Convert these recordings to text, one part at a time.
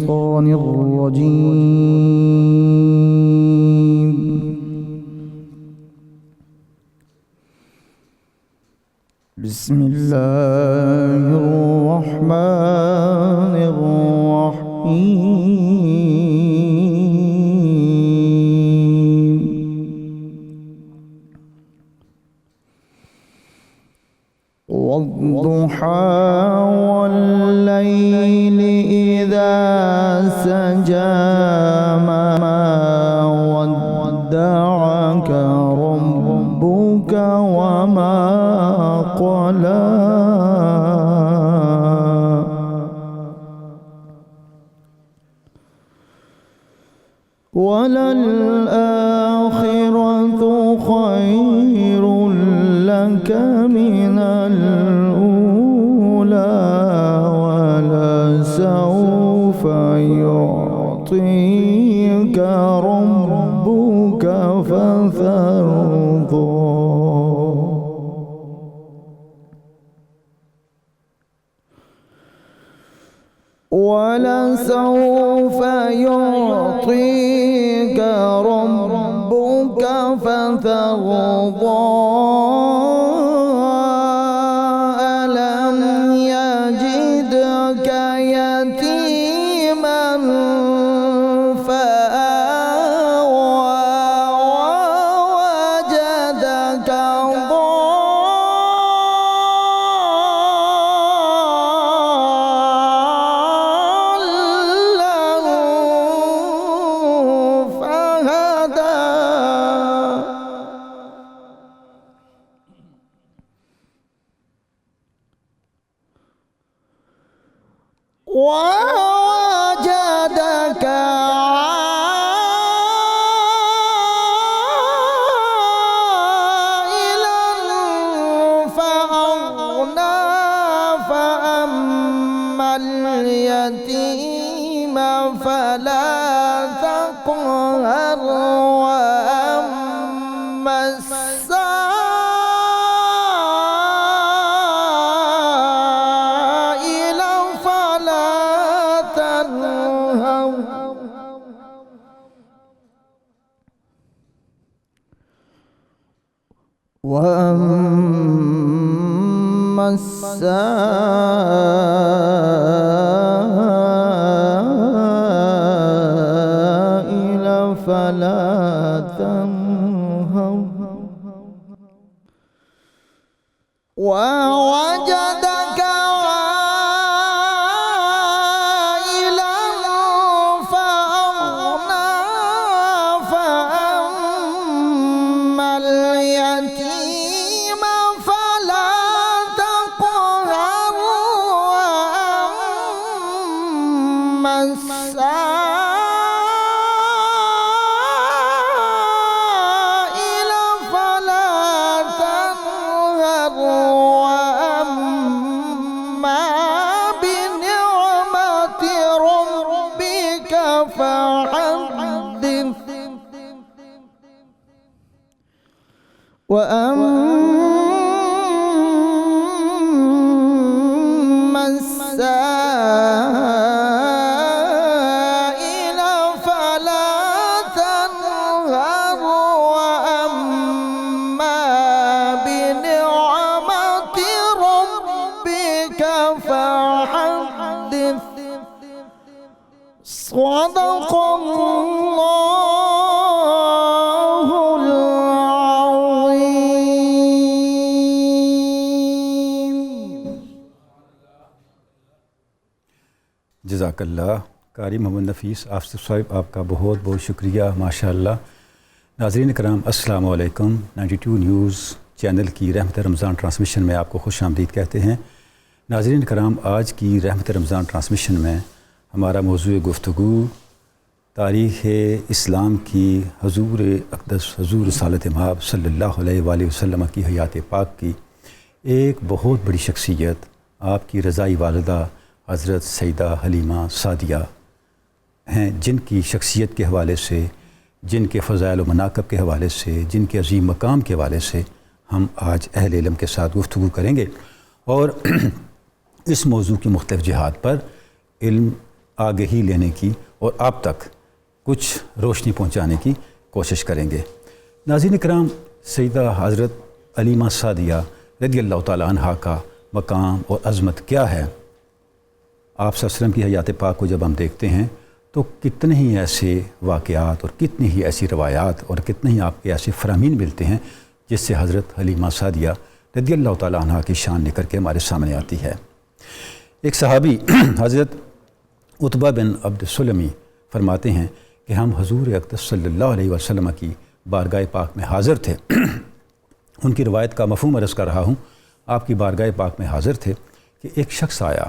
الشيطان الرجيم. بسم الله الرحمن الرحيم. والضحى والليل إذا سجى ما ودعك ربك وما قلى وللآخرة خير لك من الأولى ولسوف يعطيك ربك فترضى. ولسوف يعطيك ربك فترضى. ألم يجدك يتيما فآوى ووجدك ووجدك عائلا فأغنى فأما اليتيم فلا تقهر وأما وأما السائل فلا تنهر ووجدك عائلا فأغنى فأما اليتيم فلا تقهر وأما السائل فلا تنهر وأما بنعمة ربك فحدث. وأما السائل فلا تنهر وأما بنعمة ربك فحدث. صدق الله العظيم. جزاک اللہ قاری محمد نفیس آصف صاحب، آپ کا بہت بہت شکریہ، ماشاءاللہ۔ ناظرین کرام السلام علیکم۔ 92 نیوز چینل کی رحمت رمضان ٹرانسمیشن میں آپ کو خوش آمدید کہتے ہیں۔ ناظرین کرام، آج کی رحمت رمضان ٹرانسمیشن میں ہمارا موضوع گفتگو تاریخ اسلام کی حضور اقدس حضور رسالت مآب صلی اللہ علیہ وآلہ وسلم کی حیات پاک کی ایک بہت بڑی شخصیت آپ کی رضائی والدہ حضرت سیدہ حلیمہ سعدیہ ہیں، جن کی شخصیت کے حوالے سے، جن کے فضائل و مناقب کے حوالے سے، جن کے عظیم مقام کے حوالے سے ہم آج اہل علم کے ساتھ گفتگو کریں گے، اور اس موضوع کی مختلف جہات پر علم آگہی لینے کی اور آپ تک کچھ روشنی پہنچانے کی کوشش کریں گے۔ ناظرین کرام، سیدہ حضرت حلیمہ سعدیہ رضی اللہ تعالیٰ عنہا کا مقام اور عظمت کیا ہے؟ آپ صلی اللہ علیہ وسلم کی حیات پاک کو جب ہم دیکھتے ہیں تو کتنے ہی ایسے واقعات اور کتنی ہی ایسی روایات اور کتنے ہی آپ کے ایسے فرامین ملتے ہیں جس سے حضرت حلیمہ سعدیہ رضی اللہ تعالیٰ عنہا کی شان نکل کے ہمارے سامنے آتی ہے۔ ایک صحابی حضرت عتبہ بن عبد السلمی فرماتے ہیں کہ ہم حضور اقدس صلی اللہ علیہ وسلم کی بارگاہ پاک میں حاضر تھے۔ ان کی روایت کا مفہوم عرض کر رہا ہوں۔ آپ کی بارگاہ پاک میں حاضر تھے کہ ایک شخص آیا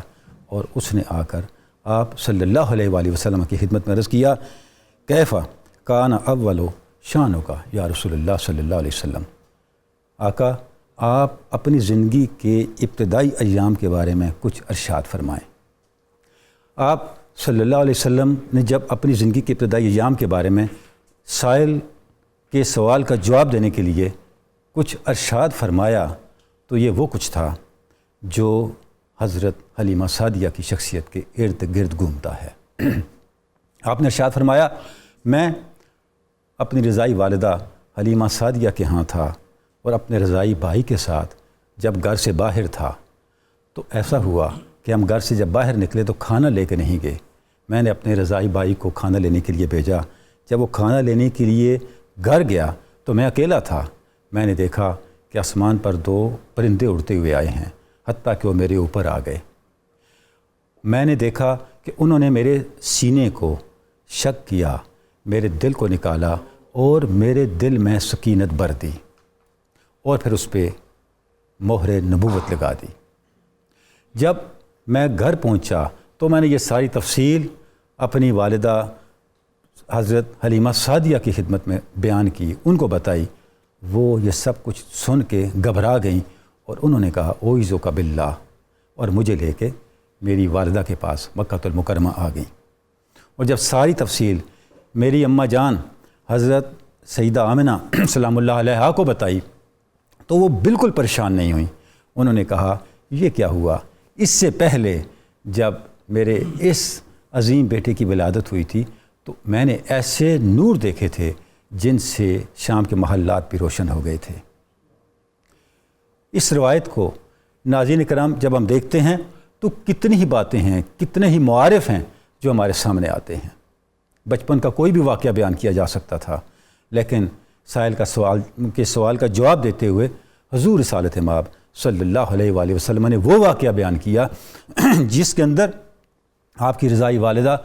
اور اس نے آ کر آپ صلی اللہ علیہ وآلہ وسلم کی خدمت میں عرض کیا، کیفا کان اول شانو کا یا رسول اللہ صلی اللہ علیہ وسلم، آقا آپ اپنی زندگی کے ابتدائی ایام کے بارے میں کچھ ارشاد فرمائیں۔ آپ صلی اللہ علیہ وسلم نے جب اپنی زندگی کے ابتدائی ایام کے بارے میں سائل کے سوال کا جواب دینے کے لیے کچھ ارشاد فرمایا تو یہ وہ کچھ تھا جو حضرت حلیمہ سعدیہ کی شخصیت کے ارد گرد گھومتا ہے۔ آپ نے ارشاد فرمایا، میں اپنی رضائی والدہ حلیمہ سعدیہ کے ہاں تھا اور اپنے رضائی بھائی کے ساتھ جب گھر سے باہر تھا تو ایسا ہوا کہ ہم گھر سے جب باہر نکلے تو کھانا لے کے نہیں گئے۔ میں نے اپنے رضائی بھائی کو کھانا لینے کے لیے بھیجا۔ جب وہ کھانا لینے کے لیے گھر گیا تو میں اکیلا تھا۔ میں نے دیکھا کہ آسمان پر 2 پرندے اڑتے ہوئے آئے ہیں، حتیٰ کہ وہ میرے اوپر آ گئے۔ میں نے دیکھا کہ انہوں نے میرے سینے کو شک کیا، میرے دل کو نکالا اور میرے دل میں سکینت بھر دی اور پھر اس پہ مہر نبوت لگا دی۔ جب میں گھر پہنچا تو میں نے یہ ساری تفصیل اپنی والدہ حضرت حلیمہ سعدیہ کی خدمت میں بیان کی، ان کو بتائی۔ وہ یہ سب کچھ سن کے گھبرا گئیں اور انہوں نے کہا اوعیذ کا باللہ، اور مجھے لے کے میری والدہ کے پاس مکہ المکرمہ آ گئیں۔ اور جب ساری تفصیل میری اماں جان حضرت سیدہ آمنہ سلام اللہ علیہا کو بتائی تو وہ بالکل پریشان نہیں ہوئیں۔ انہوں نے کہا یہ کیا ہوا؟ اس سے پہلے جب میرے اس عظیم بیٹے کی ولادت ہوئی تھی تو میں نے ایسے نور دیکھے تھے جن سے شام کے محلات بھی روشن ہو گئے تھے۔ اس روایت کو ناظرین کرام جب ہم دیکھتے ہیں تو کتنی ہی باتیں ہیں، کتنے ہی معارف ہیں جو ہمارے سامنے آتے ہیں۔ بچپن کا کوئی بھی واقعہ بیان کیا جا سکتا تھا، لیکن سائل کا سوال کا جواب دیتے ہوئے حضور رسالت مآب صلی اللہ علیہ وآلہ وسلم نے وہ واقعہ بیان کیا جس کے اندر آپ کی رضائی والدہ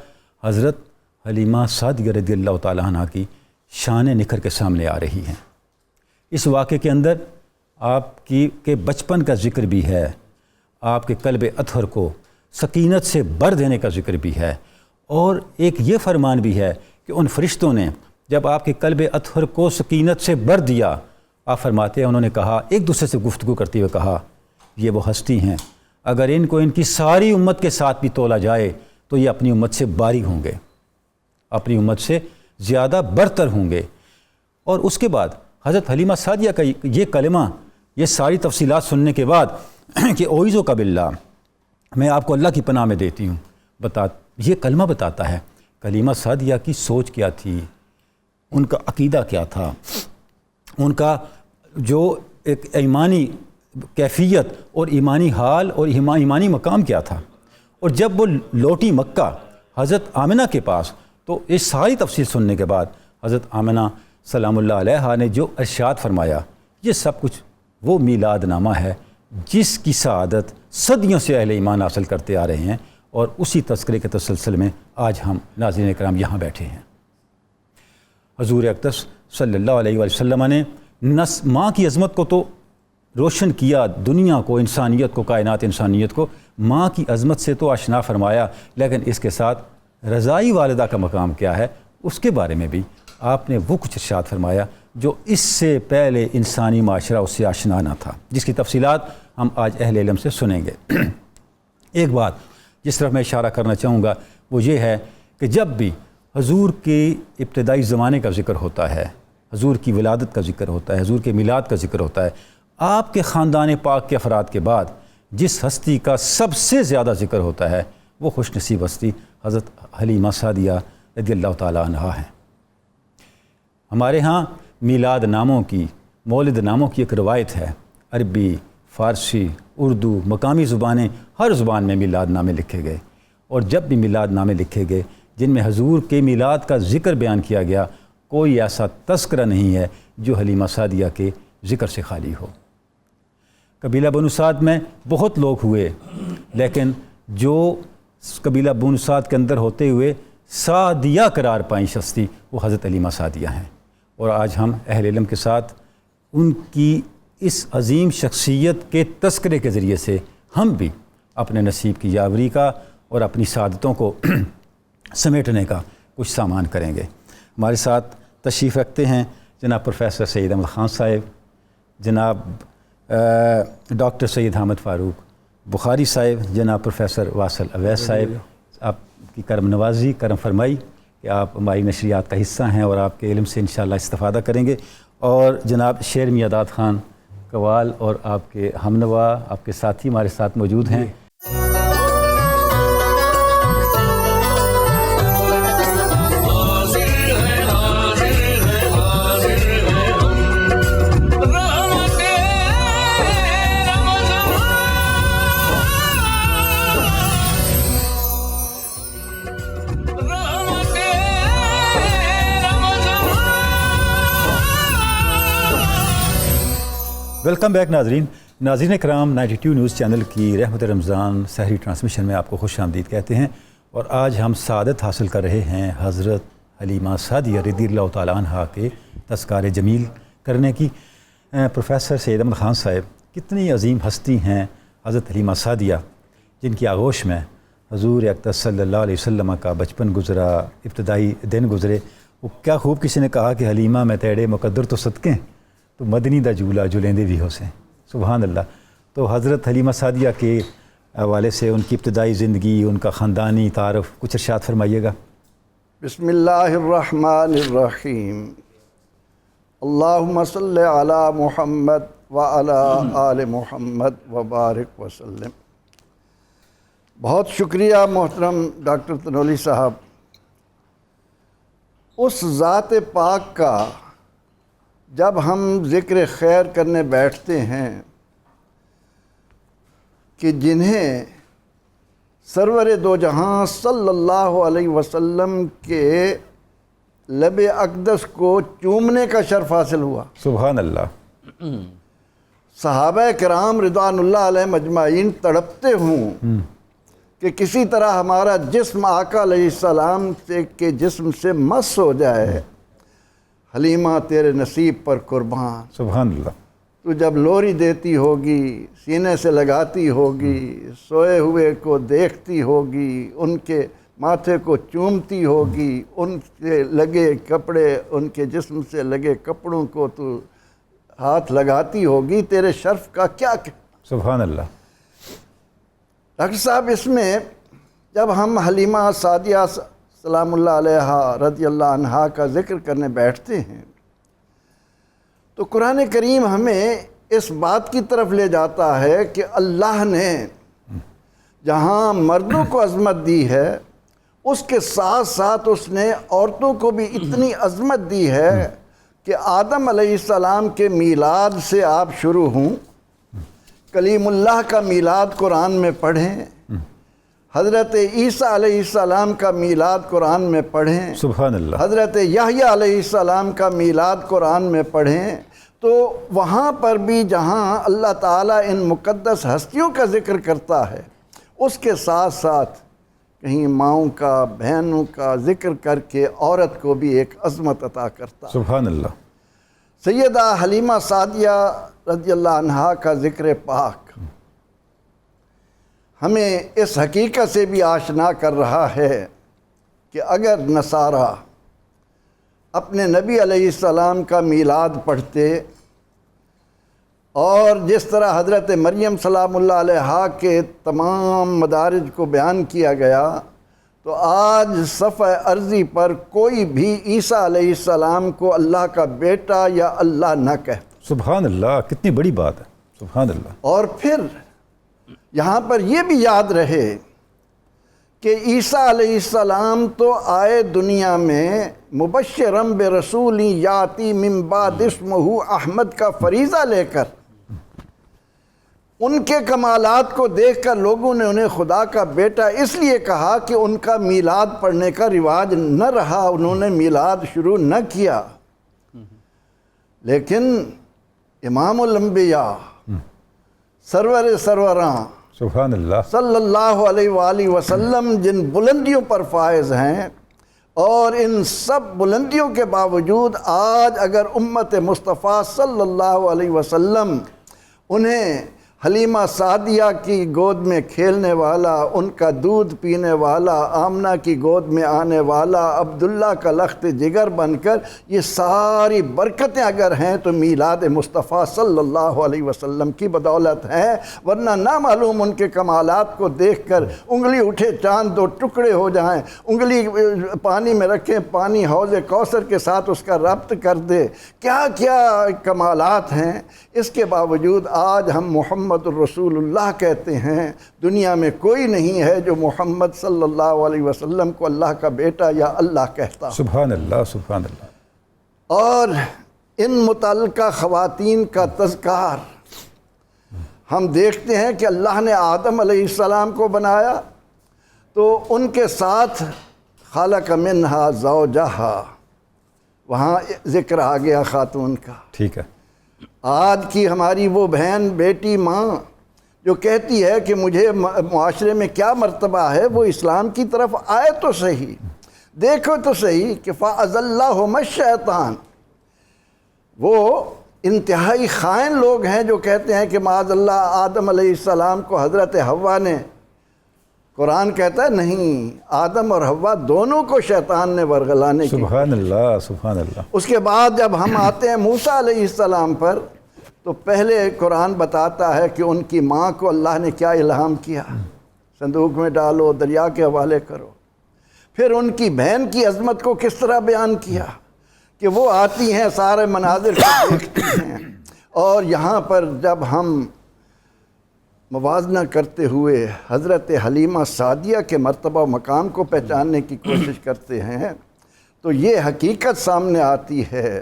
حضرت حلیمہ سعدیہ رضی اللہ تعالیٰ عنہ کی شانیں نکھر کے سامنے آ رہی ہیں۔ اس واقعے کے اندر آپ کے بچپن کا ذکر بھی ہے، آپ کے قلب اطہر کو سکینت سے بھر دینے کا ذکر بھی ہے، اور ایک یہ فرمان بھی ہے کہ ان فرشتوں نے جب آپ کے قلب اطہر کو سکینت سے بھر دیا، آپ فرماتے ہیں انہوں نے کہا، ایک دوسرے سے گفتگو کرتے ہوئے کہا، یہ وہ ہستی ہیں اگر ان کو ان کی ساری امت کے ساتھ بھی تولا جائے تو یہ اپنی امت سے باری ہوں گے، اپنی امت سے زیادہ برتر ہوں گے۔ اور اس کے بعد حضرت حلیمہ سعدیہ کا یہ کلمہ، یہ ساری تفصیلات سننے کے بعد کہ اوعیذ کا باللہ، میں آپ کو اللہ کی پناہ میں دیتی ہوں، یہ کلمہ بتاتا ہے حلیمہ سعدیہ کی سوچ کیا تھی، ان کا عقیدہ کیا تھا، ان کا جو ایک ایمانی کیفیت اور ایمانی حال اور ایمانی مقام کیا تھا۔ اور جب وہ لوٹی مکہ حضرت آمنہ کے پاس تو اس ساری تفصیل سننے کے بعد حضرت آمنہ سلام اللہ علیہا نے جو ارشاد فرمایا، یہ سب کچھ وہ میلاد نامہ ہے جس کی سعادت صدیوں سے اہل ایمان حاصل کرتے آ رہے ہیں، اور اسی تذکرے کے تسلسل میں آج ہم ناظرین کرام یہاں بیٹھے ہیں۔ حضور اقدس صلی اللہ علیہ وآلہ وسلم نے ماں کی عظمت کو تو روشن کیا، دنیا کو، انسانیت کو، کائنات انسانیت کو ماں کی عظمت سے تو آشنا فرمایا، لیکن اس کے ساتھ رضائی والدہ کا مقام کیا ہے اس کے بارے میں بھی آپ نے وہ کچھ ارشاد فرمایا جو اس سے پہلے انسانی معاشرہ اس سے آشنا نہ تھا، جس کی تفصیلات ہم آج اہل علم سے سنیں گے۔ ایک بات جس طرف میں اشارہ کرنا چاہوں گا وہ یہ ہے کہ جب بھی حضور کے ابتدائی زمانے کا ذکر ہوتا ہے، حضور کی ولادت کا ذکر ہوتا ہے، حضور کے میلاد کا ذکر ہوتا ہے، آپ کے خاندان پاک کے افراد کے بعد جس ہستی کا سب سے زیادہ ذکر ہوتا ہے وہ خوش نصیب ہستی حضرت حلیمہ سعدیہ رضی اللہ تعالیٰ عنہا ہیں۔ ہمارے ہاں میلاد ناموں کی، مولد ناموں کی ایک روایت ہے۔ عربی، فارسی، اردو، مقامی زبانیں، ہر زبان میں میلاد نامے لکھے گئے، اور جب بھی میلاد نامے لکھے گئے جن میں حضور کے میلاد کا ذکر بیان کیا گیا، کوئی ایسا تذکرہ نہیں ہے جو حلیمہ سعدیہ کے ذکر سے خالی ہو۔ قبیلہ بنو سعد میں بہت لوگ ہوئے، لیکن جو قبیلہ بنو سعد کے اندر ہوتے ہوئے سعدیہ قرار پائیں شخصی، وہ حضرت حلیمہ سعدیہ ہیں۔ اور آج ہم اہل علم کے ساتھ ان کی اس عظیم شخصیت کے تذکرے کے ذریعے سے ہم بھی اپنے نصیب کی یاوری کا اور اپنی سعادتوں کو سمیٹنے کا کچھ سامان کریں گے۔ ہمارے ساتھ تشریف رکھتے ہیں جناب پروفیسر سید احمد خان صاحب، جناب ڈاکٹر سید حامد فاروق بخاری صاحب، جناب پروفیسر واصل اویس صاحب۔ آپ کی کرم نوازی، کرم فرمائی کہ آپ ہماری نشریات کا حصہ ہیں اور آپ کے علم سے انشاءاللہ استفادہ کریں گے۔ اور جناب شیر میاں داد خان قوال اور آپ کے ہمنوا، آپ کے ساتھی ہمارے ساتھ موجود ہیں۔ ویلکم بیک ناظرین کرام، 92 نیوز چینل کی رحمت رمضان سحری ٹرانسمیشن میں آپ کو خوش آمدید کہتے ہیں، اور آج ہم سعادت حاصل کر رہے ہیں حضرت حلیمہ سعدیہ رضی اللہ تعالیٰ عنہا کے تذکار جمیل کرنے کی۔ پروفیسر سید احمد خان صاحب، کتنی عظیم ہستی ہیں حضرت حلیمہ سعدیہ، جن کی آغوش میں حضور اقدس صلی اللہ علیہ وسلم کا بچپن گزرا، ابتدائی دن گزرے۔ وہ کیا خوب کسی نے کہا کہ حلیمہ میں تیڑے مقدر تو صدقیں، تو مدنی دا جھولا جھولیندے بھی ہو سے۔ سبحان اللہ۔ تو حضرت حلیمہ سعدیہ کے حوالے سے ان کی ابتدائی زندگی، ان کا خاندانی تعارف کچھ ارشاد فرمائیے گا۔ بسم اللہ الرحمن الرحیم، اللہم صلی علی محمد وعلی آل محمد وبارک وسلم۔ بہت شکریہ محترم ڈاکٹر تنولی صاحب، اس ذات پاک کا جب ہم ذکر خیر کرنے بیٹھتے ہیں کہ جنہیں سرور دو جہاں صلی اللہ علیہ وسلم کے لب اقدس کو چومنے کا شرف حاصل ہوا، سبحان اللہ۔ صحابہ کرام رضوان اللہ علیہ مجمعین تڑپتے ہوں کہ کسی طرح ہمارا جسم آقا علیہ السلام کے جسم سے مس ہو جائے۔ حلیمہ تیرے نصیب پر قربان، سبحان اللہ۔ تو جب لوری دیتی ہوگی، سینے سے لگاتی ہوگی، سوئے ہوئے کو دیکھتی ہوگی، ان کے ماتھے کو چومتی ہوگی، ان سے لگے کپڑے، ان کے جسم سے لگے کپڑوں کو تو ہاتھ لگاتی ہوگی، تیرے شرف کا کیا سبحان اللہ۔ ڈاکٹر صاحب، اس میں جب ہم حلیمہ سعدیہ سلام اللہ علیہ رضی اللہ عنہا کا ذکر کرنے بیٹھتے ہیں تو قرآن کریم ہمیں اس بات کی طرف لے جاتا ہے کہ اللہ نے جہاں مردوں کو عظمت دی ہے، اس کے ساتھ ساتھ اس نے عورتوں کو بھی اتنی عظمت دی ہے کہ آدم علیہ السلام کے میلاد سے آپ شروع ہوں، کلیم اللہ کا میلاد قرآن میں پڑھیں، حضرت عیسیٰ علیہ السلام کا میلاد قرآن میں پڑھیں، سبحان اللہ، حضرت یحییٰ علیہ السلام کا میلاد قرآن میں پڑھیں، تو وہاں پر بھی جہاں اللہ تعالیٰ ان مقدس ہستیوں کا ذکر کرتا ہے، اس کے ساتھ ساتھ کہیں ماؤں کا، بہنوں کا ذکر کر کے عورت کو بھی ایک عظمت عطا کرتا ہے۔ سبحان اللہ۔ سیدہ حلیمہ سعدیہ رضی اللہ عنہا کا ذکر پاک ہمیں اس حقیقت سے بھی آشنا کر رہا ہے کہ اگر نصارہ اپنے نبی علیہ السلام کا میلاد پڑھتے اور جس طرح حضرت مریم سلام اللہ علیہا کے تمام مدارج کو بیان کیا گیا، تو آج صفحہ ارضی پر کوئی بھی عیسیٰ علیہ السلام کو اللہ کا بیٹا یا اللہ نہ کہتا۔ سبحان اللہ، کتنی بڑی بات ہے، سبحان اللہ۔ اور پھر یہاں پر یہ بھی یاد رہے کہ عیسیٰ علیہ السلام تو آئے دنیا میں مبشرم برسول یاتی من بعد اسمہ احمد کا فریضہ لے کر. ان کے کمالات کو دیکھ کر لوگوں نے انہیں خدا کا بیٹا اس لیے کہا کہ ان کا میلاد پڑھنے کا رواج نہ رہا، انہوں نے میلاد شروع نہ کیا. لیکن امام الانبیاء سرور سروراں سبحان اللہ صلی اللہ علیہ وآلہ وسلم جن بلندیوں پر فائز ہیں، اور ان سب بلندیوں کے باوجود آج اگر امت مصطفیٰ صلی اللہ علیہ وسلم انہیں حلیمہ سعدیہ کی گود میں کھیلنے والا، ان کا دودھ پینے والا، آمنہ کی گود میں آنے والا، عبداللہ کا لخت جگر بن کر یہ ساری برکتیں اگر ہیں تو میلاد مصطفیٰ صلی اللہ علیہ وسلم کی بدولت ہیں، ورنہ نامعلوم ان کے کمالات کو دیکھ کر انگلی اٹھے چاند دو ٹکڑے ہو جائیں، انگلی پانی میں رکھیں پانی حوض کوثر کے ساتھ اس کا ربط کر دے. کیا کیا کمالات ہیں، اس کے باوجود آج ہم محمد الرسول اللہ کہتے ہیں. دنیا میں کوئی نہیں ہے جو محمد صلی اللہ علیہ وسلم کو اللہ کا بیٹا یا اللہ کہتا. سبحان اللہ سبحان اللہ. اور ان متعلقہ خواتین کا تذکار ہم دیکھتے ہیں کہ اللہ نے آدم علیہ السلام کو بنایا تو ان کے ساتھ خلق منہا زوجہا، وہاں ذکر آ گیا خاتون کا. ٹھیک ہے. آج کی ہماری وہ بہن بیٹی ماں جو کہتی ہے کہ مجھے معاشرے میں کیا مرتبہ ہے، وہ اسلام کی طرف آئے تو صحیح، دیکھو تو صحیح کہ فَأَزَلَّهُمَا الشَّيْطَانُ. وہ انتہائی خائن لوگ ہیں جو کہتے ہیں کہ معاذ اللہ آدم علیہ السلام کو حضرت حوا نے، قرآن کہتا ہے نہیں، آدم اور حوا دونوں کو شیطان نے ورغلانے کی. سبحان اللہ سبحان اللہ. اس کے بعد جب ہم آتے ہیں موسیٰ علیہ السلام پر تو پہلے قرآن بتاتا ہے کہ ان کی ماں کو اللہ نے کیا الہام کیا، صندوق میں ڈالو، دریا کے حوالے کرو. پھر ان کی بہن کی عظمت کو کس طرح بیان کیا کہ وہ آتی ہیں سارے مناظر کو دیکھتی ہیں. اور یہاں پر جب ہم موازنہ کرتے ہوئے حضرت حلیمہ سعدیہ کے مرتبہ و مقام کو پہچاننے کی کوشش کرتے ہیں تو یہ حقیقت سامنے آتی ہے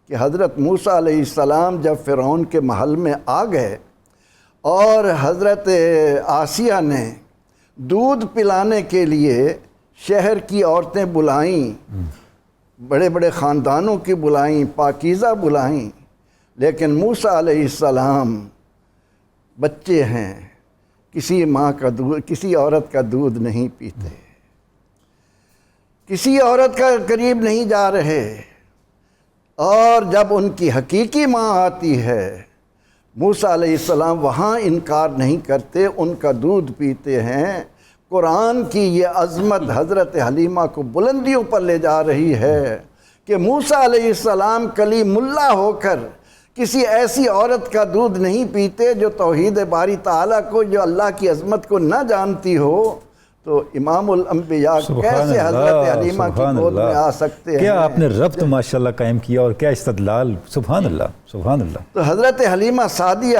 کہ حضرت موسیٰ علیہ السلام جب فرعون کے محل میں آ گئے اور حضرت آسیہ نے دودھ پلانے کے لیے شہر کی عورتیں بلائیں، بڑے بڑے خاندانوں کی بلائیں، پاکیزہ بلائیں، لیکن موسیٰ علیہ السلام بچے ہیں، کسی ماں کا دودھ، کسی عورت کا دودھ نہیں پیتے، کسی عورت کا قریب نہیں جا رہے. اور جب ان کی حقیقی ماں آتی ہے موسیٰ علیہ السلام وہاں انکار نہیں کرتے، ان کا دودھ پیتے ہیں. قرآن کی یہ عظمت حضرت حلیمہ کو بلندیوں پر لے جا رہی ہے کہ موسیٰ علیہ السلام کلیم اللہ ہو کر کسی ایسی عورت کا دودھ نہیں پیتے جو توحید باری تعالیٰ کو، جو اللہ کی عظمت کو نہ جانتی ہو. تو امام الانبیاء کیسے حضرت حلیمہ کی گود میں آ سکتے ہیں؟ کیا آپ نے ربط ماشاءاللہ قائم کیا اور کیا استدلال. سبحان اللہ سبحان اللہ. تو حضرت حلیمہ سعدیہ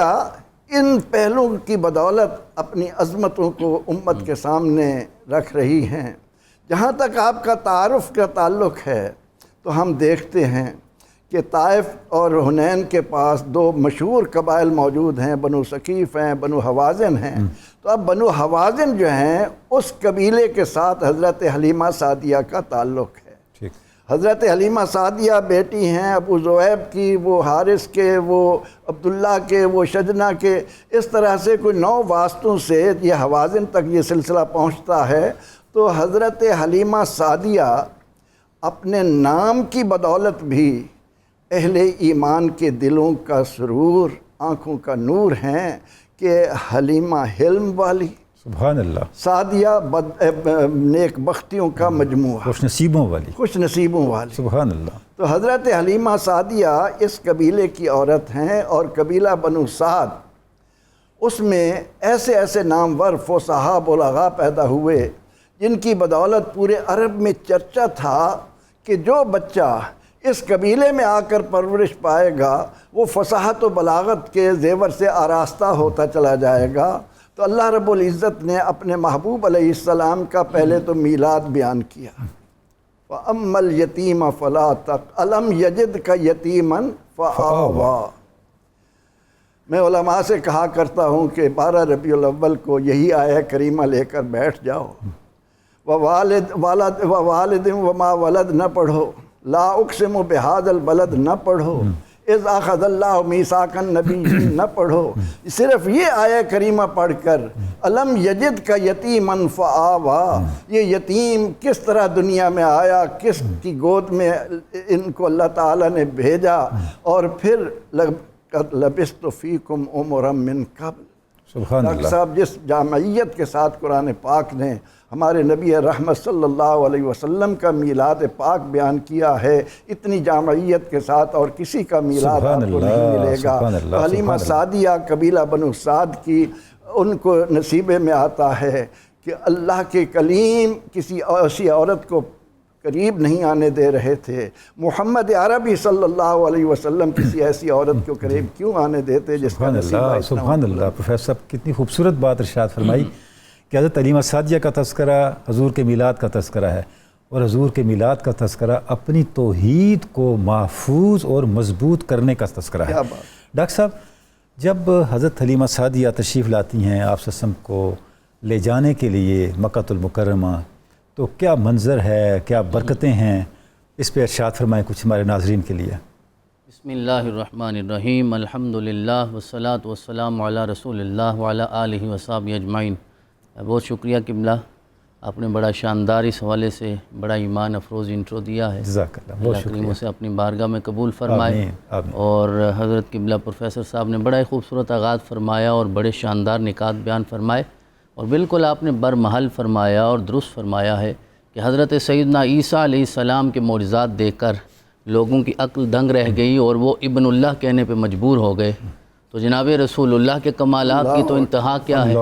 ان پہلوؤں کی بدولت اپنی عظمتوں کو امت کے سامنے رکھ رہی ہیں. جہاں تک آپ کا تعارف کا تعلق ہے تو ہم دیکھتے ہیں کہ طائف اور حنین کے پاس دو مشہور قبائل موجود ہیں، بنو ثقیف ہیں، بنو حوازن ہیں. تو اب بنو حوازن جو ہیں اس قبیلے کے ساتھ حضرت حلیمہ سعدیہ کا تعلق ہے. ٹھیک. حضرت حلیمہ سعدیہ بیٹی ہیں ابو زویب کی، وہ حارث کے، وہ عبداللہ کے، وہ شجنہ کے، اس طرح سے کوئی 9 واسطوں سے یہ حوازن تک یہ سلسلہ پہنچتا ہے. تو حضرت حلیمہ سعدیہ اپنے نام کی بدولت بھی اہل ایمان کے دلوں کا سرور، آنکھوں کا نور ہیں کہ حلیمہ حلم والی، سبحان اللہ. سعدیہ نیک بختیوں کا مجموعہ، خوش نصیبوں والی، خوش نصیبوں والی. سبحان اللہ. تو حضرت حلیمہ سعدیہ اس قبیلے کی عورت ہیں اور قبیلہ بنو سعد، اس میں ایسے ایسے نامور فصحاء بلغاء پیدا ہوئے جن کی بدولت پورے عرب میں چرچا تھا کہ جو بچہ اس قبیلے میں آ کر پرورش پائے گا وہ فصاحت و بلاغت کے زیور سے آراستہ ہوتا چلا جائے گا. تو اللہ رب العزت نے اپنے محبوب علیہ السلام کا پہلے تو میلاد بیان کیا. وَأَمَّا الْيَتِيمَ فَلَا تَقْهَرْ أَلَمْ يَجِدْكَ يَتِيمًا فَآوَىٰ. میں علماء سے کہا کرتا ہوں کہ 12 ربیع الاول کو یہی آیہ کریمہ لے کر بیٹھ جاؤ. وَوَالِدٍ وَمَا وَلَدْ نہ پڑھو. لا اقسم بہذا البلد نہ پڑھو. اذ اخذ اللہ میثاق النبیین نہ پڑھو. صرف یہ آیہ کریمہ پڑھ کر الم یجد کا یتیما فآویٰ، یہ یتیم کس طرح دنیا میں آیا، کس کی گود میں ان کو اللہ تعالیٰ نے بھیجا، اور پھر لبثت فیکم عمرا من قبل. سبحان ڈاکٹر اللہ. صاحب جس جامعیت کے ساتھ قرآن پاک نے ہمارے نبی رحمت صلی اللہ علیہ وسلم کا میلاد پاک بیان کیا ہے، اتنی جامعیت کے ساتھ اور کسی کا میلاد آپ کو نہیں ملے گا. حلیمہ سعدیہ قبیلہ بنو سعد کی ان کو نصیبے میں آتا ہے کہ اللہ کے کلیم کسی ایسی عورت کو قریب نہیں آنے دے رہے تھے. محمد عربی صلی اللہ علیہ وسلم کسی ایسی عورت کو قریب کیوں آنے دیتے جس کا نصیبہ اتنا. سبحان اللہ. پروفیسر صاحب کتنی خوبصورت بات ارشاد فرمائی کہ حضرت حلیمہ سعدیہ کا تذکرہ حضور کے میلاد کا تذکرہ ہے، اور حضور کے میلاد کا تذکرہ اپنی توحید کو محفوظ اور مضبوط کرنے کا تذکرہ ہے. ڈاکٹر صاحب جب حضرت حلیمہ سعدیہ تشریف لاتی ہیں آپ صلی اللہ علیہ وسلم کو لے جانے کے لیے مکہ المکرمہ، تو کیا منظر ہے، کیا برکتیں ہیں، اس پہ ارشاد فرمائیں کچھ ہمارے ناظرین کے لیے. بسم اللہ الرحمن الرحیم. الحمدللہ والصلاة والسلام علی رسول اللہ وعلی آلہ وصحبہ اجمعین. بہت شکریہ قبلہ، آپ نے بڑا شاندار اس حوالے سے بڑا ایمان افروز انٹرو دیا ہے. جزاک اللہ. اللہ کریم اسے اپنی بارگاہ میں قبول فرمائے. آمین آمین. اور حضرت قبلہ پروفیسر صاحب نے بڑا ہی خوبصورت آغاز فرمایا اور بڑے شاندار نکات بیان فرمائے، اور بالکل آپ نے برمحل فرمایا اور درست فرمایا ہے کہ حضرت سیدنا عیسیٰ علیہ السلام کے معجزات دیکھ کر لوگوں کی عقل دنگ رہ گئی اور وہ ابن اللہ کہنے پہ مجبور ہو گئے. تو جناب رسول اللہ کے کمالات کی تو انتہا کیا ہے،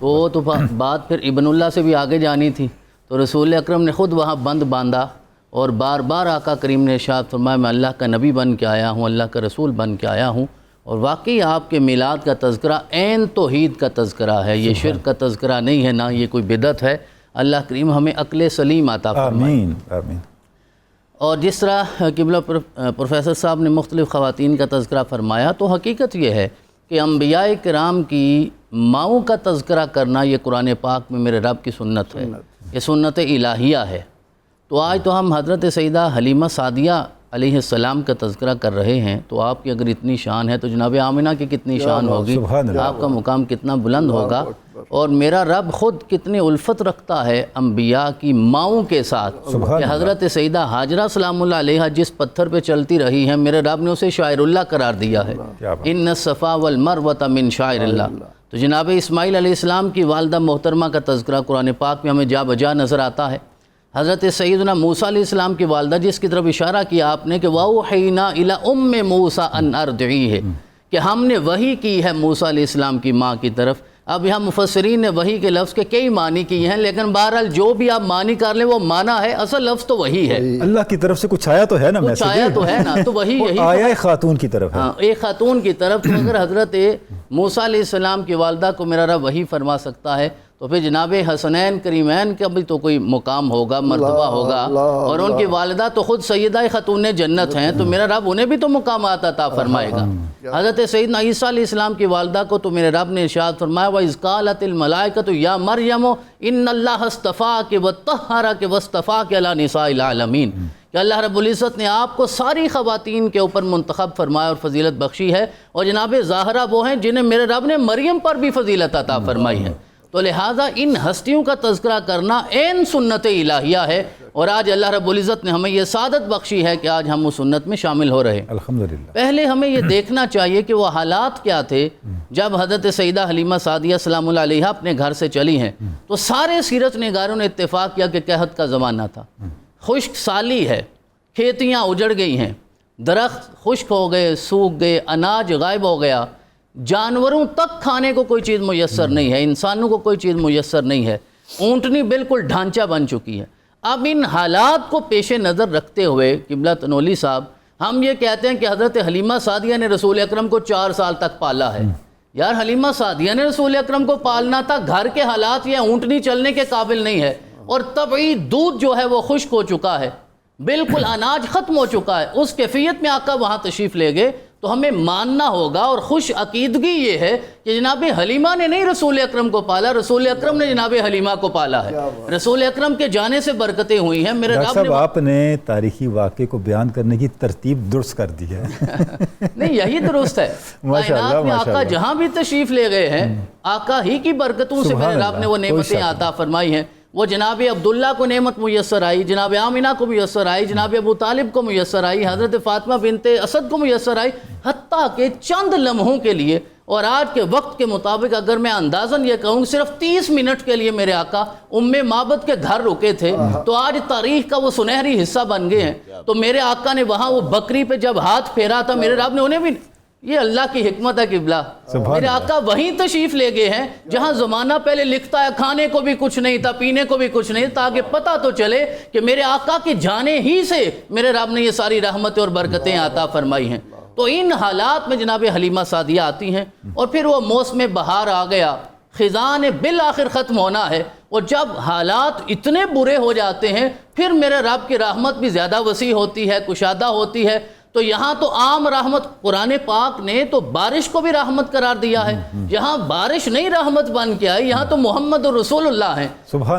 وہ تو بات پھر ابن اللہ سے بھی آگے جانی تھی. تو رسول اکرم نے خود وہاں بند باندھا اور بار بار آقا کریم نے ارشاد فرمایا میں اللہ کا نبی بن کے آیا ہوں، اللہ کا رسول بن کے آیا ہوں. اور واقعی آپ کے میلاد کا تذکرہ عین توحید کا تذکرہ ہے، یہ شرک کا تذکرہ نہیں ہے، نہ یہ کوئی بدعت ہے. اللہ کریم ہمیں عقل سلیم عطا فرمائے. آمین آمین. اور جس طرح قبلہ پروفیسر صاحب نے مختلف خواتین کا تذکرہ فرمایا، تو حقیقت یہ ہے کہ انبیاء کرام کی ماؤں کا تذکرہ کرنا یہ قرآن پاک میں میرے رب کی سنت ہے، یہ سنت الہیہ ہے. تو آج تو ہم حضرت سیدہ حلیمہ سعدیہ علیہ السلام کا تذکرہ کر رہے ہیں، تو آپ کی اگر اتنی شان ہے تو جناب آمنہ کی کتنی شان ہوگی، آپ کا مقام کتنا بلند ہوگا. اور میرا رب خود کتنی الفت رکھتا ہے انبیاء کی ماؤں کے ساتھ کہ حضرت سیدہ ہاجرہ سلام اللہ علیہا جس پتھر پہ چلتی رہی ہیں میرے رب نے اسے شاعر اللہ قرار دیا ہے. ان الصفا والمروۃ من شاعر اللہ. تو جناب اسماعیل علیہ السلام کی والدہ محترمہ کا تذکرہ قرآن پاک میں ہمیں جا بجا نظر آتا ہے. حضرت سیدنا موسیٰ علیہ السلام کی والدہ جس کی طرف اشارہ کیا آپ نے کہ وَأَوْحَيْنَا إِلَىٰ أُمِّ مُوسَىٰ أَنْ أَرْضِعِيهِ، کہ ہم نے وحی کی ہے موسیٰ علیہ السلام کی ماں کی طرف. اب یہاں مفسرین نے وحی کے لفظ کے کئی معنی کی ہیں، لیکن بہرحال جو بھی آپ معنی کر لیں وہ معنی ہے، اصل لفظ تو وہی ہے. اللہ کی طرف سے کچھ آیا تو ہے نا، کچھ آیا تو ہے نا، تو وہی یہی آیا خاتون کی طرف ہے. ہاں ایک خاتون کی طرف. تو اگر حضرت موسیٰ علیہ السلام کی والدہ کو میرا رب وحی فرما سکتا ہے تو پھر جناب حسنین کریمین کا بھی تو کوئی مقام ہوگا، مرتبہ ہوگا. اور ان کی والدہ تو خود سیدہ خاتون جنت ہیں، تو میرا رب انہیں بھی تو مقامات عطا فرمائے گا. حضرت سیدنا عیسیٰ علیہ السلام کی والدہ کو تو میرے رب نے ارشاد فرمایا وَإِذْ قَالَتِ الْمَلَائِكَةُ يَا مَرْيَمُ إِنَّ اللَّهَ اصْطَفَاكِ وَطَّهَّرَكِ وَاصْطَفَاكِ عَلَىٰ نِسَاءِ الْعَالَمِينَ، کہ اللہ رب العزت نے آپ کو ساری خواتین کے اوپر منتخب فرمایا اور فضیلت بخشی ہے. اور جناب ظاہرہ وہ ہیں جنہیں میرے رب نے مریم پر بھی فضیلت عطا فرمائی ہے. تو لہٰذا ان ہستیوں کا تذکرہ کرنا عین سنت الہیہ ہے، اور آج اللہ رب العزت نے ہمیں یہ سعادت بخشی ہے کہ آج ہم اس سنت میں شامل ہو رہے ہیں. الحمدللہ. پہلے ہمیں یہ دیکھنا چاہیے کہ وہ حالات کیا تھے جب حضرت سیدہ حلیمہ سعدیہ سلام اللہ علیہا اپنے گھر سے چلی ہیں. تو سارے سیرت نگاروں نے اتفاق کیا کہ قحط کا زمانہ تھا، خشک سالی ہے، کھیتیاں اجڑ گئی ہیں، درخت خشک ہو گئے، سوکھ گئے، اناج غائب ہو گیا، جانوروں تک کھانے کو کوئی چیز میسر نہیں ہے، انسانوں کو کوئی چیز میسر نہیں ہے، اونٹنی بالکل ڈھانچہ بن چکی ہے. اب ان حالات کو پیش نظر رکھتے ہوئے قبلہ تنولی صاحب ہم یہ کہتے ہیں کہ حضرت حلیمہ سعدیہ نے رسول اکرم کو 4 سال تک پالا ہے، یار حلیمہ سعدیہ نے رسول اکرم کو پالنا تھا، گھر کے حالات یہ اونٹنی چلنے کے قابل نہیں ہے، اور طبعی دودھ جو ہے وہ خشک ہو چکا ہے، بالکل اناج ختم ہو چکا ہے، اس کیفیت میں آقا وہاں تشریف لے گئے، تو ہمیں ماننا ہوگا، اور خوش عقیدگی یہ ہے کہ جناب حلیمہ نے نہیں رسول اکرم کو پالا، رسول اکرم نے جناب حلیمہ کو پالا ہے، رسول اکرم کے جانے سے برکتیں ہوئی ہیں۔ میرے ڈاکٹر صاحب آپ نے تاریخی واقعے کو بیان کرنے کی ترتیب درست کر دی ہے۔ نہیں یہی درست ہے، کائنات میں آقا جہاں بھی تشریف لے گئے ہیں آقا ہی کی برکتوں سے میرے رب نے وہ نعمتیں عطا فرمائی ہیں۔ وہ جناب عبداللہ کو نعمت میسر آئی، جناب آمینہ کو میسر آئی، جناب ابو طالب کو میسر آئی، حضرت فاطمہ بنت اسد کو میسر آئی، حتیٰ کہ چند لمحوں کے لیے، اور آج کے وقت کے مطابق اگر میں اندازاً یہ کہوں صرف 30 منٹ کے لیے میرے آقا معبد کے گھر رکے تھے، تو آج تاریخ کا وہ سنہری حصہ بن گئے ہیں۔ تو میرے آقا نے وہاں وہ بکری پہ جب ہاتھ پھیرا تھا، میرے رب نے انہیں بھی، یہ اللہ کی حکمت ہے قبلہ، میرے آقا وہیں تشریف لے گئے ہیں جہاں زمانہ پہلے لکھتا ہے کھانے کو بھی کچھ نہیں تھا، پینے کو بھی کچھ نہیں، تاکہ پتہ تو چلے کہ میرے آقا کی جانے ہی سے میرے رب نے یہ ساری رحمتیں اور برکتیں عطا فرمائی ہیں۔ تو ان حالات میں جناب حلیمہ سعدیہ آتی ہیں، اور پھر وہ موسم بہار آ گیا، خزاں نے بالآخر ختم ہونا ہے، اور جب حالات اتنے برے ہو جاتے ہیں پھر میرے رب کی رحمت بھی زیادہ وسیع ہوتی ہے، کشادہ ہوتی ہے۔ تو یہاں تو عام رحمت، قرآن پاک نے تو بارش کو بھی رحمت قرار دیا ہے، یہاں بارش نہیں رحمت بن کے آئی، یہاں تو محمد رسول اللہ ہیں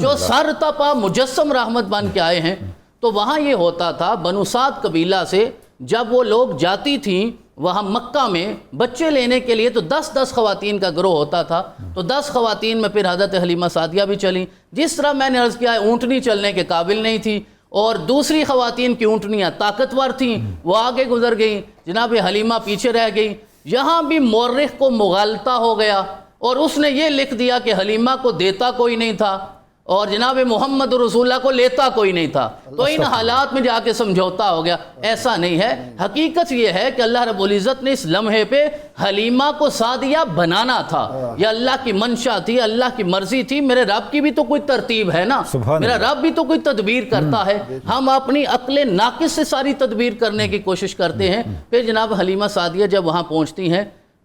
جو سر تپا مجسم رحمت بن کے آئے ہیں۔ تو وہاں یہ ہوتا تھا، بنو سعد قبیلہ سے جب وہ لوگ جاتی تھیں وہاں مکہ میں بچے لینے کے لیے، تو 10 خواتین کا گروہ ہوتا تھا، تو 10 خواتین میں پھر حضرت حلیمہ سعدیہ بھی چلیں، جس طرح میں نے عرض کیا ہے اونٹنی چلنے کے قابل نہیں تھی، اور دوسری خواتین کی اونٹنیاں طاقتور تھیں، وہ آگے گزر گئیں، جناب حلیمہ پیچھے رہ گئیں۔ یہاں بھی مورخ کو مغالطہ ہو گیا، اور اس نے یہ لکھ دیا کہ حلیمہ کو دیتا کوئی نہیں تھا، اور جناب محمد رسول اللہ کو لیتا کوئی نہیں تھا، تو ان حالات میں جا کے سمجھوتا ہو گیا۔ ایسا نہیں ہے، حقیقت یہ ہے کہ اللہ رب العزت نے اس لمحے پہ حلیمہ کو سعدیہ بنانا تھا، یہ اللہ کی منشا تھی، اللہ کی مرضی تھی۔ میرے رب کی بھی تو کوئی ترتیب ہے نا، میرا رب بھی تو کوئی تدبیر کرتا ہے، ہم اپنی عقل ناقص سے ساری تدبیر کرنے کی کوشش کرتے ہیں۔ پھر جناب حلیمہ سعدیہ جب وہاں پہنچتی ہیں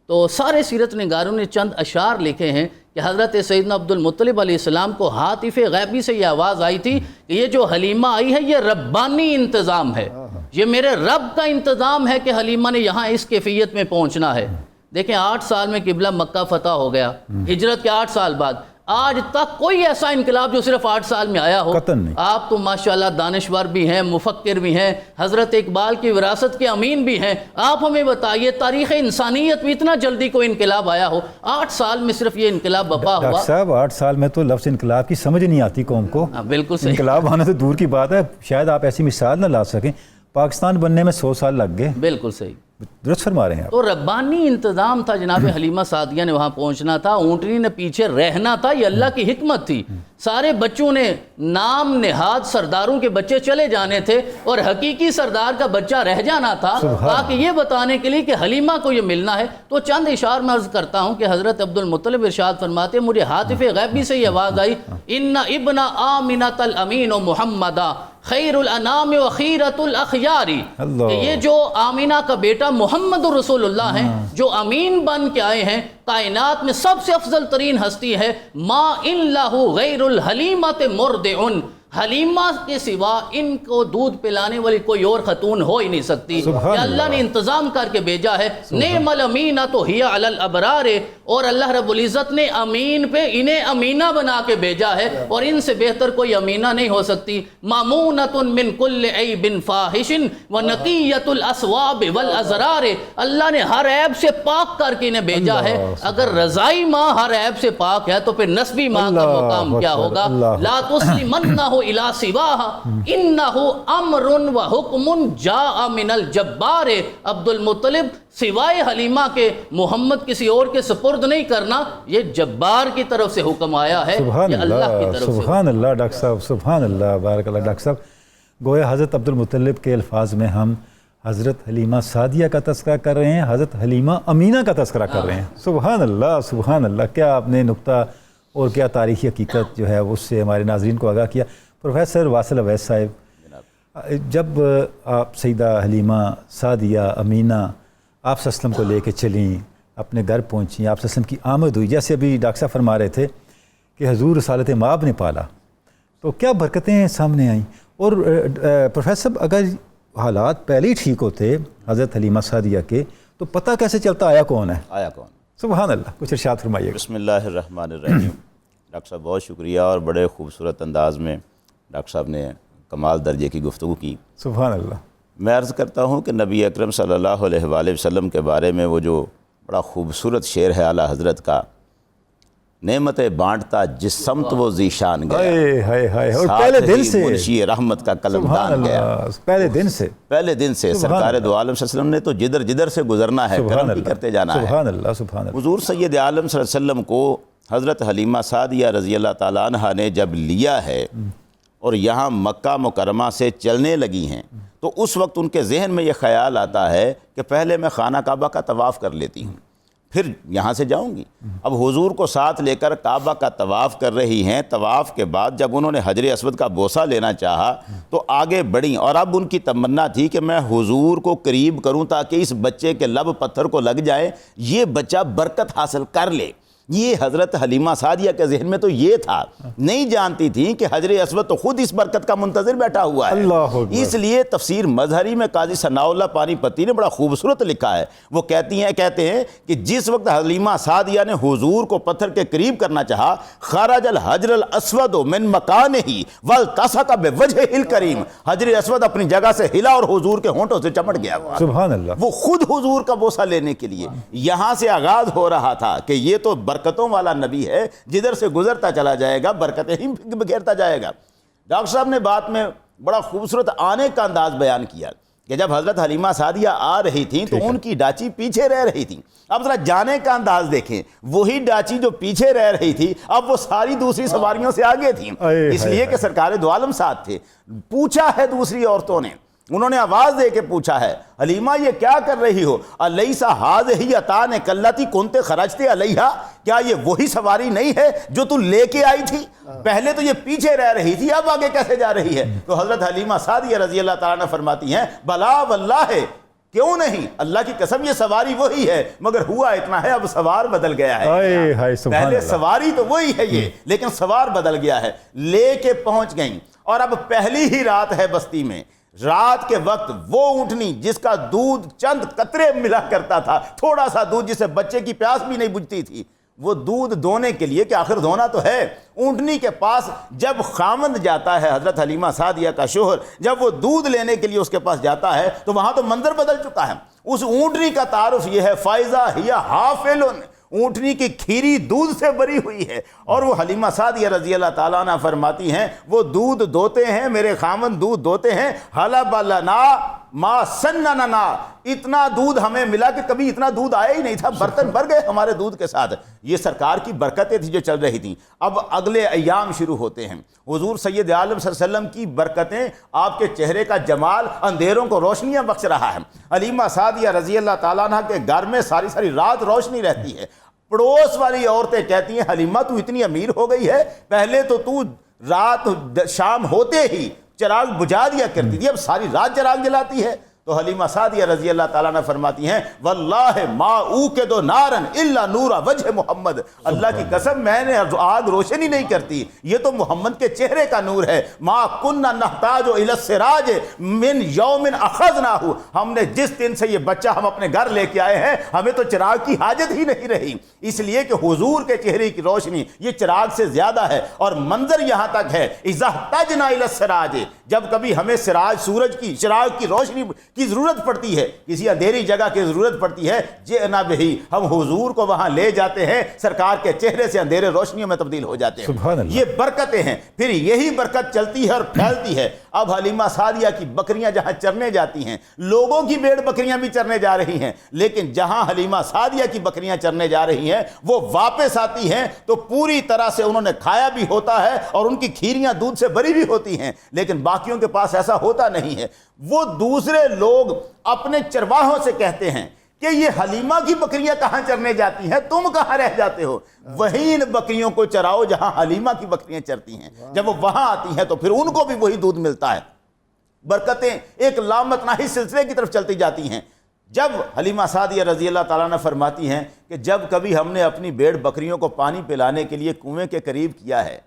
تو سارے سیرت نگاروں نے چند اشعار لکھے ہیں کہ حضرت سیدنا عبد المطلب علیہ السلام کو ہاتف غیبی سے یہ آواز آئی تھی کہ یہ جو حلیمہ آئی ہے یہ ربانی انتظام ہے، یہ میرے رب کا انتظام ہے کہ حلیمہ نے یہاں اس کیفیت میں پہنچنا ہے۔ دیکھیں 8 سال میں قبلہ مکہ فتح ہو گیا، ہجرت کے 8 سال بعد، آج تک کوئی ایسا انقلاب جو صرف 8 سال میں آیا ہو۔ آپ تو ماشاءاللہ دانشور بھی ہیں، مفکر بھی ہیں، حضرت اقبال کی وراثت کے امین بھی ہیں، آپ ہمیں بتائیے تاریخ انسانیت میں اتنا جلدی کوئی انقلاب آیا ہو؟ 8 سال میں صرف یہ انقلاب بپا ہوا۔ ڈاکٹر صاحب 8 سال میں تو لفظ انقلاب کی سمجھ نہیں آتی قوم کو، بالکل صحیح، انقلاب آنا تو دور کی بات ہے، شاید آپ ایسی مثال نہ لا سکیں، پاکستان بننے میں 100 سال لگ گئے۔ بالکل صحیح، درست فرما رہے ہیں آپ۔ تو ربانی انتظام تھا، جناب حلیمہ سعدیہ نے وہاں پہنچنا تھا، اونٹنی نے پیچھے رہنا تھا، یہ اللہ کی حکمت تھی۔ سارے بچوں نے نام نہاد سرداروں کے بچے چلے جانے تھے، اور حقیقی سردار کا بچہ رہ جانا تھا، تاکہ یہ بتانے کے لیے کہ حلیمہ کو یہ ملنا ہے۔ تو چند اشعار میں عرض کرتا ہوں کہ حضرت عبد المطلب ارشاد فرماتے ہیں، مجھے ہاتف غیبی سے یہ آواز آئی، ان ابن آمنۃ الامین محمدہ خیر الانام و خیرت الاخیاری، کہ یہ جو آمینہ کا بیٹا محمد رسول اللہ ہیں جو امین بن کے آئے ہیں، کائنات میں سب سے افضل ترین ہستی ہے، ما ان لہو غیر الحلیمۃ مردعن، حلیمہ کے سوا ان کو دودھ پلانے والی کوئی اور خاتون ہو ہی نہیں سکتی، کہ اللہ نے انتظام کر کے بھیجا ہے۔ نعم الامینۃ ہی علی الابرار، اور اللہ رب العزت نے امین پہ انہیں امینہ بنا کے بھیجا ہے، اور ان سے بہتر کوئی امینہ نہیں ہو سکتی۔ مامونۃ من کل عیب فاحش ونقیۃ الاسواب والازرار، اللہ نے ہر عیب سے پاک کر کے انہیں بھیجا ہے۔ اگر رضائی ماں ہر عیب سے پاک ہے تو پھر نسبی ماں کا مقام کیا ہوگا؟ لا تسلمنہ الی سواہا انہ امر و حکم جاء من الجبار، عبد المطلب سوائے حلیمہ کے محمد کسی اور کے سپرد نہیں کرنا، یہ جبار کی طرف سے حکم آیا ہے، یہ اللہ کی طرف سے۔ سبحان اللہ ڈاکٹر صاحب، سبحان اللہ، بارک اللہ۔ ڈاکٹر صاحب گویا حضرت عبد المطلب کے الفاظ میں ہم حضرت حلیمہ سعدیہ کا تذکرہ کر رہے ہیں، حضرت حلیمہ امینہ کا تذکرہ کر رہے ہیں۔ سبحان اللہ، سبحان اللہ، کیا آپ نے نقطہ اور کیا تاریخی حقیقت جو ہے اس سے ہمارے ناظرین کو آگاہ کیا۔ پروفیسر واصل اویس صاحب، جب آپ سیدہ حلیمہ سعدیہ امینہ آپ وسلم کو لے کے چلیں، اپنے گھر پہنچی، آپ صلی اللہ علیہ وسلم کی آمد ہوئی، جیسے ابھی ڈاکٹر صاحب فرما رہے تھے کہ حضور رسالت مآب نے پالا، تو کیا برکتیں سامنے آئیں۔ اور پروفیسر صاحب، اگر حالات پہلے ہی ٹھیک ہوتے حضرت حلیمہ سعدیہ کے، تو پتہ کیسے چلتا آیا کون ہے؟ آیا کون؟ سبحان اللہ، کچھ ارشاد فرمائیے۔ بسم اللہ الرحمن الرحیم۔ ڈاکٹر صاحب بہت شکریہ، اور بڑے خوبصورت انداز میں ڈاکٹر صاحب نے کمال درجے کی گفتگو کی۔ سبحان اللہ۔ میں عرض کرتا ہوں کہ نبی اکرم صلی اللہ علیہ وآلہ وسلم کے بارے میں وہ جو بڑا خوبصورت شعر ہے اعلیٰ حضرت کا، نعمتیں بانٹتا جس سمت وہ ذیشان گیا، ہائے ہائے ہائے، اور ساتھ پہلے دن ہی سے، منشی رحمت کا قلم سبحان دان گیا۔ اللہ، پہلے دن سے سرکار دو عالم صلی اللہ علیہ وسلم نے تو جدر جدر سے گزرنا ہے، کرم بھی کرتے جانا ہے۔ سبحان اللہ، سبحان اللہ۔ حضور سید عالم صلی اللہ علیہ وسلم کو حضرت حلیمہ سعدیہ رضی اللہ تعالیٰ عنہ نے جب لیا ہے اور یہاں مکہ مکرمہ سے چلنے لگی ہیں، تو اس وقت ان کے ذہن میں یہ خیال آتا ہے کہ پہلے میں خانہ کعبہ کا طواف کر لیتی ہوں، پھر یہاں سے جاؤں گی۔ اب حضور کو ساتھ لے کر کعبہ کا طواف کر رہی ہیں، طواف کے بعد جب انہوں نے حجر اسود کا بوسہ لینا چاہا تو آگے بڑھیں، اور اب ان کی تمنا تھی کہ میں حضور کو قریب کروں تاکہ اس بچے کے لب پتھر کو لگ جائے، یہ بچہ برکت حاصل کر لے۔ یہ حضرت حلیمہ سعدیہ کے ذہن میں تو یہ تھا، نہیں جانتی تھیں کہ حجر اسود تو خود اس برکت کا منتظر بیٹھا ہوا ہے۔ اللہ اکبر۔ اس لیے تفسیر مظہری میں قاضی ثناء اللہ پانی پتی نے بڑا خوبصورت لکھا ہے، وہ کہتے ہیں کہ جس وقت حلیمہ سعدیہ نے حضور کو پتھر کے قریب کرنا چاہا، خرج الحجر الاسود من مکانہ والتصق بوجہہ الکریم، حجر اسود اپنی جگہ سے ہلا اور حضور کے ہونٹوں سے چمٹ گیا ہوا۔ سبحان اللہ۔ وہ خود حضور کا بوسہ لینے کے لیے یہاں سے آغاز ہو رہا تھا کہ یہ تو برکتوں والا نبی ہے، جدھر سے گزرتا چلا جائے گا برکتیں ہی بکھیرتا جائے گا۔ ڈاکٹر صاحب نے بات میں بڑا خوبصورت آنے کا انداز بیان کیا کہ جب حضرت حلیمہ سعدیہ آ رہی تھیں تو ان کی ڈاچی پیچھے رہ رہی تھی۔ اب ذرا جانے کا انداز دیکھیں، وہی ڈاچی جو پیچھے رہ رہی تھی اب وہ ساری دوسری سواریوں سے آگے تھیں، اس لیے کہ سرکار دو عالم ساتھ تھے۔ پوچھا ہے دوسری عورتوں نے، انہوں نے آواز دے کے پوچھا ہے، حلیمہ یہ کیا کر رہی ہو؟ الیس ھذہ اتان کلتی کنت خرجت علیہا، کیا یہ وہی سواری نہیں ہے جو تو لے کے آئی تھی؟ پہلے تو یہ پیچھے رہ رہی تھی، اب آگے کیسے جا رہی ہے؟ تو حضرت حلیمہ سعدیہ رضی اللہ تعالیٰ عنہ فرماتی ہیں، بلا واللہ، کیوں نہیں، اللہ کی قسم یہ سواری وہی ہے، مگر ہوا اتنا ہے اب سوار بدل گیا ہے۔ پہلے سواری تو وہی ہے یہ، لیکن سوار بدل گیا ہے۔ لے کے پہنچ گئیں، اور اب پہلی ہی رات ہے بستی میں۔ رات کے وقت وہ اونٹنی جس کا دودھ چند قطرے ملا کرتا تھا، تھوڑا سا دودھ جسے بچے کی پیاس بھی نہیں بجھتی تھی، وہ دودھ دونے کے لیے، کہ آخر دھونا تو ہے، اونٹنی کے پاس جب خامند جاتا ہے، حضرت حلیمہ سعدیہ کا شوہر جب وہ دودھ لینے کے لیے اس کے پاس جاتا ہے تو وہاں تو منظر بدل چکا ہے۔ اس اونٹنی کا تعارف یہ ہے، فائزہ ہی حافل، اونٹنی کی کھیری دودھ سے بری ہوئی ہے، اور وہ حلیمہ سعدیہ رضی اللہ تعالیٰ عنہ فرماتی ہیں وہ دودھ دوتے ہیں، میرے خامن دودھ دوتے ہیں، حلب لنا ما سنننا، اتنا دودھ ہمیں ملا کہ کبھی اتنا دودھ آیا ہی نہیں تھا، برتن بھر گئے ہمارے دودھ کے ساتھ۔ یہ سرکار کی برکتیں تھیں جو چل رہی تھیں۔ اب اگلے ایام شروع ہوتے ہیں، حضور سید عالم صلی اللہ علیہ وسلم کی برکتیں، آپ کے چہرے کا جمال اندھیروں کو روشنیاں بخش رہا ہے۔ حلیمہ سعدیہ رضی اللہ تعالیٰ عنہ کے گھر میں ساری ساری رات روشنی رہتی ہے۔ پڑوس والی عورتیں کہتی ہیں، حلیمہ تو اتنی امیر ہو گئی ہے، پہلے تو رات شام ہوتے ہی چراغ بجھا دیا کرتی تھی، اب ساری رات چراغ جلاتی ہے۔ تو حلیمہ سعدیہ رضی اللہ تعالیٰ عنہ فرماتی ہیں، واللہ ما اوقد نارا الا نور وجہ محمد، اللہ کی قسم میں نے آگ روشنی نہیں کرتی، یہ تو محمد کے چہرے کا نور ہے۔ ما کنا نحتاج الی السراج من یوم اخذناہ، ہم نے جس دن سے یہ بچہ ہم اپنے گھر لے کے آئے ہیں ہمیں تو چراغ کی حاجت ہی نہیں رہی، اس لیے کہ حضور کے چہرے کی روشنی یہ چراغ سے زیادہ ہے۔ اور منظر یہاں تک ہے، اذا احتجنا الی السراج، جب کبھی ہمیں سراج سورج کی چراغ کی روشنی کی ضرورت پڑتی ہے، کسی اندھیری جگہ کی ضرورت پڑتی ہے، جئنا بہی، ہم حضور کو وہاں لے جاتے ہیں، سرکار کے چہرے سے اندھیرے روشنیوں میں تبدیل ہو جاتے ہیں۔ سبحان اللہ۔ یہ برکتیں ہیں، پھر یہی برکت چلتی ہے اور پھیلتی ہے۔ اب حلیمہ سعدیہ کی بکریاں جہاں چرنے جاتی ہیں، لوگوں کی بھیڑ بکریاں بھی چرنے جا رہی ہیں، لیکن جہاں حلیمہ سعدیہ کی بکریاں چرنے جا رہی ہیں وہ واپس آتی ہیں تو پوری طرح سے انہوں نے کھایا بھی ہوتا ہے اور ان کی کھیریاں دودھ سے بری بھی ہوتی ہیں، لیکن باقیوں کے پاس ایسا ہوتا نہیں ہے۔ وہ دوسرے لوگ اپنے چرواہوں سے کہتے ہیں کہ یہ حلیمہ کی بکریاں کہاں چرنے جاتی ہیں، تم کہاں رہ جاتے ہو، وہیں ان بکریوں کو چراؤ جہاں حلیمہ کی بکریاں چرتی ہیں۔ جب وہ وہاں آتی ہیں تو پھر ان کو بھی وہی دودھ ملتا ہے۔ برکتیں ایک لامتناہی سلسلے کی طرف چلتی جاتی ہیں۔ جب حلیمہ سعدیہ رضی اللہ تعالیٰ عنہ فرماتی ہیں کہ جب کبھی ہم نے اپنی بھیڑ بکریوں کو پانی پلانے کے لیے کنویں کے قریب کیا ہے،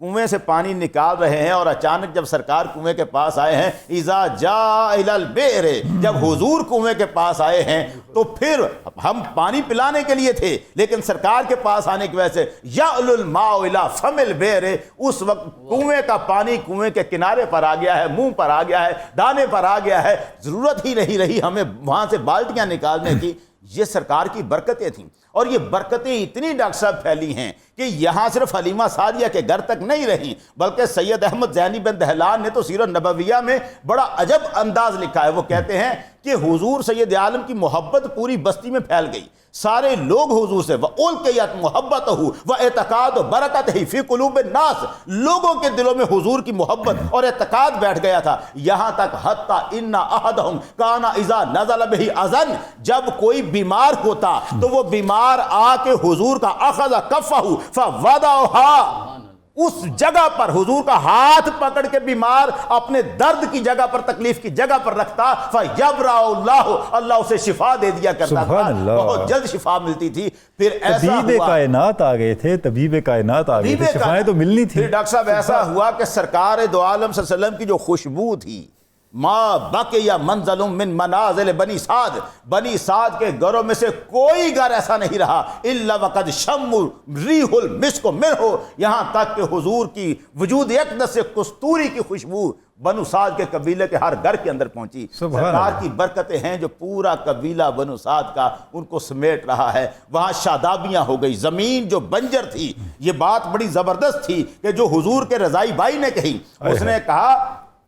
کنویں سے پانی نکال رہے ہیں، اور اچانک جب سرکار کنویں کے پاس آئے ہیں، اذا جاء الی البئر، جب حضور کنویں کے پاس آئے ہیں تو پھر ہم پانی پلانے کے لیے تھے، لیکن سرکار کے پاس آنے کی وجہ سے یعلو الماء الی فم البئر، اس وقت کنویں کا پانی کنویں کے کنارے پر آ گیا ہے، منہ پر آ گیا ہے، دانے پر آ گیا ہے، ضرورت ہی نہیں رہی ہمیں وہاں سے بالٹیاں نکالنے کی۔ یہ سرکار کی برکتیں تھیں، اور یہ برکتیں اتنی ڈاکٹر صاحب پھیلی ہیں کہ یہاں صرف حلیمہ سعدیہ کے گھر تک نہیں رہیں، بلکہ سید احمد زینی بن دہلان نے تو سیرت نبویہ میں بڑا عجب انداز لکھا ہے۔ وہ کہتے ہیں کہ حضور سید عالم کی محبت پوری بستی میں پھیل گئی، سارے لوگ حضور سے وَأُلْقِيَتْ مُحَبَّتُهُ وَاعْتِقَادُ بَرَكَتِهِ فِي قُلُوبِ النَّاسِ، لوگوں کے دلوں میں حضور کی محبت اور اعتقاد بیٹھ گیا تھا، یہاں تک حتیٰ إِنَّ أَحَدَهُمْ كَانَ إِذَا نَزَلَ بِهِ أَذًا، جب کوئی بیمار ہوتا تو وہ بیمار آ کے حضور کا أَخَذَ كَفَّهُ فَوَضَعَهَا، اس جگہ پر حضور کا ہاتھ پکڑ کے بیمار اپنے درد کی جگہ پر، تکلیف کی جگہ پر رکھتا، فَيَبْرَأُ اللَّهُ، اللہ اسے شفا دے دیا کرتا تھا، بہت جلد شفا ملتی تھی۔ پھر ایسا ہوا، طبیب کائنات آ گئے تھے، طبیب کائنات آ گئے تھے، شفائیں تو ملنی تھی۔ پھر ڈاکٹر صاحب ایسا ہوا کہ سرکار دو عالم صلی اللہ علیہ وسلم کی جو خوشبو تھی، ما بقی منزل من منازل بنی سعد، بنی سعد کے گھروں میں سے کوئی گھر ایسا نہیں رہا الا وقد شم ریح المسک منہ، یہاں تک کہ حضور کی وجود اقدس سے کستوری کی خوشبو بنو سعد کے قبیلے کے ہر گھر کے اندر پہنچی۔ سرکار کی برکتیں ہیں جو پورا قبیلہ بنو سعد کا ان کو سمیٹ رہا ہے۔ وہاں شادابیاں ہو گئی، زمین جو بنجر تھی، یہ بات بڑی زبردست تھی کہ جو حضور کے رضائی بھائی نے کہی، اس نے کہا،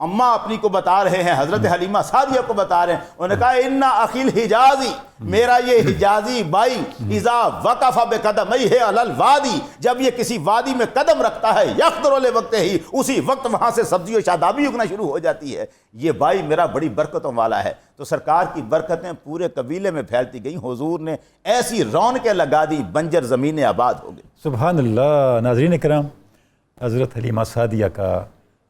اماں اپنی کو بتا رہے ہیں، حضرت حلیمہ سعدیہ کو بتا رہے ہیں، انہوں نے کہا اِنَّ أَخِي الْحِجَازِ، میرا یہ حجازی بھائی اِذَا وَقَفَ بِقَدَمَيْهِ عَلَى الْوَادِ، جب یہ کسی وادی میں قدم رکھتا ہے، يَخْضُرُ لِوَقْتِهِ، اسی وقت وہاں سے سبزی و شادابی اگنا شروع ہو جاتی ہے۔ یہ بھائی میرا بڑی برکتوں والا ہے۔ تو سرکار کی برکتیں پورے قبیلے میں پھیلتی گئیں، حضور نے ایسی رونقیں لگا دی، بنجر زمینیں آباد ہو گئی۔ سبحان اللہ۔ ناظرین کرام، حضرت حلیمہ سعدیہ کا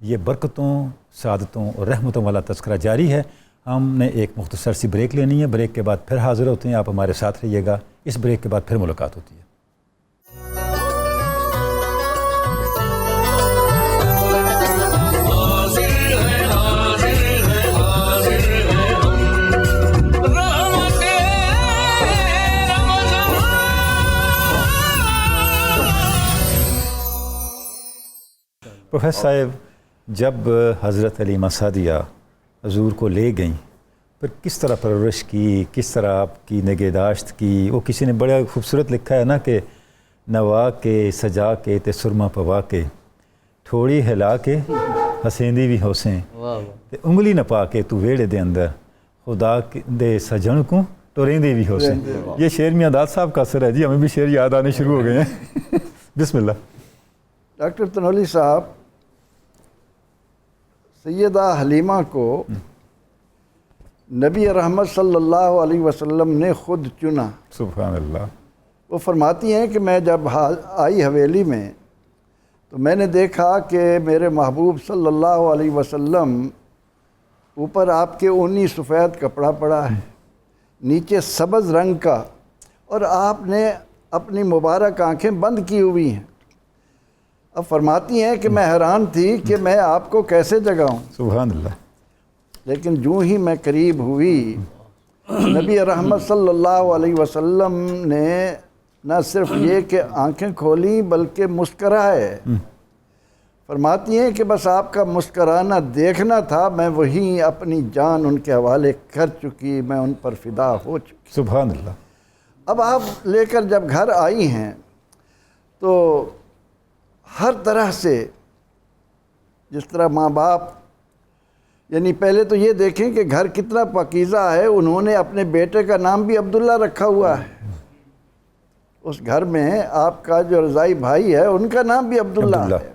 یہ برکتوں، سعادتوں اور رحمتوں والا تذکرہ جاری ہے۔ ہم نے ایک مختصر سی بریک لینی ہے، بریک کے بعد پھر حاضر ہوتے ہیں، آپ ہمارے ساتھ رہیے گا۔ اس بریک کے بعد پھر ملاقات ہوتی ہے۔ پروفیسر صاحب، جب حضرت حلیمہ سعدیہ حضور کو لے گئیں، پھر کس طرح پرورش کی، کس طرح آپ کی نگہداشت کی؟ وہ کسی نے بڑا خوبصورت لکھا ہے نا کہ نوا کے سجا کے تے سرما پوا کے، تھوڑی ہلا کے ہسیندی بھی ہوسیں، تے انگلی نہ پا کے تو ویڑے دے اندر خدا دے سجن کو ٹوریندی بھی ہوسیں۔ یہ شعر میاں داد صاحب کا اثر ہے جی، ہمیں بھی شعر یاد آنے شروع ہو گئے ہیں۔ بسم اللہ۔ ڈاکٹر تنولی صاحب، سیدہ حلیمہ کو نبی رحمت صلی اللہ علیہ وسلم نے خود چنا۔ سبحان اللہ۔ وہ فرماتی ہیں کہ میں جب آئی حویلی میں تو میں نے دیکھا کہ میرے محبوب صلی اللہ علیہ وسلم اوپر آپ کے اونی سفید کپڑا پڑا ہے، نیچے سبز رنگ کا، اور آپ نے اپنی مبارک آنکھیں بند کی ہوئی ہیں۔ اب فرماتی ہیں کہ میں حیران تھی کہ میں آپ کو کیسے جگاؤں۔ سبحان اللہ۔ لیکن جو ہی میں قریب ہوئی، نبی رحمت صلی اللہ علیہ وسلم نے نہ صرف یہ کہ آنکھیں کھولیں بلکہ مسکرائے۔ فرماتی ہیں کہ بس آپ کا مسکرانا دیکھنا تھا، میں وہیں اپنی جان ان کے حوالے کر چکی، میں ان پر فدا ہو چکی۔ سبحان اللہ۔ اب آپ لے کر جب گھر آئی ہیں تو ہر طرح سے، جس طرح ماں باپ، یعنی پہلے تو یہ دیکھیں کہ گھر کتنا پاکیزہ ہے، انہوں نے اپنے بیٹے کا نام بھی عبداللہ رکھا ہوا ہے۔ اس گھر میں آپ کا جو رضائی بھائی ہے ان کا نام بھی عبداللہ ہے۔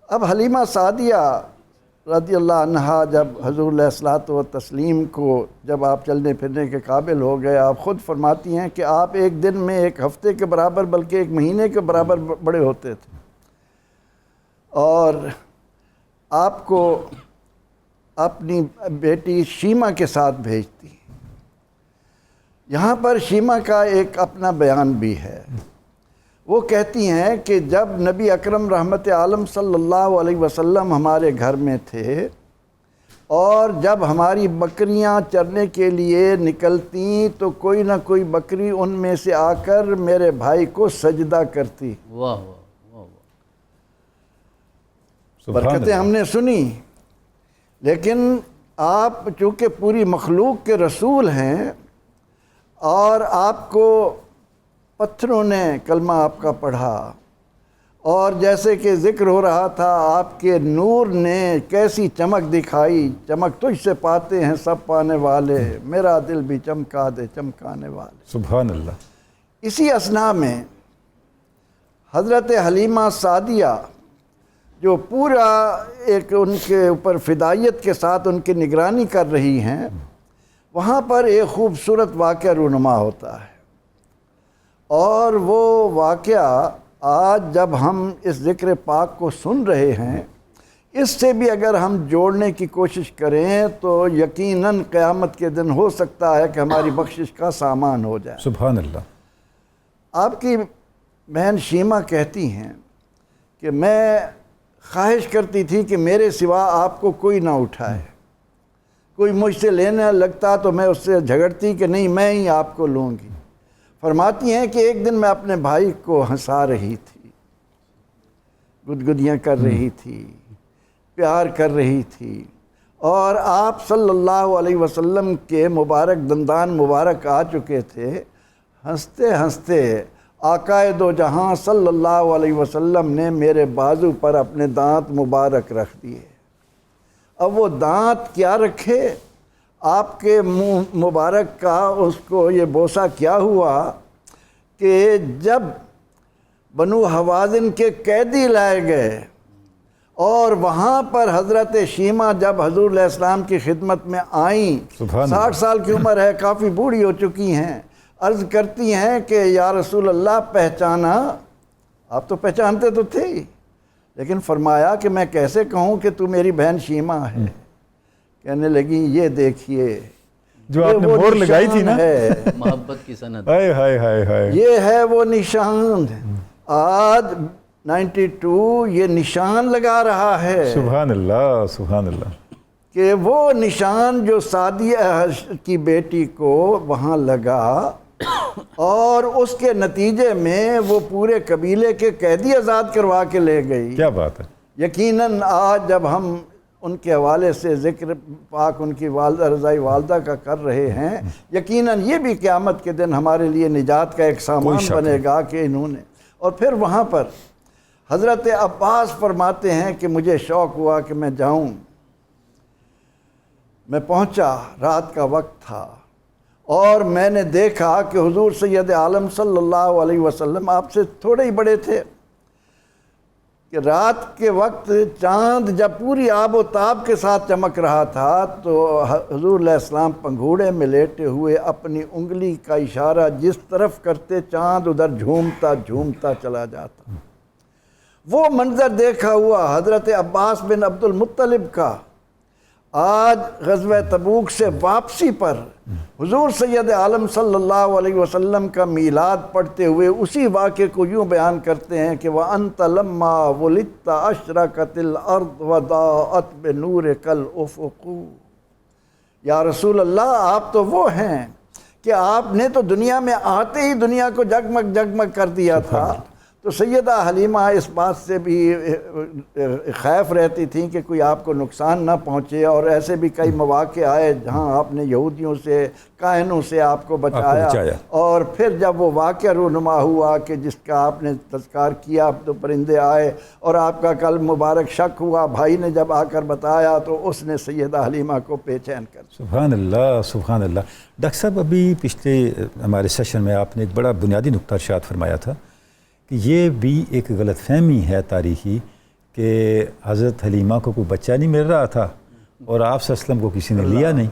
اب حلیمہ سعدیہ رضی اللہ عنہا جب حضور علیہ الصلوۃ والتسلیم کو جب آپ چلنے پھرنے کے قابل ہو گئے، آپ خود فرماتی ہیں کہ آپ ایک دن میں ایک ہفتے کے برابر بلکہ ایک مہینے کے برابر بڑے ہوتے تھے، اور آپ کو اپنی بیٹی شیمہ کے ساتھ بھیجتی۔ یہاں پر شیمہ کا ایک اپنا بیان بھی ہے. وہ کہتی ہیں کہ جب نبی اکرم رحمت عالم صلی اللہ علیہ وسلم ہمارے گھر میں تھے اور جب ہماری بکریاں چرنے کے لیے نکلتیں تو کوئی نہ کوئی بکری ان میں سے آ کر میرے بھائی کو سجدہ کرتی. واہ واہ واہ واہ. برکتیں ہم نے سنی، لیکن آپ چونکہ پوری مخلوق کے رسول ہیں اور آپ کو پتھروں نے کلمہ آپ کا پڑھا، اور جیسے کہ ذکر ہو رہا تھا آپ کے نور نے کیسی چمک دکھائی، چمک تجھ سے پاتے ہیں سب پانے والے، میرا دل بھی چمکا دے چمکانے والے. سبحان اللہ. اسی اثناء میں حضرت حلیمہ سعدیہ جو پورا ایک ان کے اوپر فدائیت کے ساتھ ان کی نگرانی کر رہی ہیں، وہاں پر ایک خوبصورت واقعہ رونما ہوتا ہے. اور وہ واقعہ آج جب ہم اس ذکر پاک کو سن رہے ہیں، اس سے بھی اگر ہم جوڑنے کی کوشش کریں تو یقیناً قیامت کے دن ہو سکتا ہے کہ ہماری بخشش کا سامان ہو جائے. سبحان اللہ. آپ کی بہن شیمہ کہتی ہیں کہ میں خواہش کرتی تھی کہ میرے سوا آپ کو کوئی نہ اٹھائے. کوئی مجھ سے لینے لگتا تو میں اس سے جھگڑتی کہ نہیں میں ہی آپ کو لوں گی. فرماتی ہیں کہ ایک دن میں اپنے بھائی کو ہنسا رہی تھی، گدگدیاں کر رہی تھی، پیار کر رہی تھی، اور آپ صلی اللہ علیہ وسلم کے مبارک دندان مبارک آ چکے تھے. ہنستے ہنستے آقائے دو جہاں صلی اللہ علیہ وسلم نے میرے بازو پر اپنے دانت مبارک رکھ دیے. اب وہ دانت کیا رکھے، آپ کے منہ مبارک کا اس کو یہ بوسہ کیا ہوا کہ جب بنو حوازن کے قیدی لائے گئے اور وہاں پر حضرت شیمہ جب حضور علیہ السلام کی خدمت میں آئیں، 60 سال کی عمر ہے، کافی بوڑھی ہو چکی ہیں، عرض کرتی ہیں کہ یا رسول اللہ پہچانا؟ آپ تو پہچانتے تو تھے، لیکن فرمایا کہ میں کیسے کہوں کہ تو میری بہن شیمہ ہے. کہنے لگی یہ دیکھیے جو آپ نے مور لگائی تھی نا، محبت کی سند، ہائے ہائے ہائے ہائے، یہ ہے وہ نشان. آج 92 یہ نشان لگا رہا ہے. سبحان اللہ سبحان اللہ. کہ وہ نشان جو سعدیہ کی بیٹی کو وہاں لگا اور اس کے نتیجے میں وہ پورے قبیلے کے قیدی آزاد کروا کے لے گئی. کیا بات ہے. یقیناً آج جب ہم ان کے حوالے سے ذکر پاک ان کی والدہ رضائی والدہ کا کر رہے ہیں، یقیناً یہ بھی قیامت کے دن ہمارے لیے نجات کا ایک سامان بنے گا کہ انہوں نے. اور پھر وہاں پر حضرت عباس فرماتے ہیں کہ مجھے شوق ہوا کہ میں جاؤں. میں پہنچا، رات کا وقت تھا، اور میں نے دیکھا کہ حضور سید عالم صلی اللہ علیہ وسلم آپ سے تھوڑے ہی بڑے تھے کہ رات کے وقت چاند جب پوری آب و تاب کے ساتھ چمک رہا تھا تو حضور علیہ السلام پنگھوڑے میں لیٹے ہوئے اپنی انگلی کا اشارہ جس طرف کرتے چاند ادھر جھومتا جھومتا چلا جاتا. وہ منظر دیکھا ہوا حضرت عباس بن عبد المطلب کا آج غزوہ تبوک سے واپسی پر حضور سید عالم صلی اللہ علیہ وسلم کا میلاد پڑھتے ہوئے اسی واقعے کو یوں بیان کرتے ہیں کہ وَأَنْتَ لَمَّا وُلِدْتَ أَشْرَقَتِ الْأَرْضُ وَضَاءَتْ بِنُورِكَ الْأُفُقُ. یا رسول اللہ آپ تو وہ ہیں کہ آپ نے تو دنیا میں آتے ہی دنیا کو جگمگ جگمگ کر دیا تھا. تو سیدہ حلیمہ اس بات سے بھی خائف رہتی تھیں کہ کوئی آپ کو نقصان نہ پہنچے، اور ایسے بھی کئی مواقع آئے جہاں آپ نے یہودیوں سے کاہنوں سے آپ کو بچایا. اور پھر جب وہ واقعہ رونما ہوا کہ جس کا آپ نے تذکار کیا تو پرندے آئے اور آپ کا قلب مبارک شک ہوا، بھائی نے جب آ کر بتایا تو اس نے سیدہ حلیمہ کو بے چین کر دیا. سبحان اللہ سبحان اللہ. ڈاکٹر صاحب ابھی پچھلے ہمارے سیشن میں آپ نے ایک بڑا بنیادی نقطہ ارشاد فرمایا تھا کہ یہ بھی ایک غلط فہمی ہے تاریخی کہ حضرت حلیمہ کو کوئی بچہ نہیں مل رہا تھا اور آپ صلی اللہ علیہ وسلم کو کسی نے لیا نہیں.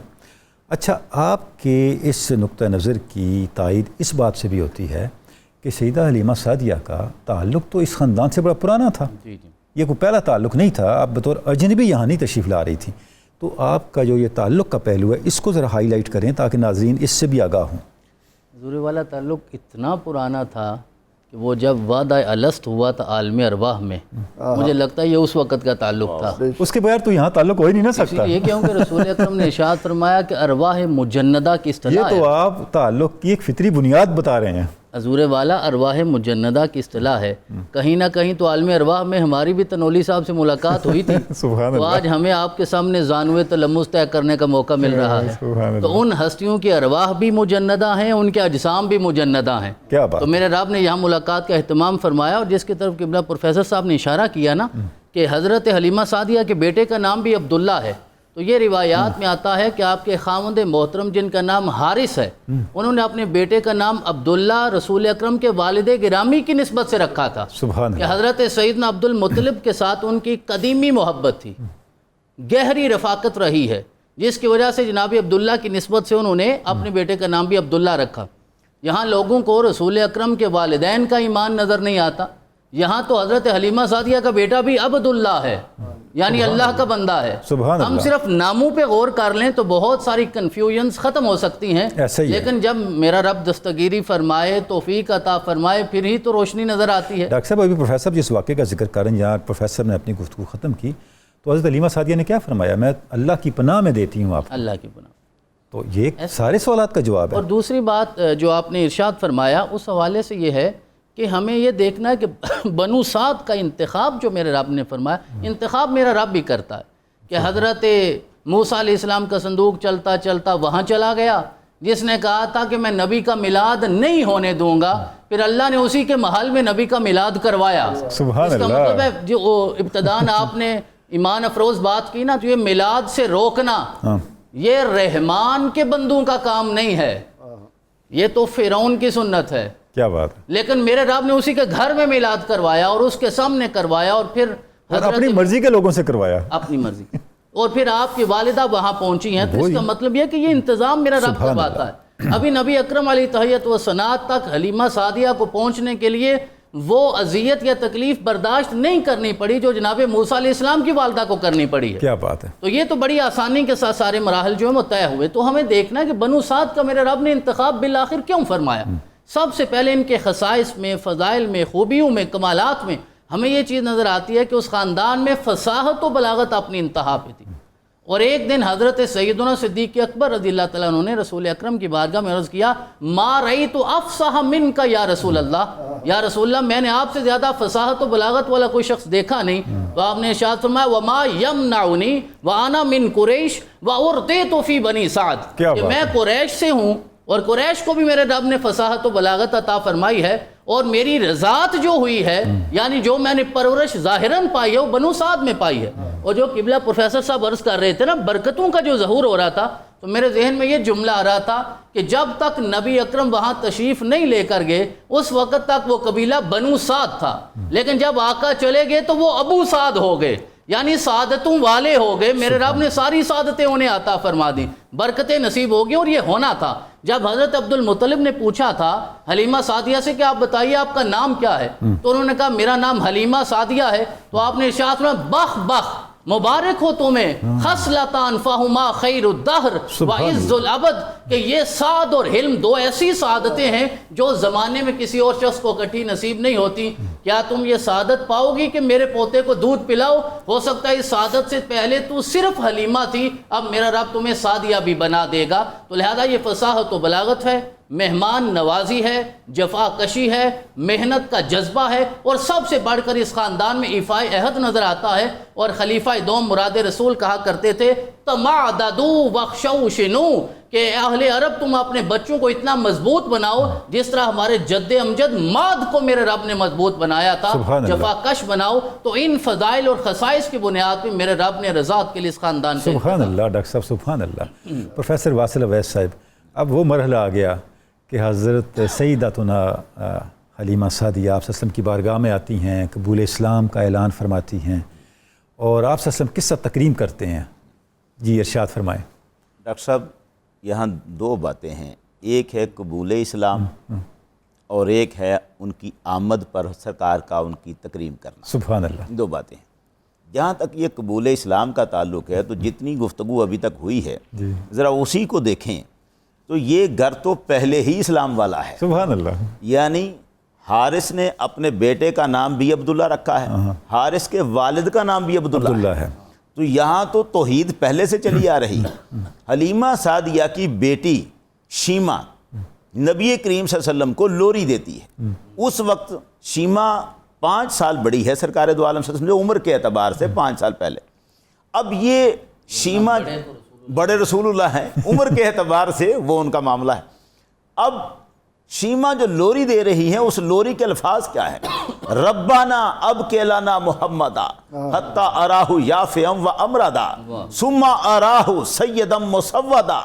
اچھا، آپ کے اس نقطہ نظر کی تائید اس بات سے بھی ہوتی ہے کہ سیدہ حلیمہ سعدیہ کا تعلق تو اس خاندان سے بڑا پرانا تھا. یہ کوئی پہلا تعلق نہیں تھا. آپ بطور اجنبی یہاں نہیں تشریف لا رہی تھی. تو آپ کا جو یہ تعلق کا پہلو ہے اس کو ذرا ہائی لائٹ کریں تاکہ ناظرین اس سے بھی آگاہ ہوں. حضور والا تعلق اتنا پرانا تھا کہ وہ جب وعدہ الست ہوا تھا عالم ارواح میں، مجھے لگتا ہے یہ اس وقت کا تعلق تھا. اس کے بغیر تو یہاں تعلق ہو ہی نہیں نہ سکتا. یہ کیونکہ رسول اکرم نے ارشاد فرمایا کہ ارواح مجندہ کی اصطلاح یہ ہے. تو آپ تعلق کی ایک فطری بنیاد بتا رہے ہیں. حضور والا ارواح مجندہ کی اصطلاح ہے. کہیں نہ کہیں تو عالم ارواح میں ہماری بھی تنولی صاحب سے ملاقات ہوئی تھی. سبحان تو اللہ. آج ہمیں آپ کے سامنے زانوے تلمس طے کرنے کا موقع مل رہا ہے. سبحان اللہ. تو ان ہستیوں کی ارواح بھی مجندہ ہیں، ان کے اجسام بھی مجندہ ہیں. کیا بات. تو میرے رب نے یہاں ملاقات کا اہتمام فرمایا، اور جس کی طرف قبلہ پروفیسر صاحب نے اشارہ کیا نا کہ حضرت حلیمہ سعدیہ کے بیٹے کا نام بھی عبداللہ ہے. تو یہ روایات میں آتا ہے کہ آپ کے خاوند محترم جن کا نام حارث ہے، انہوں نے اپنے بیٹے کا نام عبداللہ رسول اکرم کے والد گرامی کی نسبت سے رکھا تھا. سبحان کہ اللہ. حضرت سیدنا عبد المطلب کے ساتھ ان کی قدیمی محبت تھی، گہری رفاقت رہی ہے، جس کی وجہ سے جناب عبداللہ کی نسبت سے انہوں نے اپنے بیٹے کا نام بھی عبداللہ رکھا. یہاں لوگوں کو رسول اکرم کے والدین کا ایمان نظر نہیں آتا، یہاں تو حضرت حلیمہ سعدیہ کا بیٹا بھی عبداللہ ہے، یعنی اللہ کا بندہ ہے. سبحان ہم اللہ. صرف ناموں پہ غور کر لیں تو بہت ساری کنفیوژنز ختم ہو سکتی ہیں، ایسا ہی ہے. لیکن جب میرا رب دستگیری فرمائے، توفیق عطا فرمائے، پھر ہی تو روشنی نظر آتی ہے. ڈاکٹر صاحب ابھی پروفیسر جس واقعے کا ذکر کر رہے ہیں، یہاں پروفیسر نے اپنی گفتگو ختم کی تو حضرت حلیمہ سعدیہ نے کیا فرمایا؟ میں اللہ کی پناہ میں دیتی ہوں آپ کو. اللہ کی پناہ. تو یہ سارے سوالات کا جواب ہے. اور دوسری بات جو آپ نے ارشاد فرمایا اس حوالے سے یہ ہے کہ ہمیں یہ دیکھنا ہے کہ بنو سعد کا انتخاب جو میرے رب نے فرمایا، انتخاب میرا رب بھی کرتا ہے. کہ حضرت موسیٰ علیہ السلام کا صندوق چلتا چلتا وہاں چلا گیا، جس نے کہا تھا کہ میں نبی کا میلاد نہیں ہونے دوں گا، پھر اللہ نے اسی کے محل میں نبی کا میلاد کروایا. سبحان اس کا اللہ. مطلب ہے جو ابتداً آپ نے ایمان افروز بات کی نا، تو یہ میلاد سے روکنا یہ رحمان کے بندوں کا کام نہیں ہے، یہ تو فرعون کی سنت ہے. کیا بات ہے. لیکن میرے رب نے اسی کے گھر میں میلاد کروایا اور اس کے سامنے کروایا، اور پھر اور اپنی مرضی کے لوگوں سے کروایا. اپنی مرضی اور پھر آپ کی والدہ وہاں پہنچی ہیں. تو اس کا مطلب یہ کہ یہ انتظام میرا رب کرواتا ہے. ابھی نبی اکرم علیہ تحیت و ثناء تک حلیمہ سعدیہ کو پہنچنے کے لیے وہ اذیت یا تکلیف برداشت نہیں کرنی پڑی جو جناب موسیٰ علیہ السلام کی والدہ کو کرنی پڑی ہے. کیا بات ہے. تو یہ تو بڑی آسانی کے ساتھ سارے مراحل جو ہیں وہ طے ہوئے. تو ہمیں دیکھنا ہے کہ بنو سعد کا میرے رب نے انتخاب بالآخر کیوں فرمایا. سب سے پہلے ان کے خصائص میں، فضائل میں، خوبیوں میں، کمالات میں ہمیں یہ چیز نظر آتی ہے کہ اس خاندان میں فصاحت و بلاغت اپنی انتہا پہ تھی. اور ایک دن حضرت سیدنا صدیق اکبر رضی اللہ تعالیٰ عنہ نے رسول اکرم کی بارگاہ میں عرض کیا، ما رأیت افصح منک یا رسول اللہ، یا رسول اللہ میں نے آپ سے زیادہ فصاحت و بلاغت والا کوئی شخص دیکھا نہیں. تو آپ نے ارشاد فرمایا، وما یمنعنی وانا من قریش وارضیت فی بنی سعد، کہ میں قریش سے ہوں اور قریش کو بھی میرے رب نے فصاحت و بلاغت عطا فرمائی ہے، اور میری رضاعت جو ہوئی ہے، یعنی جو میں نے پرورش ظاہراً پائی ہے، وہ بنو سعد میں پائی ہے. اور جو قبلہ پروفیسر صاحب عرض کر رہے تھے نا برکتوں کا جو ظہور ہو رہا تھا، تو میرے ذہن میں یہ جملہ آ رہا تھا کہ جب تک نبی اکرم وہاں تشریف نہیں لے کر گئے اس وقت تک وہ قبیلہ بنو سعد تھا، لیکن جب آقا چلے گئے تو وہ ابو سعد ہو گئے، یعنی سعادتوں والے ہو گئے. میرے رب نے ساری سعادتیں انہیں عطا فرما دی، برکتیں نصیب ہو گئی. اور یہ ہونا تھا. جب حضرت عبد المطلب نے پوچھا تھا حلیمہ سعدیہ سے کہ آپ بتائیے آپ کا نام کیا ہے، تو انہوں نے کہا میرا نام حلیمہ سعدیہ ہے. تو آپ نے ارشاد فرمایا، بخ بخ، مبارک ہو تمہیں، خصلتان فہما خیر الدہر وعز العبد، کہ یہ سعد اور حلم دو ایسی سعادتیں ہیں جو زمانے میں کسی اور شخص کو اکٹھی نصیب نہیں ہوتی. کیا تم یہ سعادت پاؤ گی کہ میرے پوتے کو دودھ پلاؤ؟ ہو سکتا ہے اس سعادت سے پہلے تو صرف حلیمہ تھی، اب میرا رب تمہیں سعدیہ بھی بنا دے گا. تو لہذا یہ فصاحت و بلاغت ہے، مہمان نوازی ہے، جفا کشی ہے، محنت کا جذبہ ہے، اور سب سے بڑھ کر اس خاندان میں ایفاء عہد نظر آتا ہے. اور خلیفہ دوم مراد رسول کہا کرتے تھے، تمعددوا واخشوا شنو، کہ اہل عرب تم اپنے بچوں کو اتنا مضبوط بناؤ جس طرح ہمارے جد امجد ماد کو میرے رب نے مضبوط بنایا تھا، جفا کش بناؤ. تو ان فضائل اور خصائص کی بنیاد پہ میرے رب نے رضاعت کے لیے اس خاندان کے سبحان اللہ. ڈاکٹر صاحب سبحان اللہ. پروفیسر واصل اویس صاحب، اب وہ مرحلہ آ گیا کہ حضرت سیداتنا حلیمہ سعدیہ آپ صلی اللہ علیہ وسلم کی بارگاہ میں آتی ہیں، قبول اسلام کا اعلان فرماتی ہیں، اور آپ صلی اللہ علیہ وسلم کس طرح تکریم کرتے ہیں. جی ارشاد فرمائیں. ڈاکٹر صاحب یہاں دو باتیں ہیں، ایک ہے قبول اسلام اور ایک ہے ان کی آمد پر سرکار کا ان کی تکریم کرنا. سبحان اللہ. دو باتیں ہیں. جہاں تک یہ قبول اسلام کا تعلق ہے تو جتنی گفتگو ابھی تک ہوئی ہے ذرا اسی کو دیکھیں تو یہ گھر تو پہلے ہی اسلام والا ہے. سبحان اللہ. یعنی حارث نے اپنے بیٹے کا نام بھی عبداللہ رکھا ہے, حارث کے والد کا نام بھی عبداللہ ہے. تو یہاں تو توحید پہلے سے چلی آ رہی. حلیمہ سعدیہ کی بیٹی شیمہ نبی کریم صلی اللہ علیہ وسلم کو لوری دیتی ہے. اس وقت شیمہ 5 سال بڑی ہے سرکار دو عالم صلی اللہ علیہ وسلم سے, عمر کے اعتبار سے 5 سال پہلے. اب یہ شیمہ بڑے رسول اللہ ہیں, عمر کے اعتبار سے وہ ان کا معاملہ ہے. اب شیمہ جو لوری دے رہی ہیں, اس لوری کے الفاظ کیا ہیں؟ ربنا اب کیلانا محمدا حتی اراہ یافعم و امردا ثم اراہ سیدم مسودا.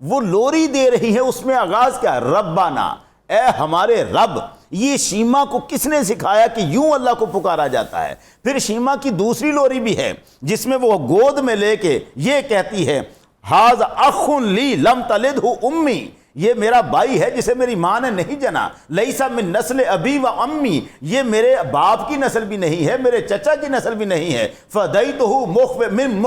وہ لوری دے رہی ہے, اس میں آغاز کیا ہے؟ ربنا, اے ہمارے رب. یہ شیمہ کو کس نے سکھایا کہ یوں اللہ کو پکارا جاتا ہے؟ پھر شیمہ کی دوسری لوری بھی ہے جس میں وہ گود میں لے کے یہ کہتی ہے ہاذ اخ لی لم تلدہ امی, یہ میرا بھائی ہے جسے میری ماں نے نہیں جنا. لیسا من نسل ابی و امی, یہ میرے باپ کی نسل بھی نہیں ہے, میرے چچا کی نسل بھی نہیں ہے. فدیتہ من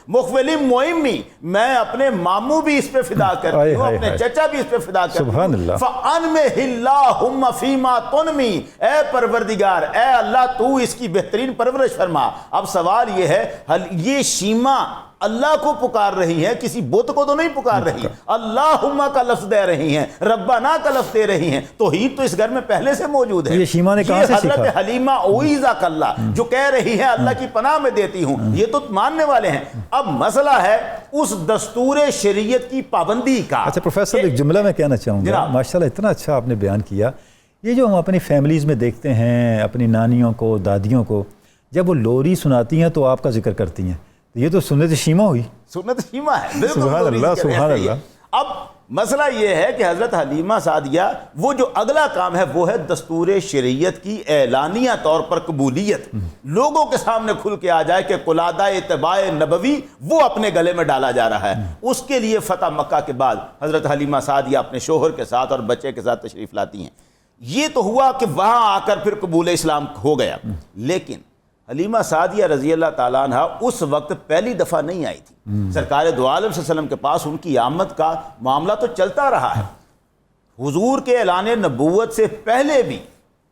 مخول معمی, میں اپنے ماموں بھی اس پہ فدا کرتی ہوں, اپنے چچا بھی اس پہ فدا کرتی ہوں. فانمہ اللہم فیما تنمی, اے پروردگار, اے اللہ تو اس کی بہترین پرورش فرما. اب سوال یہ ہے, یہ شیمہ اللہ کو پکار رہی ہیں, کسی بت کو تو نہیں پکار رہی. اللہم کا لفظ دے رہی ہیں, ربنا کا لفظ دے رہی ہیں. توحید تو اس گھر میں پہلے سے موجود ہے. یہ شیمہ نے کہاں سے سیکھا؟ حضرت حلیمہ اعوذک اللہ جو کہہ رہی ہیں اللہ کی پناہ میں دیتی ہوں, یہ تو ماننے والے ہیں. اب مسئلہ ہے اس دستور شریعت کی پابندی کا. اچھا پروفیسر, ایک جملہ میں کہنا چاہوں گا. ماشاءاللہ اتنا اچھا آپ نے بیان کیا. یہ جو ہم اپنی فیملیز میں دیکھتے ہیں, اپنی نانیوں کو, دادیوں کو, جب وہ لوری سناتی ہیں تو آپ کا ذکر کرتی ہیں, یہ تو سنت شیمہ ہوئی. سنت شیمہ ہے. سبحان اللہ, سبحان اللہ. اب مسئلہ یہ ہے کہ حضرت حلیمہ سعدیہ وہ جو اگلا کام ہے وہ ہے دستور شریعت کی اعلانیہ طور پر قبولیت. لوگوں کے سامنے کھل کے آ جائے کہ قلادہ اتباع نبوی وہ اپنے گلے میں ڈالا جا رہا ہے. اس کے لیے فتح مکہ کے بعد حضرت حلیمہ سعدیہ اپنے شوہر کے ساتھ اور بچے کے ساتھ تشریف لاتی ہیں. یہ تو ہوا کہ وہاں آ کر پھر قبول اسلام ہو گیا. لیکن حلیمہ سعدیہ رضی اللہ تعالیٰ عنہ اس وقت پہلی دفعہ نہیں آئی تھی. سرکار دو عالم صلی اللہ علیہ وسلم کے پاس ان کی آمد کا معاملہ تو چلتا رہا ہے. حضور کے اعلان نبوت سے پہلے بھی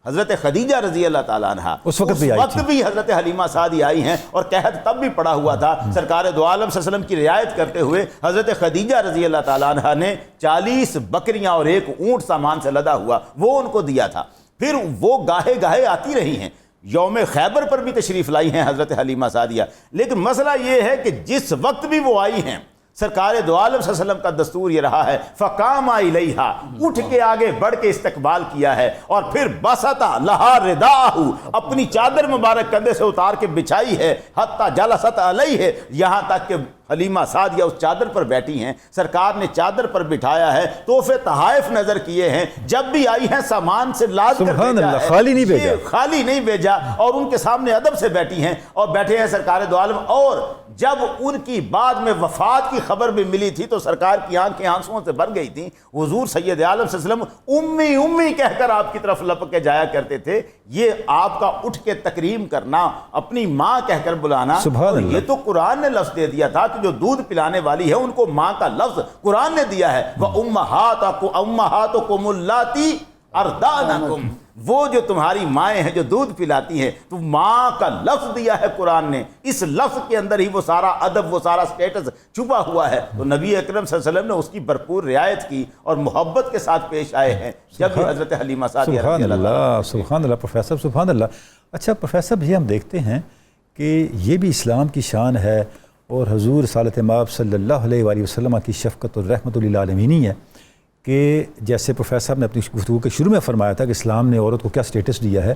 حضرت خدیجہ رضی اللہ تعالیٰ عنہ اس وقت بھی حضرت حلیمہ سعدیہ آئی ہیں, اور قحط تب بھی پڑا ہوا تھا. سرکار دو عالم صلی اللہ علیہ وسلم کی رعایت کرتے ہوئے حضرت خدیجہ رضی اللہ تعالیٰ عنہ نے 40 بکریاں اور 1 اونٹ سامان سے لدا ہوا وہ ان کو دیا تھا. پھر وہ گاہے گاہے آتی رہی ہیں. یوم خیبر پر بھی تشریف لائی ہیں حضرت حلیمہ سعدیہ. لیکن مسئلہ یہ ہے کہ جس وقت بھی وہ آئی ہیں, سرکار دو عالم صلی اللہ علیہ وسلم کا دستور یہ رہا ہے فقام الیہا, اٹھ کے آگے بڑھ کے استقبال کیا ہے, اور پھر بسطا لہا رداہ, اپنی چادر مبارک کندھے سے اتار کے بچھائی ہے. حتی جلست علیہ, یہاں تک کہ حلیمہ سعدیہ اس چادر پر بیٹھی ہیں. سرکار نے چادر پر بٹھایا ہے, تحفے تحائف نظر کیے ہیں. جب بھی آئی ہیں سامان سے لاد کر بھیجا ہے, خالی نہیں بھیجا, خالی نہیں بھیجا, اور ان کے سامنے ادب سے بیٹھی ہیں اور بیٹھے ہیں سرکار دو عالم. اور جب ان کی بعد میں وفات کی خبر بھی ملی تھی تو سرکار کی آنکھیں آنسوؤں سے بھر گئی تھیں. حضور سید عالم صلی اللہ علیہ وسلم امی امی کہہ کر آپ کی طرف لپک کے جایا کرتے تھے. یہ آپ کا اٹھ کے تکریم کرنا, اپنی ماں کہہ کر بلانا, یہ تو قرآن نے لفظ دے دیا تھا کہ جو دودھ پلانے والی ہے ان کو ماں کا لفظ قرآن نے دیا ہے. وَأُمَّهَاتُكُمُ اللَّاتِي أَرْضَعْنَكُمْ, وہ جو تمہاری مائیں ہیں جو دودھ پلاتی ہیں, تو ماں کا لفظ دیا ہے قرآن نے. اس لفظ کے اندر ہی وہ سارا ادب, وہ سارا سٹیٹس چھپا ہوا ہے. تو نبی اکرم صلی اللہ علیہ وسلم نے اس کی بھرپور رعایت کی اور محبت کے ساتھ پیش آئے ہیں جب بھی حضرت حلیمہ سعدیہ رضی اللہ عنہا. سبحان اللہ پروفیسر, سبحان اللہ. اچھا پروفیسر, یہ ہم دیکھتے ہیں کہ یہ بھی اسلام کی شان ہے, اور حضور رسالت مآب صلی اللہ علیہ وآلہ وسلم کی شفقت اور رحمت للعالمین ہے کہ جیسے پروفیسر صاحب نے اپنی گفتگو کے شروع میں فرمایا تھا کہ اسلام نے عورت کو کیا سٹیٹس دیا ہے.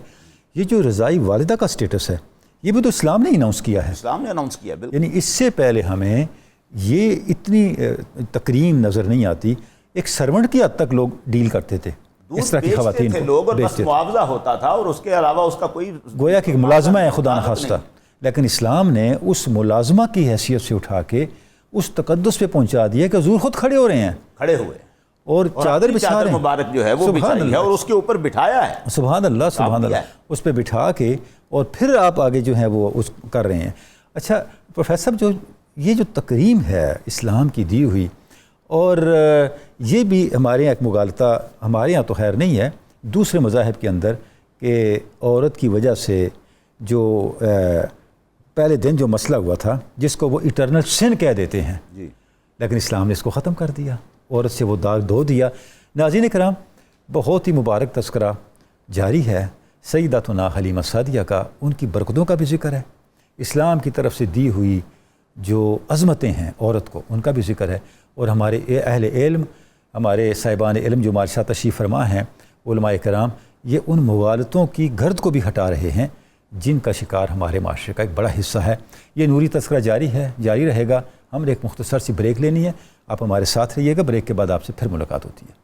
یہ جو رضائی والدہ کا سٹیٹس ہے یہ بھی تو اسلام نے اناؤنس کیا ہے. اسلام نے اناؤنس کیا, بالکل. یعنی اس سے پہلے ہمیں یہ اتنی تکریم نظر نہیں آتی. ایک سرونٹ کی حد تک لوگ ڈیل کرتے تھے اس طرح کی خواتین کو, لوگ اور بس معاوضہ ہوتا تھا اور اس کے علاوہ اس کا کوئی گویا کہ ملازمہ ہے خدا نخواستہ. لیکن اسلام نے اس ملازمہ کی حیثیت سے اٹھا کے اس تقدس پہ پہنچا دیا کہ حضور خود کھڑے ہو رہے ہیں, کھڑے ہوئے, اور چادر بچھا رہے ہیں مبارک جو ہے وہ بچھائی ہے اور اس کے اوپر بٹھایا ہے. سبحان اللہ, سبحان اللہ. اس پہ بٹھا کے اور پھر آپ آگے جو ہیں وہ اس کر رہے ہیں. اچھا پروفیسر, جو یہ جو تکریم ہے اسلام کی دی ہوئی, اور یہ بھی ہمارے یہاں ایک مغالطہ ہمارے یہاں تو خیر نہیں ہے، دوسرے مذاہب کے اندر، کہ عورت کی وجہ سے جو پہلے دن جو مسئلہ ہوا تھا جس کو وہ ایٹرنل سن کہہ دیتے ہیں، لیکن اسلام نے اس کو ختم کر دیا، عورت سے وہ داغ دھو دیا۔ ناظرین کرام، بہت ہی مبارک تذکرہ جاری ہے سیداتنا حلیمہ سعدیہ کا، ان کی برکتوں کا بھی ذکر ہے، اسلام کی طرف سے دی ہوئی جو عظمتیں ہیں عورت کو ان کا بھی ذکر ہے، اور ہمارے اہل علم، ہمارے صاحبان علم جو ہمارے ساتھ تشریف فرما ہیں، علماء کرام، یہ ان مغالطوں کی گرد کو بھی ہٹا رہے ہیں جن کا شکار ہمارے معاشرے کا ایک بڑا حصہ ہے۔ یہ نوری تذکرہ جاری ہے، جاری رہے گا۔ ہم نے ایک مختصر سی بریک لینی ہے، آپ ہمارے ساتھ رہیے گا، بریک کے بعد آپ سے پھر ملاقات ہوتی ہے۔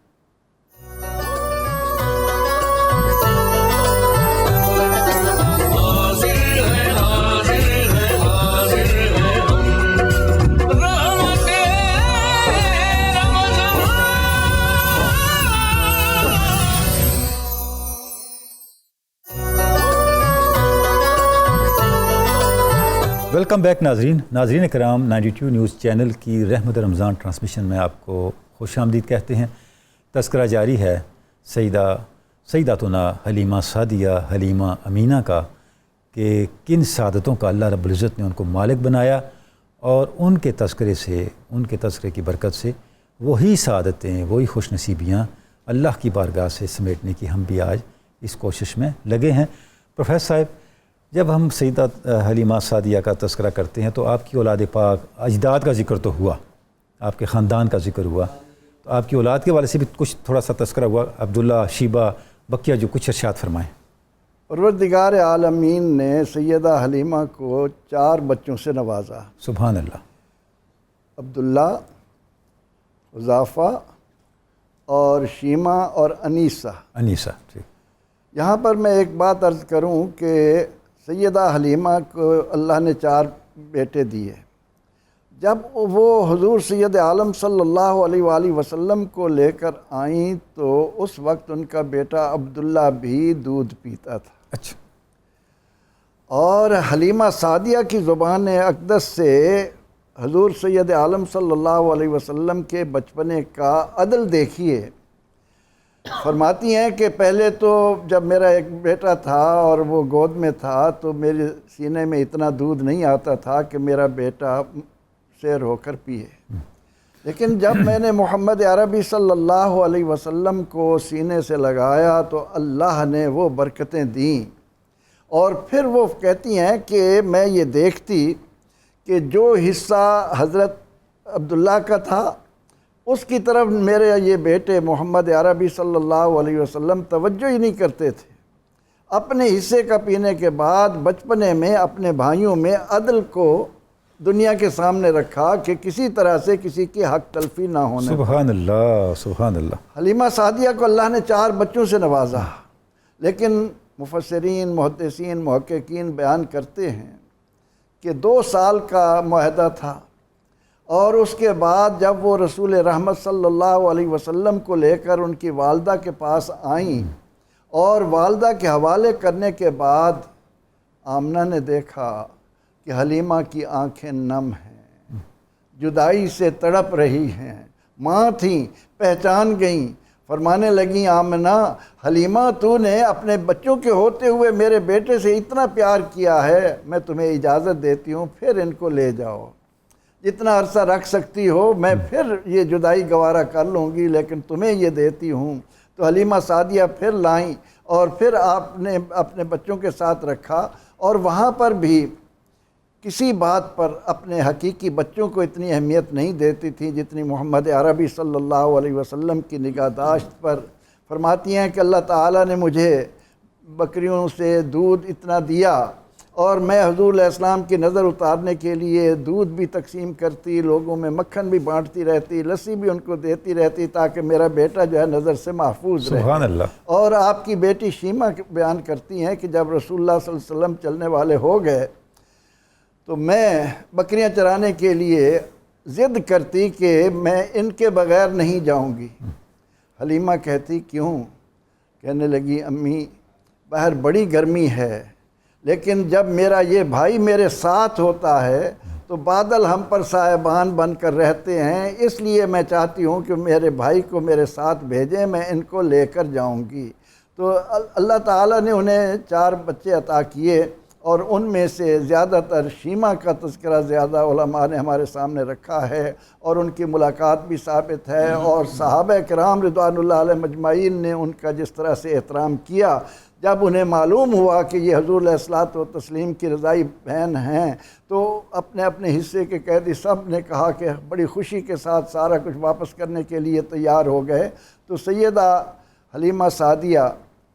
ویلکم بیک ناظرین کرام، 92 نیوز چینل کی رحمت رمضان ٹرانسمیشن میں آپ کو خوش آمدید کہتے ہیں۔ تذکرہ جاری ہے سیداتنا حلیمہ سعدیہ، حلیمہ امینہ کا، کہ کن سعادتوں کا اللہ رب العزت نے ان کو مالک بنایا، اور ان کے تذکرے کی برکت سے وہی سعادتیں، وہی خوش نصیبیاں اللہ کی بارگاہ سے سمیٹنے کی ہم بھی آج اس کوشش میں لگے ہیں۔ پروفیسر صاحب، جب ہم سیدہ حلیمہ سعدیہ کا تذکرہ کرتے ہیں تو آپ کی اولاد پاک، اجداد کا ذکر تو ہوا، آپ کے خاندان کا ذکر ہوا، تو آپ کی اولاد کے والے سے بھی کچھ تھوڑا سا تذکرہ ہوا، عبداللہ، شیبہ، بقیہ، جو کچھ ارشاد فرمائیں۔ پروردگار عالمین نے سیدہ حلیمہ کو 4 بچوں سے نوازا۔ سبحان اللہ۔ عبداللہ، حذافہ اور شیمہ اور انیسہ۔ ٹھیک۔ یہاں پر میں ایک بات عرض کروں کہ سیدہ حلیمہ کو اللہ نے 4 بیٹے دیے۔ جب وہ حضور سید عالم صلی اللہ علیہ وآلہ وسلم کو لے کر آئیں تو اس وقت ان کا بیٹا عبداللہ بھی دودھ پیتا تھا۔ اچھا۔ اور حلیمہ سعدیہ کی زبان اقدس سے حضور سید عالم صلی اللہ علیہ وسلم کے بچپنے کا عدل دیکھیے۔ فرماتی ہیں کہ پہلے تو جب میرا ایک بیٹا تھا اور وہ گود میں تھا تو میرے سینے میں اتنا دودھ نہیں آتا تھا کہ میرا بیٹا سیر ہو کر پیے، لیکن جب میں نے محمد عربی صلی اللہ علیہ وسلم کو سینے سے لگایا تو اللہ نے وہ برکتیں دیں۔ اور پھر وہ کہتی ہیں کہ میں یہ دیکھتی کہ جو حصہ حضرت عبداللہ کا تھا اس کی طرف میرے یہ بیٹے محمد عربی صلی اللہ علیہ وسلم توجہ ہی نہیں کرتے تھے۔ اپنے حصے کا پینے کے بعد بچپنے میں اپنے بھائیوں میں عدل کو دنیا کے سامنے رکھا کہ کسی طرح سے کسی کی حق تلفی نہ ہونے۔ سبحان اللہ، سبحان اللہ۔ حلیمہ سعدیہ کو اللہ نے 4 بچوں سے نوازا، لیکن مفسرین، محدثین، محققین بیان کرتے ہیں کہ 2 سال کا معاہدہ تھا، اور اس کے بعد جب وہ رسول رحمت صلی اللہ علیہ وسلم کو لے کر ان کی والدہ کے پاس آئیں اور والدہ کے حوالے کرنے کے بعد آمنہ نے دیکھا کہ حلیمہ کی آنکھیں نم ہیں، جدائی سے تڑپ رہی ہیں۔ ماں تھیں، پہچان گئیں، فرمانے لگیں آمنہ، حلیمہ تو نے اپنے بچوں کے ہوتے ہوئے میرے بیٹے سے اتنا پیار کیا ہے، میں تمہیں اجازت دیتی ہوں پھر ان کو لے جاؤ، جتنا عرصہ رکھ سکتی ہو، میں پھر یہ جدائی گوارہ کر لوں گی لیکن تمہیں یہ دیتی ہوں۔ تو حلیمہ سعدیہ پھر لائیں اور پھر آپ نے اپنے بچوں کے ساتھ رکھا، اور وہاں پر بھی کسی بات پر اپنے حقیقی بچوں کو اتنی اہمیت نہیں دیتی تھی جتنی محمد عربی صلی اللہ علیہ وسلم کی نگہداشت پر۔ فرماتی ہیں کہ اللہ تعالیٰ نے مجھے بکریوں سے دودھ اتنا دیا اور میں حضور علیہ السلام کی نظر اتارنے کے لیے دودھ بھی تقسیم کرتی، لوگوں میں مکھن بھی بانٹتی رہتی، لسی بھی ان کو دیتی رہتی تاکہ میرا بیٹا جو ہے نظر سے محفوظ رہے۔ سبحان اللہ۔ اور آپ کی بیٹی شیمہ بیان کرتی ہیں کہ جب رسول اللہ صلی اللہ علیہ وسلم چلنے والے ہو گئے تو میں بکریاں چرانے کے لیے ضد کرتی کہ میں ان کے بغیر نہیں جاؤں گی۔ حلیمہ کہتی کیوں؟ کہنے لگی امی باہر بڑی گرمی ہے، لیکن جب میرا یہ بھائی میرے ساتھ ہوتا ہے تو بادل ہم پر صاحبان بن کر رہتے ہیں، اس لیے میں چاہتی ہوں کہ میرے بھائی کو میرے ساتھ بھیجیں، میں ان کو لے کر جاؤں گی۔ تو اللہ تعالیٰ نے انہیں 4 بچے عطا کیے، اور ان میں سے زیادہ تر شیما کا تذکرہ زیادہ علماء نے ہمارے سامنے رکھا ہے، اور ان کی ملاقات بھی ثابت ہے، اور صحابہ کرام رضوان اللہ علیہ مجمعین نے ان کا جس طرح سے احترام کیا، جب انہیں معلوم ہوا کہ یہ حضور علیہ الصلوۃ والتسلیم کی رضائی بہن ہیں، تو اپنے اپنے حصے کے قیدی سب نے کہا کہ بڑی خوشی کے ساتھ سارا کچھ واپس کرنے کے لیے تیار ہو گئے۔ تو سیدہ حلیمہ سعدیہ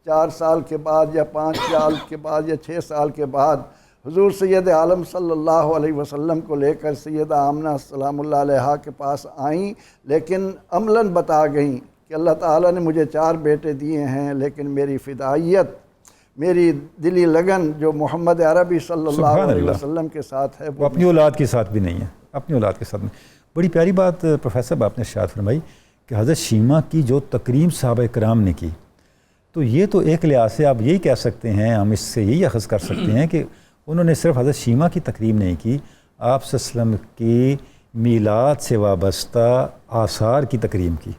4 سال کے بعد یا 5 سال کے بعد یا 6 سال کے بعد حضور سید عالم صلی اللہ علیہ وسلم کو لے کر سیدہ آمنہ سلام اللہ علیہا کے پاس آئیں، لیکن عملاً بتا گئیں کہ اللہ تعالیٰ نے مجھے 4 بیٹے دیے ہیں، لیکن میری فدائیت، میری دلی لگن جو محمد عربی صلی اللہ علیہ وسلم کے ساتھ ہے، وہ اپنی اولاد کے ساتھ بھی نہیں ہے، اپنی اولاد کے ساتھ نہیں۔ بڑی پیاری بات پروفیسر صاحب آپ نے ارشاد فرمائی کہ حضرت شیما کی جو تکریم صحابہ کرام نے کی، تو یہ تو ایک لحاظ سے آپ یہی کہہ سکتے ہیں، ہم اس سے یہی اخذ کر سکتے ہیں کہ انہوں نے صرف حضرت شیما کی تکریم نہیں کی، آپ صلی اللہ علیہ وسلم کی میلاد سے وابستہ آثار کی تکریم کی،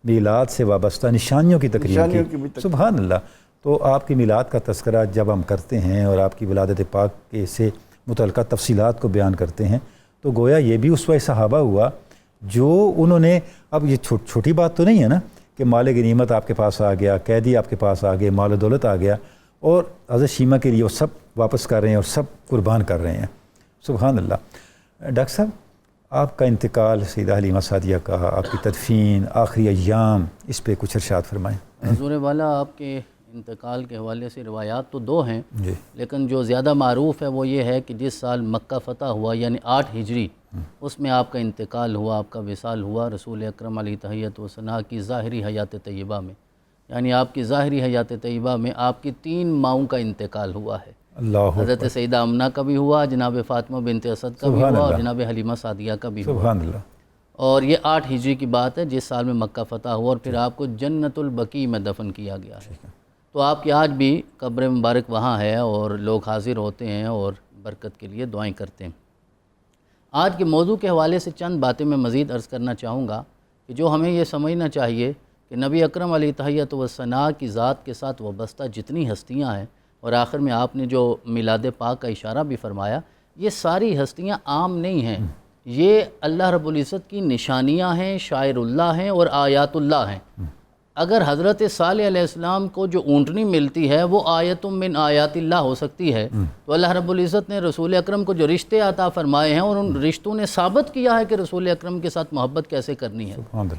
میلاد سے وابستہ نشانیوں کی تکریم کی۔ سبحان اللہ۔ تو آپ کی میلاد کا تذکرہ جب ہم کرتے ہیں اور آپ کی ولادت پاک کے سے متعلقہ تفصیلات کو بیان کرتے ہیں، تو گویا یہ بھی اسوہ صحابہ ہوا جو انہوں نے، اب یہ چھوٹی بات تو نہیں ہے نا کہ مال غنیمت آپ کے پاس آ گیا، قیدی آپ کے پاس آ گئے، مال و دولت آ گیا، اور حضرت شیما کے لیے وہ سب واپس کر رہے ہیں اور سب قربان کر رہے ہیں۔ سبحان اللہ۔ ڈاکٹر صاحب، آپ کا انتقال، سیدہ حلیمہ سعدیہ کا، آپ کی تدفین، آخری ایام، اس پہ کچھ ارشاد فرمائیں۔ حضور والا آپ کے انتقال کے حوالے سے روایات تو 2 ہیں، جی، لیکن جو زیادہ معروف ہے وہ یہ ہے کہ جس سال مکہ فتح ہوا یعنی 8 ہجری، اس میں آپ کا انتقال ہوا، آپ کا وصال ہوا رسول اکرم علیہ تحیت و ثنا کی ظاہری حیات طیبہ میں، یعنی آپ کی ظاہری حیات طیبہ میں آپ کی 3 ماؤں کا انتقال ہوا ہے۔ اللہ حضرت سیدہ آمنہ کا بھی ہوا، جناب فاطمہ بنت اسد کا بھی ہوا، اور جناب حلیمہ سعدیہ کا بھی ہوا۔ سبحان اللہ۔ اور یہ 8 ہجری کی بات ہے جس سال میں مکہ فتح ہوا، اور پھر آپ کو جنت البقیع میں دفن کیا گیا ہے۔ تو آپ کی آج بھی قبر مبارک وہاں ہے، اور لوگ حاضر ہوتے ہیں اور برکت کے لیے دعائیں کرتے ہیں۔ آج کے موضوع کے حوالے سے چند باتیں میں مزید عرض کرنا چاہوں گا کہ جو ہمیں یہ سمجھنا چاہیے کہ نبی اکرم علیہ تحیت و ثنا کی ذات کے ساتھ وابستہ جتنی ہستیاں ہیں، اور آخر میں آپ نے جو میلاد پاک کا اشارہ بھی فرمایا، یہ ساری ہستیاں عام نہیں ہیں، یہ اللہ رب العزت کی نشانیاں ہیں، شاعر اللہ ہیں اور آیات اللہ ہیں۔ اگر حضرت صالح علیہ السلام کو جو اونٹنی ملتی ہے وہ آیت من آیات اللہ ہو سکتی ہے، تو اللہ رب العزت نے رسول اکرم کو جو رشتے عطا فرمائے ہیں، اور ان رشتوں نے ثابت کیا ہے کہ رسول اکرم کے ساتھ محبت کیسے کرنی ہے۔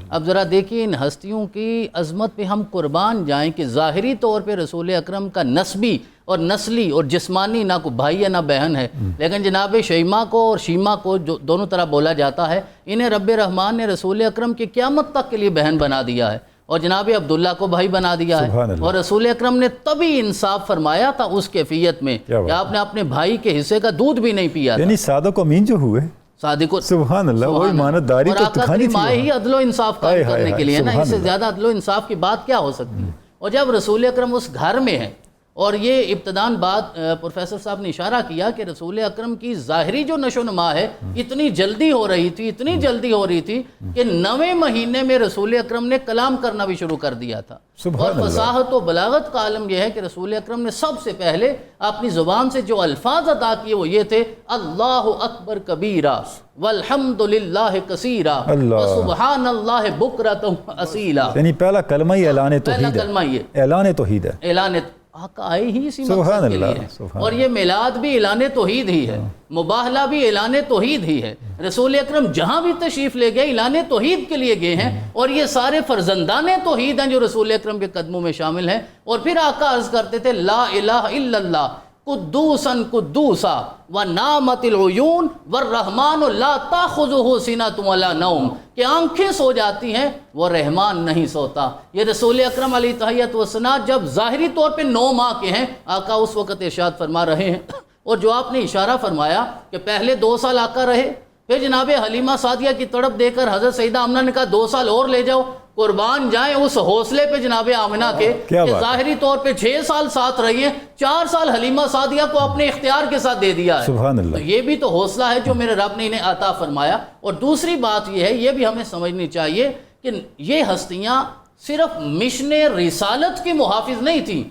اب ذرا دیکھیے ان ہستیوں کی عظمت پہ ہم قربان جائیں کہ ظاہری طور پہ رسول اکرم کا نسبی اور نسلی اور جسمانی نہ کوئی بھائی ہے نہ بہن ہے، لیکن جناب شیما کو اور شیما کو جو دونوں طرح بولا جاتا ہے، انہیں رب رحمان نے رسول اکرم کی قیامت تک کے لیے بہن بنا دیا ہے، اور جناب عبداللہ کو بھائی بنا دیا ہے۔ اور رسول اکرم نے تبھی انصاف فرمایا تھا اس کیفیت میں کہ آپ نے اپنے بھائی کے حصے کا دودھ بھی نہیں پیا تھا، یعنی صادق و امین جو ہوئے، صادق و سبحان اللہ، وہ امانتداری تو دکھانی تھی، ہی عدل و انصاف قائم کرنے کے لیے نا، اس سے زیادہ عدل و انصاف کی بات کیا ہو سکتی ہے۔ اور جب رسول اکرم اس گھر میں ہے، اور یہ ابتدان بات پروفیسر صاحب نے اشارہ کیا کہ رسول اکرم کی ظاہری جو نشو و نما ہے اتنی جلدی ہو رہی تھی، اتنی جلدی ہو رہی تھی کہ 9ویں مہینے میں رسول اکرم نے کلام کرنا بھی شروع کر دیا تھا۔ اور فصاحت و بلاغت کا عالم یہ ہے کہ رسول اکرم نے سب سے پہلے اپنی زبان سے جو الفاظ ادا کیے وہ یہ تھے، اللہ اکبر کبیرہ والحمد للہ کثیرہ وسبحان اللہ بکرۃ اصیلا، یعنی پہلا کلمہ ہی اعلان توحید ہے، پہلا کلمہ یہ اعلان توحید ہے، اعلان آقا آئے ہی اسی مقصد کے لیے ہے، اور یہ میلاد بھی اعلان توحید ہی ہے، مباہلہ بھی اعلان توحید ہی ہے، رسول اکرم جہاں بھی تشریف لے گئے اعلان توحید کے لیے گئے ہیں، اور یہ سارے فرزندان توحید ہیں جو رسول اکرم کے قدموں میں شامل ہیں۔ اور پھر آقا عرض کرتے تھے لا الہ الا اللہ قدوسا قدوسا ونامت العیون والرحمن لا تاخذہ سنۃ ولا نوم، کہ آنکھیں سو جاتی ہیں وہ رحمان نہیں سوتا۔ یہ رسول اکرم علیہ تحیت و ثنا جب ظاہری طور پہ 9 ماہ کے ہیں، آقا اس وقت ارشاد فرما رہے ہیں، اور جو آپ نے اشارہ فرمایا کہ پہلے 2 سال آقا رہے، پھر جناب حلیمہ سعدیہ کی تڑپ دے کر حضرت سیدہ آمنہ نے کہا 2 سال اور لے جاؤ، قربان جائیں اس حوصلے پہ جناب آمنہ کے کہ ظاہری طور پہ 6 سال ساتھ رہی ہیں، 4 سال حلیمہ سعدیہ کو اپنے اختیار کے ساتھ دے دیا ہے. سبحان اللہ. تو یہ بھی تو حوصلہ ہے جو میرے رب نے انہیں عطا فرمایا. اور دوسری بات یہ ہے، یہ بھی ہمیں سمجھنی چاہیے کہ یہ ہستیاں صرف مشن رسالت کی محافظ نہیں تھیں،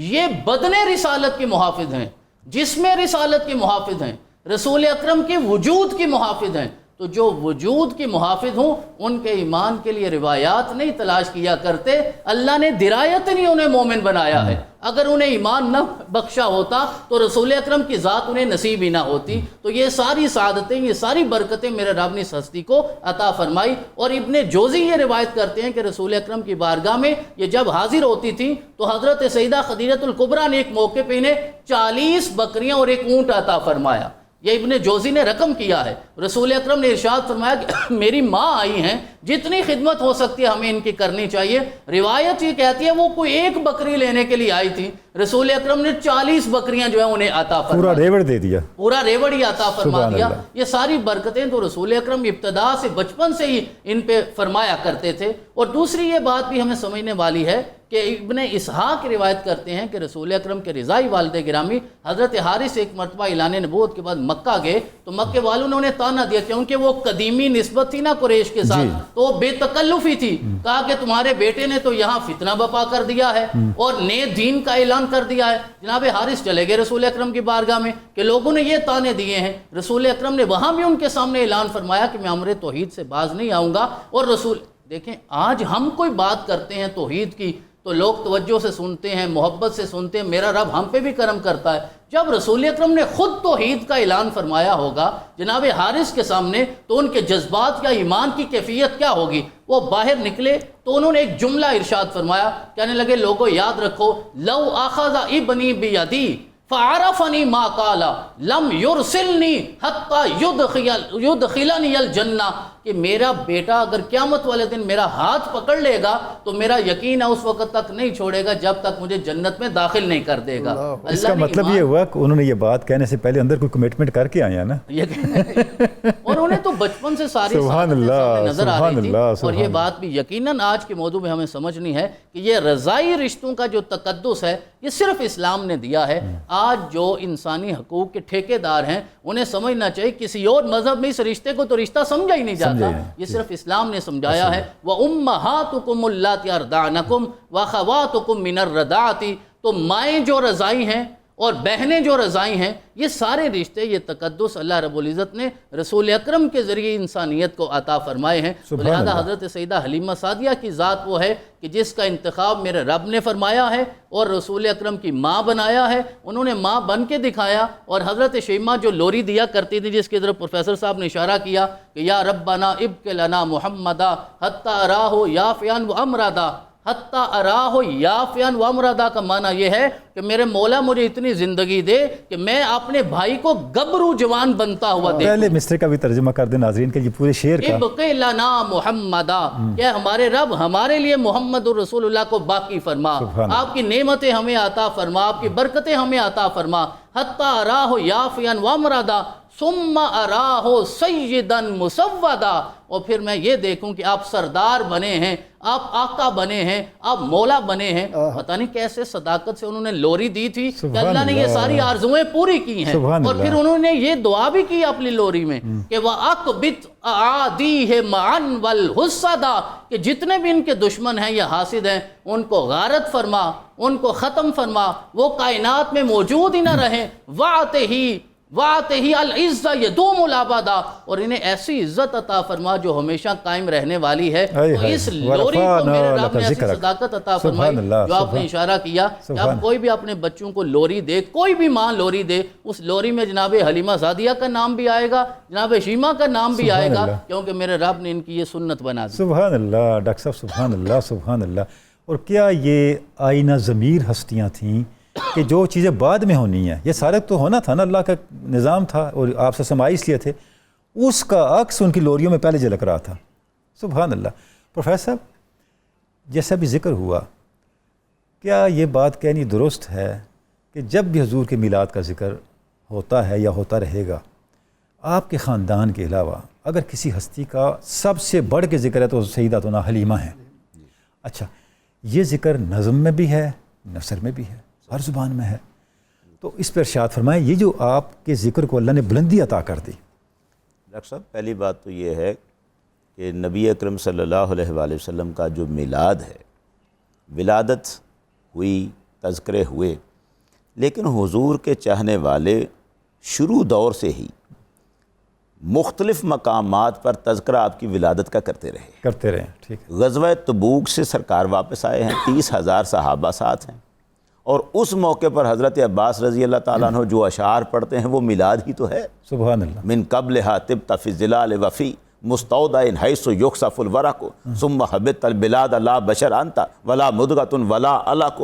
یہ بدن رسالت کی محافظ ہیں، جسم رسالت کی محافظ ہیں، رسول اکرم کے وجود کی محافظ ہیں. تو جو وجود کی محافظ ہوں ان کے ایمان کے لیے روایات نہیں تلاش کیا کرتے. اللہ نے درایت نہیں انہیں مومن بنایا ہے. اگر انہیں ایمان نہ بخشا ہوتا تو رسول اکرم کی ذات انہیں نصیب ہی نہ ہوتی. تو یہ ساری سعادتیں، یہ ساری برکتیں میرے رب نے اس ہستی کو عطا فرمائی. اور ابن جوزی یہ روایت کرتے ہیں کہ رسول اکرم کی بارگاہ میں یہ جب حاضر ہوتی تھیں تو حضرت سیدہ خدیجہ الکبریٰ نے ایک موقع پہ انہیں 40 بکریاں اور ایک اونٹ عطا فرمایا. یہ ابن جوزی نے رقم کیا ہے. رسول اکرم نے ارشاد فرمایا کہ میری ماں آئی ہیں، جتنی خدمت ہو سکتی ہے ہمیں ان کی کرنی چاہیے. روایت یہ کہتی ہے وہ کوئی ایک بکری لینے کے لیے آئی تھی، رسول اکرم نے 40 بکریاں جو ہیں انہیں عطا فرما، پورا ریوڑ دے دیا، پورا ریوڑ ہی عطا فرما دیا. یہ ساری برکتیں تو رسول اکرم ابتدا سے بچپن سے ہی ان پہ فرمایا کرتے تھے. اور دوسری یہ بات بھی ہمیں سمجھنے والی ہے کہ ابن اسحاق روایت کرتے ہیں کہ رسول اکرم کے رضائی والد گرامی حضرت حارث ایک مرتبہ اعلان نبوت کے بعد مکہ گئے تو مکے والوں نے انہیں تانا دیا، کیونکہ وہ قدیمی نسبت تھی نا قریش کے ساتھ، تو وہ بے تکلفی تھی. کہا کہ تمہارے بیٹے نے تو یہاں فتنہ بپا کر دیا ہے اور نئے دین کا اعلان کر دیا ہے. جناب حارث چلے گئے رسول اکرم کی بارگاہ میں کہ لوگوں نے یہ تانے دیے ہیں. رسول اکرم نے وہاں بھی ان کے سامنے اعلان فرمایا کہ میں امر توحید سے باز نہیں آؤں گا. اور رسول دیکھیں آج ہم کوئی بات کرتے ہیں توحید کی تو لوگ توجہ سے سنتے ہیں، محبت سے سنتے ہیں، میرا رب ہم پہ بھی کرم کرتا ہے. جب رسول اکرم نے خود توحید کا اعلان فرمایا ہوگا جناب حارث کے سامنے تو ان کے جذبات یا ایمان کی کیفیت کیا ہوگی. وہ باہر نکلے تو انہوں نے ایک جملہ ارشاد فرمایا، کہنے لگے لوگوں یاد رکھو، لو اخذ ابنی بیدی فعرفنی ما قال لم یرسلنی حتی یدخلنی الجنہ، کہ میرا بیٹا اگر قیامت والے دن میرا ہاتھ پکڑ لے گا تو میرا یقین ہے اس وقت تک نہیں چھوڑے گا جب تک مجھے جنت میں داخل نہیں کر دے گا. اس کا مطلب یہ ہوا کہ انہوں نے یہ بات کہنے سے پہلے اندر کوئی کمٹمنٹ کر کے آئے ہیں نا، اور انہیں تو بچپن سے ساری سبحان اللہ، نظر آ رہی تھی. اور سبحان یہ بات بھی یقیناً آج کے موضوع میں ہمیں سمجھنی ہے کہ یہ رضائی رشتوں کا جو تقدس ہے یہ صرف اسلام نے دیا ہے. آج جو انسانی حقوق کے ٹھیکیدار ہیں انہیں سمجھنا چاہیے کسی اور مذہب میں اس رشتے کو تو رشتہ سمجھا ہی نہیں جاتا، یہ صرف اسلام نے سمجھایا ہے. وَأُمَّهَاتُكُمُ اللَّاتِي أَرْضَعْنَكُمْ وَأَخَوَاتُكُمْ مِنَ الرَّضَاعَةِ، تو مائیں جو رضائی ہیں اور بہنیں جو رضائی ہیں، یہ سارے رشتے، یہ تقدس اللہ رب العزت نے رسول اکرم کے ذریعے انسانیت کو عطا فرمائے ہیں. لہذا حضرت سیدہ حلیمہ سعدیہ کی ذات وہ ہے کہ جس کا انتخاب میرے رب نے فرمایا ہے اور رسول اکرم کی ماں بنایا ہے. انہوں نے ماں بن کے دکھایا. اور حضرت شیمہ جو لوری دیا کرتی تھی جس کی طرف پروفیسر صاحب نے اشارہ کیا کہ یا ربنا ابق لنا محمدا حتی اراہ یافیان و امرادا، حتی اراہ یافیان و امرادا کا معنی یہ ہے کہ میرے مولا مجھے اتنی زندگی دے کہ میں اپنے بھائی کو گبرو جوان بنتا ہوا دیکھوں. پہلے مصرے کا بھی ترجمہ کر دیں ناظرین کے، یہ پورے شعر کا، ابق لنا محمدا، کہ ہمارے رب ہمارے لیے محمد الرسول اللہ کو باقی فرما، آپ کی نعمتیں ہمیں عطا فرما، آپ کی برکتیں ہمیں عطا فرما. حتی اراہ یافیان و امرادا ثم اراہ سیدا مسودا، اور پھر میں یہ دیکھوں کہ آپ سردار بنے ہیں، آپ آقا بنے ہیں، آپ مولا بنے ہیں. پتہ نہیں کیسے صداقت سے انہوں نے لوری دی تھی کہ اللہ نے یہ ساری آرزویں پوری کی ہیں. اور پھر انہوں نے یہ دعا بھی کی اپنی لوری میں کہ وَأَقْبِتْ أَعَادِيهِ مَعًا وَالْحُسَّدَا، کہ جتنے بھی ان کے دشمن ہیں یا حاسد ہیں ان کو غارت فرما، ان کو ختم فرما، وہ کائنات میں موجود ہی نہ رہیں. وَعَتِهِ الْعِزَّ يَدُومُ الْأَبَدَ، اور انہیں ایسی عزت عطا فرما جو ہمیشہ قائم رہنے والی ہے. تو اس لوری کو میرے رب نے ایسی صداقت عطا فرمائی جو آپ نے اشارہ کیا کہ آپ کوئی بھی اپنے بچوں کو لوری دے، کوئی بھی ماں لوری دے، اس لوری میں جناب حلیمہ سعدیہ کا نام بھی آئے گا، جناب شیمہ کا نام بھی آئے گا، کیونکہ میرے رب نے ان کی یہ سنت بنا دی. سبحان اللہ ڈاکٹر صاحب، سبحان اللہ، سبحان اللہ. اور کیا یہ آئینہ ضمیر ہستیاں تھیں کہ جو چیزیں بعد میں ہونی ہیں، یہ سارے تو ہونا تھا نا، اللہ کا نظام تھا اور آپ سے سمائش لیے تھے، اس کا عکس ان کی لوریوں میں پہلے جھلک رہا تھا. سبحان اللہ. پروفیسر صاحب، جیسا بھی ذکر ہوا، کیا یہ بات کہنی درست ہے کہ جب بھی حضور کے میلاد کا ذکر ہوتا ہے یا ہوتا رہے گا، آپ کے خاندان کے علاوہ اگر کسی ہستی کا سب سے بڑھ کے ذکر ہے تو سیداتنا حلیمہ ہیں؟ اچھا، یہ ذکر نظم میں بھی ہے، نثر میں بھی ہے، ہر زبان میں ہے، تو اس پر ارشاد فرمائیں یہ جو آپ کے ذکر کو اللہ نے بلندی عطا کر دی۔ ڈاکٹر صاحب پہلی بات تو یہ ہے کہ نبی اکرم صلی اللہ علیہ وآلہ وسلم کا جو میلاد ہے، ولادت ہوئی، تذکرے ہوئے، لیکن حضور کے چاہنے والے شروع دور سے ہی مختلف مقامات پر تذکرہ آپ کی ولادت کا کرتے رہے۔ ٹھیک ہے۔ غزوہ تبوک سے سرکار واپس آئے ہیں، 30,000 صحابہ ساتھ ہیں، اور اس موقع پر حضرت عباس رضی اللہ تعالیٰ عنہ جو اشعار پڑھتے ہیں وہ میلاد ہی تو ہے۔ سبحان اللہ۔ من قبلہا طبت فی الظلال وفی مستودع حیث یخسف الورق ثم حبت البلاد لا بشر انت ولا مدغۃ ولا علق،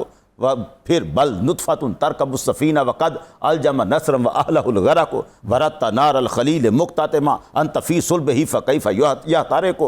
پھر بل نطفۃ ترکب السفینہ وقد الجم نصرا واہلہ الغرق ورت نار الخلیل مقتتما انت فی صلبہ فکیف یحترق۔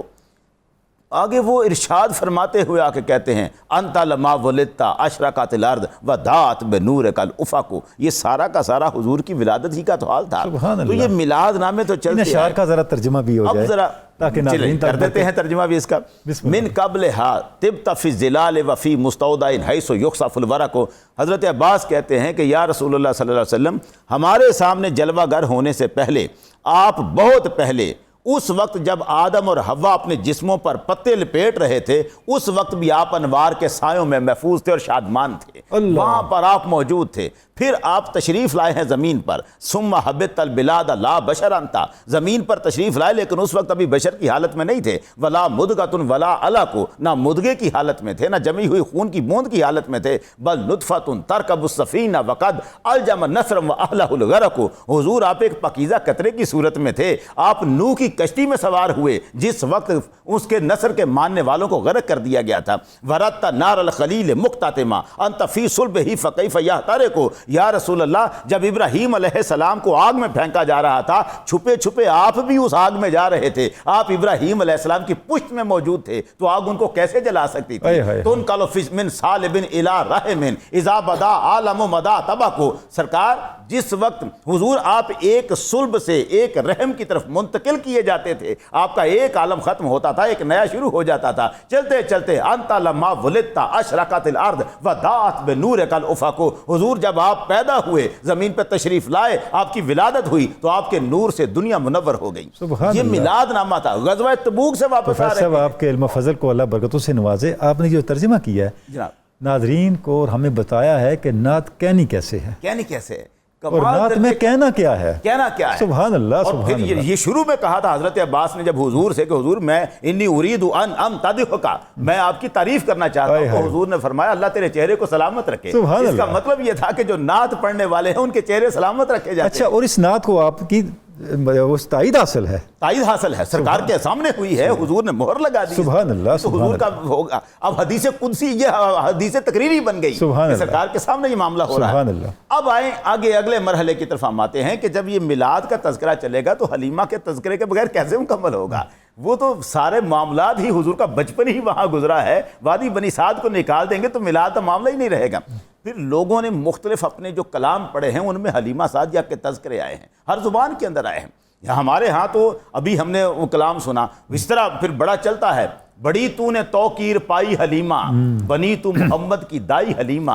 آگے وہ ارشاد فرماتے ہوئے آ کے کہتے ہیں انت لما ولدت اشرقت الارض وضاءت بنورک الافق۔ یہ سارا کا سارا حضور کی ولادت ہی کا تو حال تھا۔ سبحان تو اللہ۔ یہ میلاد نامے تو ان چلتے اشعار ہیں۔ کا ذرا ترجمہ بھی ہو اب جائے ذرا تاکہ ناظرین کر دیتے ہیں ترجمہ بھی اس کا۔ بسم اللہ۔ من قبلہا طبت فی الظلال وفی مستودع حیث یخسف الورق۔ حضرت عباس کہتے ہیں کہ یا رسول اللہ صلی اللہ علیہ وسلم، ہمارے سامنے جلوہ گر ہونے سے پہلے، آپ بہت پہلے، اس وقت جب آدم اور حوا اپنے جسموں پر پتے لپیٹ رہے تھے، اس وقت بھی آپ انوار کے سایوں میں محفوظ تھے اور شادمان تھے، وہاں پر آپ موجود تھے۔ پھر آپ تشریف لائے ہیں زمین پر، ثم حبت البلاد لا بشر انت، زمین پر تشریف لائے لیکن اس وقت ابھی بشر کی حالت میں نہیں تھے، ولا مدغۃ ولا علق، نہ مدغے کی حالت میں تھے، نہ جمی ہوئی خون کی بوند کی حالت میں تھے، بل نطفۃ ترکب السفینہ وقد الجم نصرا واہلہ الغرق۔ حضور آپ ایک پاکیزہ قطرے کی صورت میں تھے، آپ نوح کی کشتی میں سوار ہوئے جس وقت اس کے نصر کے ماننے والوں کو غرق کر دیا گیا تھا۔ ورت نار الخلیل مقتتما انت فی صلبہ فکیف یحترق۔ یا رسول اللہ، جب ابراہیم علیہ السلام کو آگ میں پھینکا جا رہا تھا، چھپے چھپے آپ بھی اس آگ میں جا رہے تھے، آپ ابراہیم علیہ السلام کی پشت میں موجود تھے، تو آگ ان کو کیسے جلا سکتی تھی؟ تنقل من صالب الی رحم اذا بدا عالم مدا طبق۔ سرکار جس وقت حضور آپ ایک صلب سے ایک رحم کی طرف منتقل کیے جاتے تھے، آپ کا ایک عالم ختم ہوتا تھا، ایک نیا شروع ہو جاتا تھا۔ چلتے چلتے انت لما ولدت اشرقت الارض وضاءت بنورک الافق۔ حضور جب آپ پیدا ہوئے، زمین پہ تشریف لائے، آپ کی ولادت ہوئی تو آپ کے نور سے دنیا منور ہو گئی۔ یہ میلاد نامہ تھا۔ غزوہ تبوک سے واپس آ رہے صاحب، آپ کے علم و فضل کو اللہ برکتوں سے نوازے۔ آپ نے جو ترجمہ کیا ہے جناب، ناظرین کو اور ہمیں بتایا ہے کہ نعت کہنی کیسے ہے کہنی کیسے ہے، اور نعت میں کہنا کیا ہے، کہنا کیا ہے۔ سبحان اللہ۔ اور سبحان پھر اللہ۔ یہ شروع میں کہا تھا حضرت عباس نے جب حضور سے کہ حضور میں انی ارید ان امتدحک، میں آپ کی تعریف کرنا چاہتا ہوں، تو حضور نے فرمایا اللہ تیرے چہرے کو سلامت رکھے۔ سبحان اس کا اللہ۔ مطلب یہ تھا کہ جو نعت پڑھنے والے ہیں ان کے چہرے سلامت رکھے جاتے ہیں۔ اچھا، اور اس نعت کو آپ کی اس تائید حاصل ہے؟ تائید حاصل ہے، سرکار کے سامنے ہوئی ہے، حضور نے مہر لگا دی۔ سبحان اللہ۔ تو حضور کا ہوگا۔ اب حدیث قدسی، یہ حدیث تقریری بن گئی، سبحان اللہ۔ سرکار کے سامنے یہ معاملہ ہو رہا ہے۔ سبحان اللہ۔ اب آئیں آگے اگلے مرحلے کی طرف ہم آتے ہیں کہ جب یہ میلاد کا تذکرہ چلے گا تو حلیمہ کے تذکرے کے بغیر کیسے مکمل ہوگا؟ وہ تو سارے معاملات ہی، حضور کا بچپن ہی وہاں گزرا ہے، وادی بنی سعد کو نکال دیں گے تو میلاد کا معاملہ ہی نہیں رہے گا۔ پھر لوگوں نے مختلف اپنے جو کلام پڑھے ہیں ان میں حلیمہ سعدیہ کے تذکرے آئے ہیں، ہر زبان کے اندر آئے ہیں۔ ہمارے ہاں تو ابھی ہم نے وہ کلام سنا، اس طرح پھر بڑا چلتا ہے، بڑی تو نے توقیر پائی حلیمہ، بنی تو محمد کی دائی حلیمہ،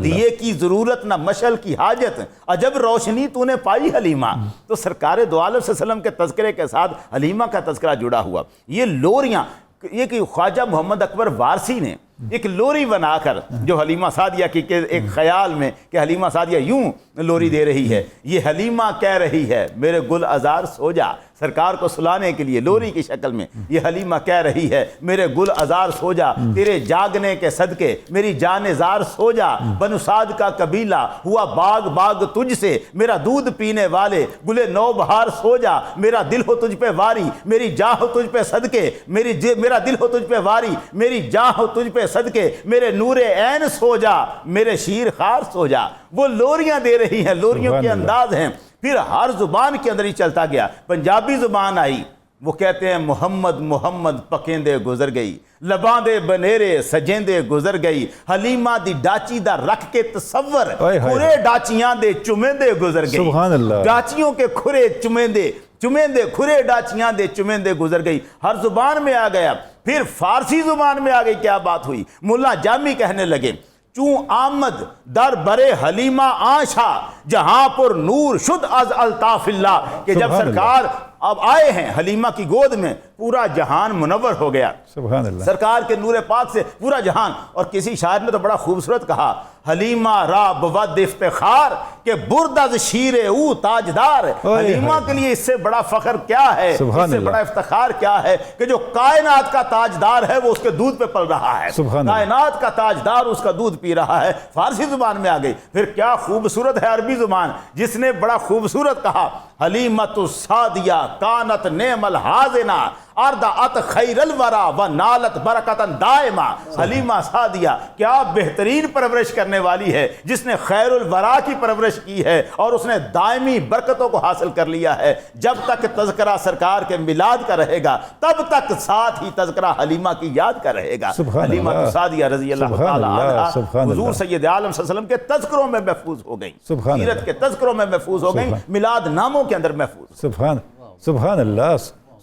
دیے کی ضرورت نہ مشعل کی حاجت، عجب روشنی تو نے پائی حلیمہ۔ تو سرکار دو عالم صلی اللہ علیہ وسلم کے تذکرے کے ساتھ حلیمہ کا تذکرہ جڑا ہوا۔ یہ لوریاں، یہ کہ خواجہ محمد اکبر وارسی نے ایک لوری بنا کر جو حلیمہ سعدیہ کی ایک خیال میں کہ حلیمہ سعدیہ یوں لوری دے رہی ہے، یہ حلیمہ کہہ رہی ہے میرے گل عذار سو جا، سرکار کو سلانے کے لیے لوری کی شکل میں یہ حلیمہ کہہ رہی ہے میرے گل عذار سو جا، تیرے جاگنے کے صدقے میری جان زار سو جا، بنو سعد کا قبیلہ ہوا باغ باغ تجھ سے، میرا دودھ پینے والے گلے نو بہار سو جا، میرا دل ہو تجھ پہ واری میری جاں ہو تجھ پہ صدقے، میرا دل ہو تجھ پہ واری میری جاں ہو تجھ پہ صدقے، میرے نور عین سو جا میرے شیر خار سو جا۔ وہ لوریاں دے رہی ہیں، لوریوں کے انداز ہیں۔ پھر ہر زبان کے اندر ہی چلتا گیا، پنجابی زبان آئی، وہ کہتے ہیں محمد محمد پکیندے گزر گئی، لباں دے بنیرے سجیندے گزر گئی، حلیمہ دی ڈاچی دا رکھ کے تصور، کھرے ڈاچیاں دے چمیندے گزر گئی۔ سبحان اللہ۔ ڈاچیوں کے کھرے چمیندے چمیندے کھرے ڈاچیاں دے چمیندے گزر گئی، ہر زبان میں آ گیا، پھر فارسی زبان میں آ گئی۔ کیا بات ہوئی؟ ملا جامی کہنے لگے چون آمد در برے حلیمہ آشا جہاں پر نور شد از الطاف اللہ، کہ جب سرکار اب آئے ہیں حلیمہ کی گود میں پورا جہان منور ہو گیا، سبحان اللہ، سرکار کے نور پاک سے پورا جہان۔ اور کسی شاعر نے تو بڑا خوبصورت کہا، حلیمہ را بود افتخار کہ برد از شیر او تاجدار۔ حلیمہ کے لیے اس سے بڑا فخر کیا ہے، اس سے بڑا افتخار کیا ہے کہ جو کائنات کا تاجدار ہے وہ اس کے دودھ پہ پل رہا ہے، کائنات کا تاجدار اس کا دودھ پی رہا ہے۔ فارسی زبان میں آ گئی، پھر کیا خوبصورت ہے عربی زبان، جس نے بڑا خوبصورت کہا، حلیمۃ السعدیہ کانت نعم الحاضنہ اردعت خیر الورا و نالت برکتاً دائمہ۔ حلیمہ سعدیہ کیا بہترین پرورش کرنے والی ہے، جس نے خیر الورا کی پرورش کی ہے اور اس نے دائمی برکتوں کو حاصل کر لیا ہے۔ جب تک تذکرہ سرکار کے میلاد کا رہے گا تب تک ساتھ ہی تذکرہ حلیمہ کی یاد کا رہے گا۔ حلیمہ سعدیہ رضی اللہ تعالی عنہا حضور سید عالم صلی اللہ علیہ وسلم کے تذکروں میں محفوظ ہو گئیں، سیرت کے تذکروں میں محفوظ ہو گئیں، میلاد ناموں کے اندر محفوظ۔ سبحان اللہ،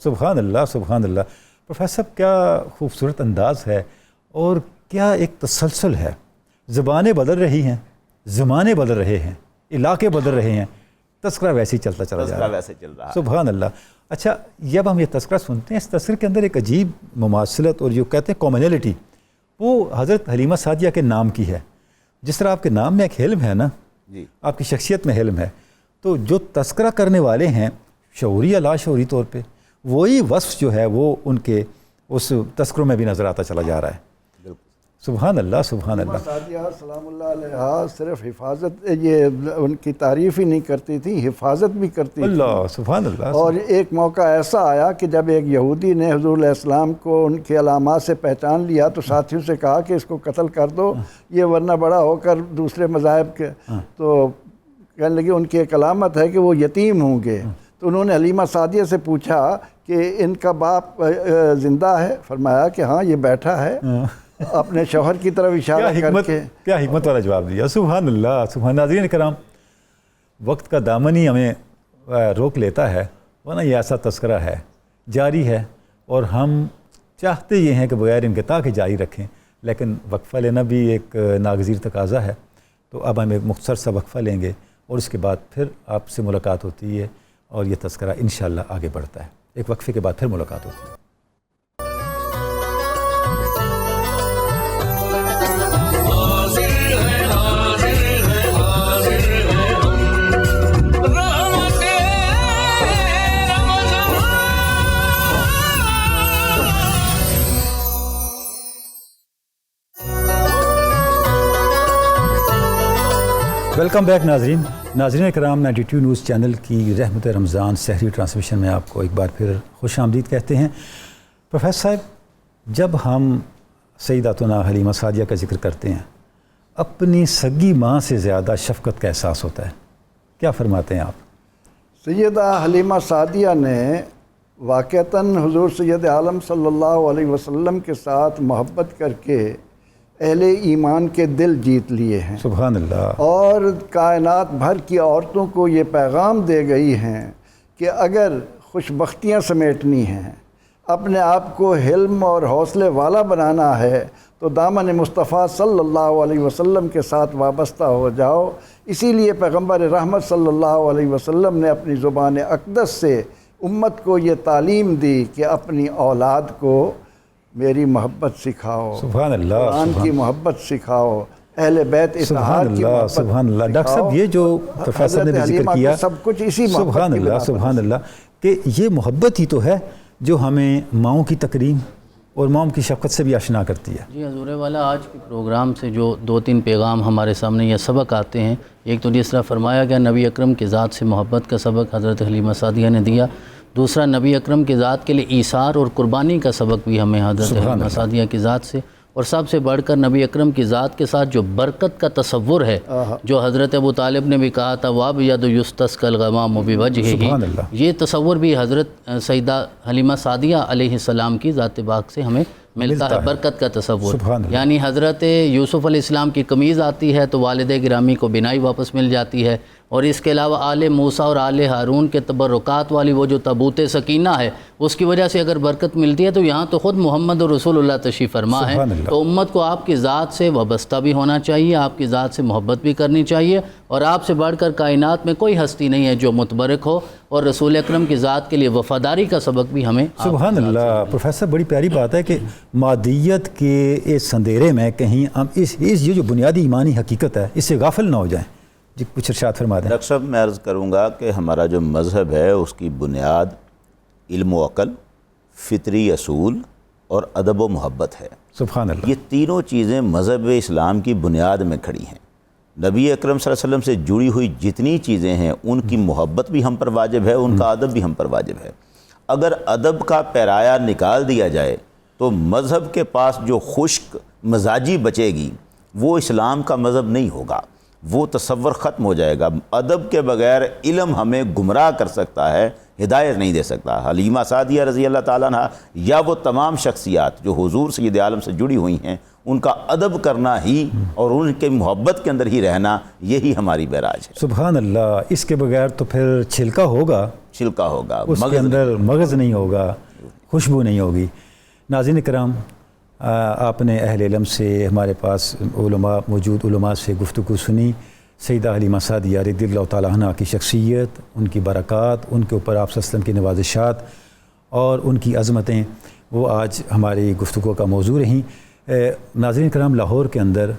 سبحان اللہ، سبحان اللہ۔ پروفیسر کیا خوبصورت انداز ہے اور کیا ایک تسلسل ہے، زبانیں بدل رہی ہیں، زمانے بدل رہے ہیں، علاقے بدل رہے ہیں، تذکرہ ویسے ہی چلتا چلا جا رہا ہے، ویسے چل رہا ہے۔ سبحان اللہ۔ اچھا، جب ہم یہ تذکرہ سنتے ہیں، اس تذکرے کے اندر ایک عجیب مماثلت اور جو کہتے ہیں کامنلٹی، وہ حضرت حلیمہ سعدیہ کے نام کی ہے۔ جس طرح آپ کے نام میں ایک حلم ہے نا، آپ کی شخصیت میں حلم ہے، تو جو تذکرہ کرنے والے ہیں شعوری یا لاشعوری طور پہ وہی وصف جو ہے وہ ان کے اس تذکروں میں بھی نظر آتا چلا جا رہا ہے۔ سبحان اللہ، سبحان اللہ۔ سعدیہ سلام اللہ علیہ صرف حفاظت، یہ ان کی تعریف ہی نہیں کرتی تھی، حفاظت بھی کرتی تھی۔ اللہ، سبحان اللہ۔ اور ایک موقع ایسا آیا کہ جب ایک یہودی نے حضور علیہ السلام کو ان کے علامات سے پہچان لیا تو ساتھیوں سے کہا کہ اس کو قتل کر دو، یہ ورنہ بڑا ہو کر دوسرے مذاہب کے، تو کہنے لگے ان کی ایک علامت ہے کہ وہ یتیم ہوں گے۔ تو انہوں نے حلیمہ سعدیہ سے پوچھا کہ ان کا باپ زندہ ہے؟ فرمایا کہ ہاں یہ بیٹھا ہے، اپنے شوہر کی طرف اشارہ کر کے۔ کیا حکمت والا جواب دیا، سبحان اللہ، سبحان۔ ناظرین کرام، وقت کا دامن ہی ہمیں روک لیتا ہے، ورنہ یہ ایسا تذکرہ ہے، جاری ہے، اور ہم چاہتے یہ ہیں کہ بغیر انقطاع کے جاری رکھیں، لیکن وقفہ لینا بھی ایک ناگزیر تقاضا ہے۔ تو اب ہم ایک مختصر سا وقفہ لیں گے اور اس کے بعد پھر آپ سے ملاقات ہوتی ہے اور یہ تذکرہ انشاءاللہ آگے بڑھتا ہے۔ ایک وقفے کے بعد پھر ملاقات ہوتی ہے۔ ویلکم بیک ناظرین کرام، 92 نیوز چینل کی رحمت رمضان سحری ٹرانسمیشن میں آپ کو ایک بار پھر خوش آمدید کہتے ہیں۔ پروفیسر صاحب، جب ہم سیداتنا حلیمہ سعدیہ کا ذکر کرتے ہیں، اپنی سگی ماں سے زیادہ شفقت کا احساس ہوتا ہے، کیا فرماتے ہیں آپ؟ سیدہ حلیمہ سعدیہ نے واقعتاً حضور سید عالم صلی اللہ علیہ وسلم کے ساتھ محبت کر کے اہل ایمان کے دل جیت لیے ہیں، سبحان اللہ، اور کائنات بھر کی عورتوں کو یہ پیغام دے گئی ہیں کہ اگر خوش بختیاں سمیٹنی ہیں، اپنے آپ کو حلم اور حوصلے والا بنانا ہے، تو دامن مصطفیٰ صلی اللہ علیہ وسلم کے ساتھ وابستہ ہو جاؤ۔ اسی لیے پیغمبر رحمت صلی اللہ علیہ وسلم نے اپنی زبان اقدس سے امت کو یہ تعلیم دی کہ اپنی اولاد کو میری محبت سکھاؤ، سبحان اللہ، قرآن کی محبت سکھاؤ، اہل بیت اطہار کی محبت سکھاؤ۔ سبحان اللہ۔ ڈاکٹر صاحب، یہ جو پروفیسر نے بھی ذکر کیا، سب کچھ اسی محبت سبحان کی اللہ، بنا پر۔ سبحان اللہ، کہ یہ محبت ہی تو ہے جو ہمیں ماؤں کی تکریم اور ماؤں کی شفقت سے بھی آشنا کرتی ہے۔ جی حضور والا، آج کے پروگرام سے جو 2-3 پیغام ہمارے سامنے یہ سبق آتے ہیں، ایک تو جس طرح فرمایا گیا نبی اکرم کی ذات سے محبت کا سبق حضرت حلیمہ سعدیہ نے دیا، دوسرا نبی اکرم کی ذات کے لیے ایثار اور قربانی کا سبق بھی ہمیں حضرت حلیمہ سعدیہ کی ذات سے، اور سب سے بڑھ کر نبی اکرم کی ذات کے ساتھ جو برکت کا تصور ہے، جو حضرت ابو طالب نے بھی کہا تھا وَأَبْيَضُ يُسْتَسْقَى الْغَمَامُ بِوَجْهِهِ، یہ تصور بھی حضرت سیدہ حلیمہ سعدیہ علیہ السلام کی ذات پاک سے ہمیں ملتا ہے، برکت کا تصور۔ یعنی حضرت یوسف علیہ السلام کی قمیض آتی ہے تو والد گرامی کو بینائی واپس مل جاتی ہے، اور اس کے علاوہ آل موسیٰ اور آل ہارون کے تبرکات والی وہ جو تابوت سکینہ ہے اس کی وجہ سے اگر برکت ملتی ہے تو یہاں تو خود محمد اور رسول اللہ تشریف فرما ہے. تو امت کو آپ کی ذات سے وابستہ بھی ہونا چاہیے, آپ کی ذات سے محبت بھی کرنی چاہیے, اور آپ سے بڑھ کر کائنات میں کوئی ہستی نہیں ہے جو متبرک ہو, اور رسول اکرم کی ذات کے لیے وفاداری کا سبق بھی ہمیں. سبحان اللہ پروفیسر, بڑی پیاری بات ہے کہ مادیت کے اس اندھیرے میں کہیں ہم یہ جو بنیادی ایمانی حقیقت ہے اس سے غافل نہ ہو جائیں. جی کچھ ارشاد فرما دیں. ڈاکٹر صاحب میں عرض کروں گا کہ ہمارا جو مذہب ہے اس کی بنیاد علم و عقل, فطری اصول اور ادب و محبت ہے. سبحان اللہ. یہ تینوں چیزیں مذہب اسلام کی بنیاد میں کھڑی ہیں. نبی اکرم صلی اللہ علیہ وسلم سے جڑی ہوئی جتنی چیزیں ہیں ان کی محبت بھی ہم پر واجب ہے, ان کا ادب بھی ہم پر واجب ہے. اگر ادب کا پیرایا نکال دیا جائے تو مذہب کے پاس جو خشک مزاجی بچے گی وہ اسلام کا مذہب نہیں ہوگا, وہ تصور ختم ہو جائے گا. ادب کے بغیر علم ہمیں گمراہ کر سکتا ہے, ہدایت نہیں دے سکتا. حلیمہ سعدیہ رضی اللہ تعالیٰ عنہ یا وہ تمام شخصیات جو حضور سید عالم سے جڑی ہوئی ہیں ان کا ادب کرنا ہی اور ان کے محبت کے اندر ہی رہنا یہی ہماری معراج ہے. سبحان اللہ. اس کے بغیر تو پھر چھلکا ہوگا, اس کے اندر مغز نہیں ہوگا, خوشبو نہیں ہوگی. ناظرین کرام, آپ نے اہل علم سے, ہمارے پاس علماء موجود علماء سے گفتگو سنی. سیدہ حلیمہ سعدیہ رضی اللہ تعالیٰ عنہ کی شخصیت, ان کی برکات, ان کے اوپر آپ صلی اللہ علیہ وسلم کی نوازشات اور ان کی عظمتیں, وہ آج ہماری گفتگو کا موضوع رہیں. ناظرین کرام, لاہور کے اندر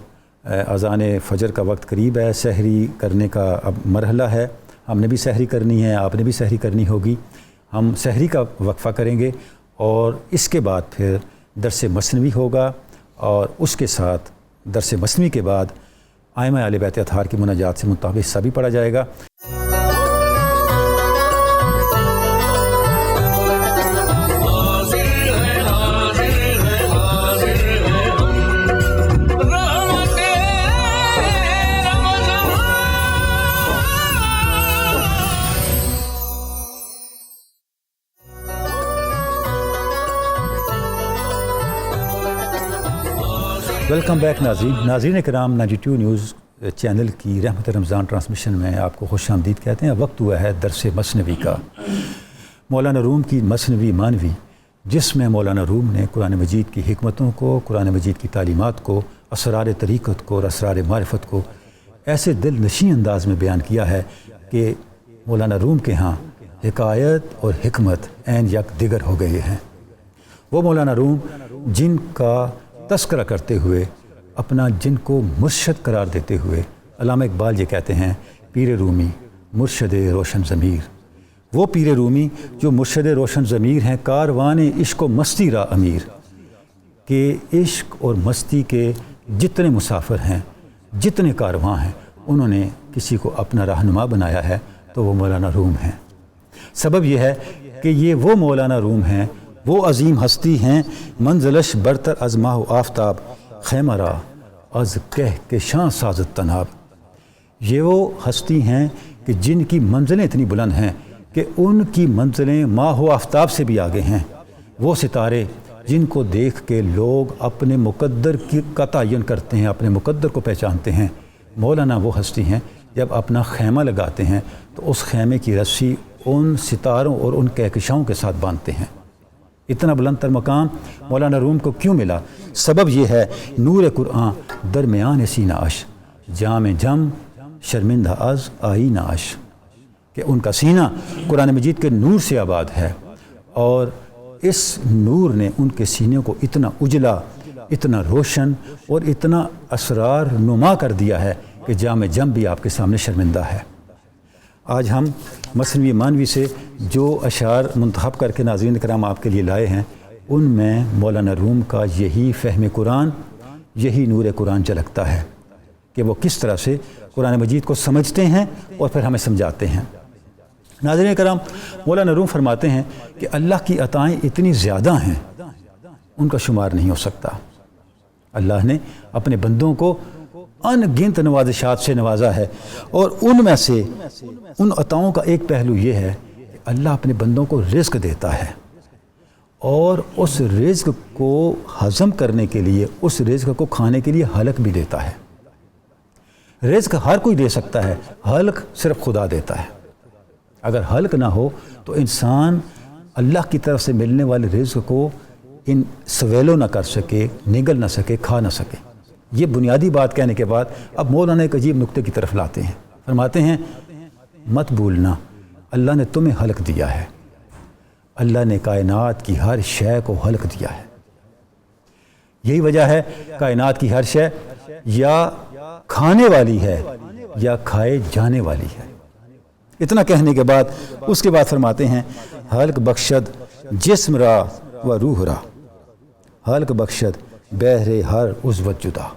اذان فجر کا وقت قریب ہے, سحری کرنے کا اب مرحلہ ہے. ہم نے بھی سحری کرنی ہے, آپ نے بھی سحری کرنی ہوگی. ہم سحری کا وقفہ کریں گے اور اس کے بعد پھر درس مثنوی ہوگا, اور اس کے ساتھ درس مثنوی کے بعد ائمہ اہل بیت اطہار کی مناجات سے مطابق حصہ بھی پڑھا جائے گا. ویلکم بیک ناظرین کرام. 92 نیوز چینل کی رحمت رمضان ٹرانسمیشن میں آپ کو خوش آمدید کہتے ہیں. وقت ہوا ہے درس مثنوی کا. مولانا روم کی مثنوی مانوی, جس میں مولانا روم نے قرآن مجید کی حکمتوں کو, قرآن مجید کی تعلیمات کو, اسرار طریقت کو اور اسرار معرفت کو ایسے دل نشین انداز میں بیان کیا ہے کہ مولانا روم کے ہاں حکایت اور حکمت عین یک دیگر ہو گئے ہیں. وہ مولانا روم جن کا تذکرہ کرتے ہوئے, اپنا جن کو مرشد قرار دیتے ہوئے علامہ اقبال یہ کہتے ہیں پیر رومی مرشد روشن ضمیر. وہ پیر رومی جو مرشد روشن ضمیر ہیں, کاروان عشق و مستی را امیر, کہ عشق اور مستی کے جتنے مسافر ہیں, جتنے کارواں ہیں, انہوں نے کسی کو اپنا رہنما بنایا ہے تو وہ مولانا روم ہیں. سبب یہ ہے کہ یہ وہ مولانا روم ہیں, وہ عظیم ہستی ہیں, منزلش برتر از ماہ و آفتاب, خیمہ را از کہہ کے شان سازت تناب. یہ وہ ہستی ہیں کہ جن کی منزلیں اتنی بلند ہیں کہ ان کی منزلیں ماہ و آفتاب سے بھی آگے ہیں. وہ ستارے جن کو دیکھ کے لوگ اپنے مقدر کا تعین کرتے ہیں, اپنے مقدر کو پہچانتے ہیں. مولانا وہ ہستی ہیں جب اپنا خیمہ لگاتے ہیں تو اس خیمے کی رسی ان ستاروں اور ان کہکشاؤں کے ساتھ باندھتے ہیں. اتنا بلند تر مقام مولانا روم کو کیوں ملا؟ سبب یہ ہے نور قرآن درمیان سینہ اش, جام جم شرمندہ از آئینہ اش, کہ ان کا سینہ قرآن مجید کے نور سے آباد ہے, اور اس نور نے ان کے سینے کو اتنا اجلا, اتنا روشن اور اتنا اسرار نما کر دیا ہے کہ جام جم بھی آپ کے سامنے شرمندہ ہے. آج ہم مثنوی مانوی سے جو اشعار منتخب کر کے ناظرین کرام آپ کے لیے لائے ہیں, ان میں مولانا روم کا یہی فہم قرآن, یہی نور قرآن جھلکتا ہے کہ وہ کس طرح سے قرآن مجید کو سمجھتے ہیں اور پھر ہمیں سمجھاتے ہیں. ناظرین کرام, مولانا روم فرماتے ہیں کہ اللہ کی عطائیں اتنی زیادہ ہیں ان کا شمار نہیں ہو سکتا. اللہ نے اپنے بندوں کو ان گنت نوازشات سے نوازا ہے, اور ان میں سے ان عطاؤں کا ایک پہلو یہ ہے کہ اللہ اپنے بندوں کو رزق دیتا ہے, اور اس رزق کو ہضم کرنے کے لیے, اس رزق کو کھانے کے لیے حلق بھی دیتا ہے. رزق ہر کوئی دے سکتا ہے، حلق صرف خدا دیتا ہے۔ اگر حلق نہ ہو تو انسان اللہ کی طرف سے ملنے والے رزق کو ان سویلو نہ کر سکے، نگل نہ سکے، کھا نہ سکے۔ یہ بنیادی بات کہنے کے بعد اب مولانا ایک عجیب نقطے کی طرف لاتے ہیں، فرماتے ہیں مت بھولنا اللہ نے تمہیں حلق دیا ہے، اللہ نے کائنات کی ہر شے کو حلق دیا ہے۔ یہی وجہ ہے کائنات کی ہر شے یا کھانے والی ہے یا کھائے جانے والی ہے۔ اتنا کہنے کے بعد اس کے بعد فرماتے ہیں حلق بخشد جسم را و روح را، حلق بخشد بہر ہر عضوت جدا۔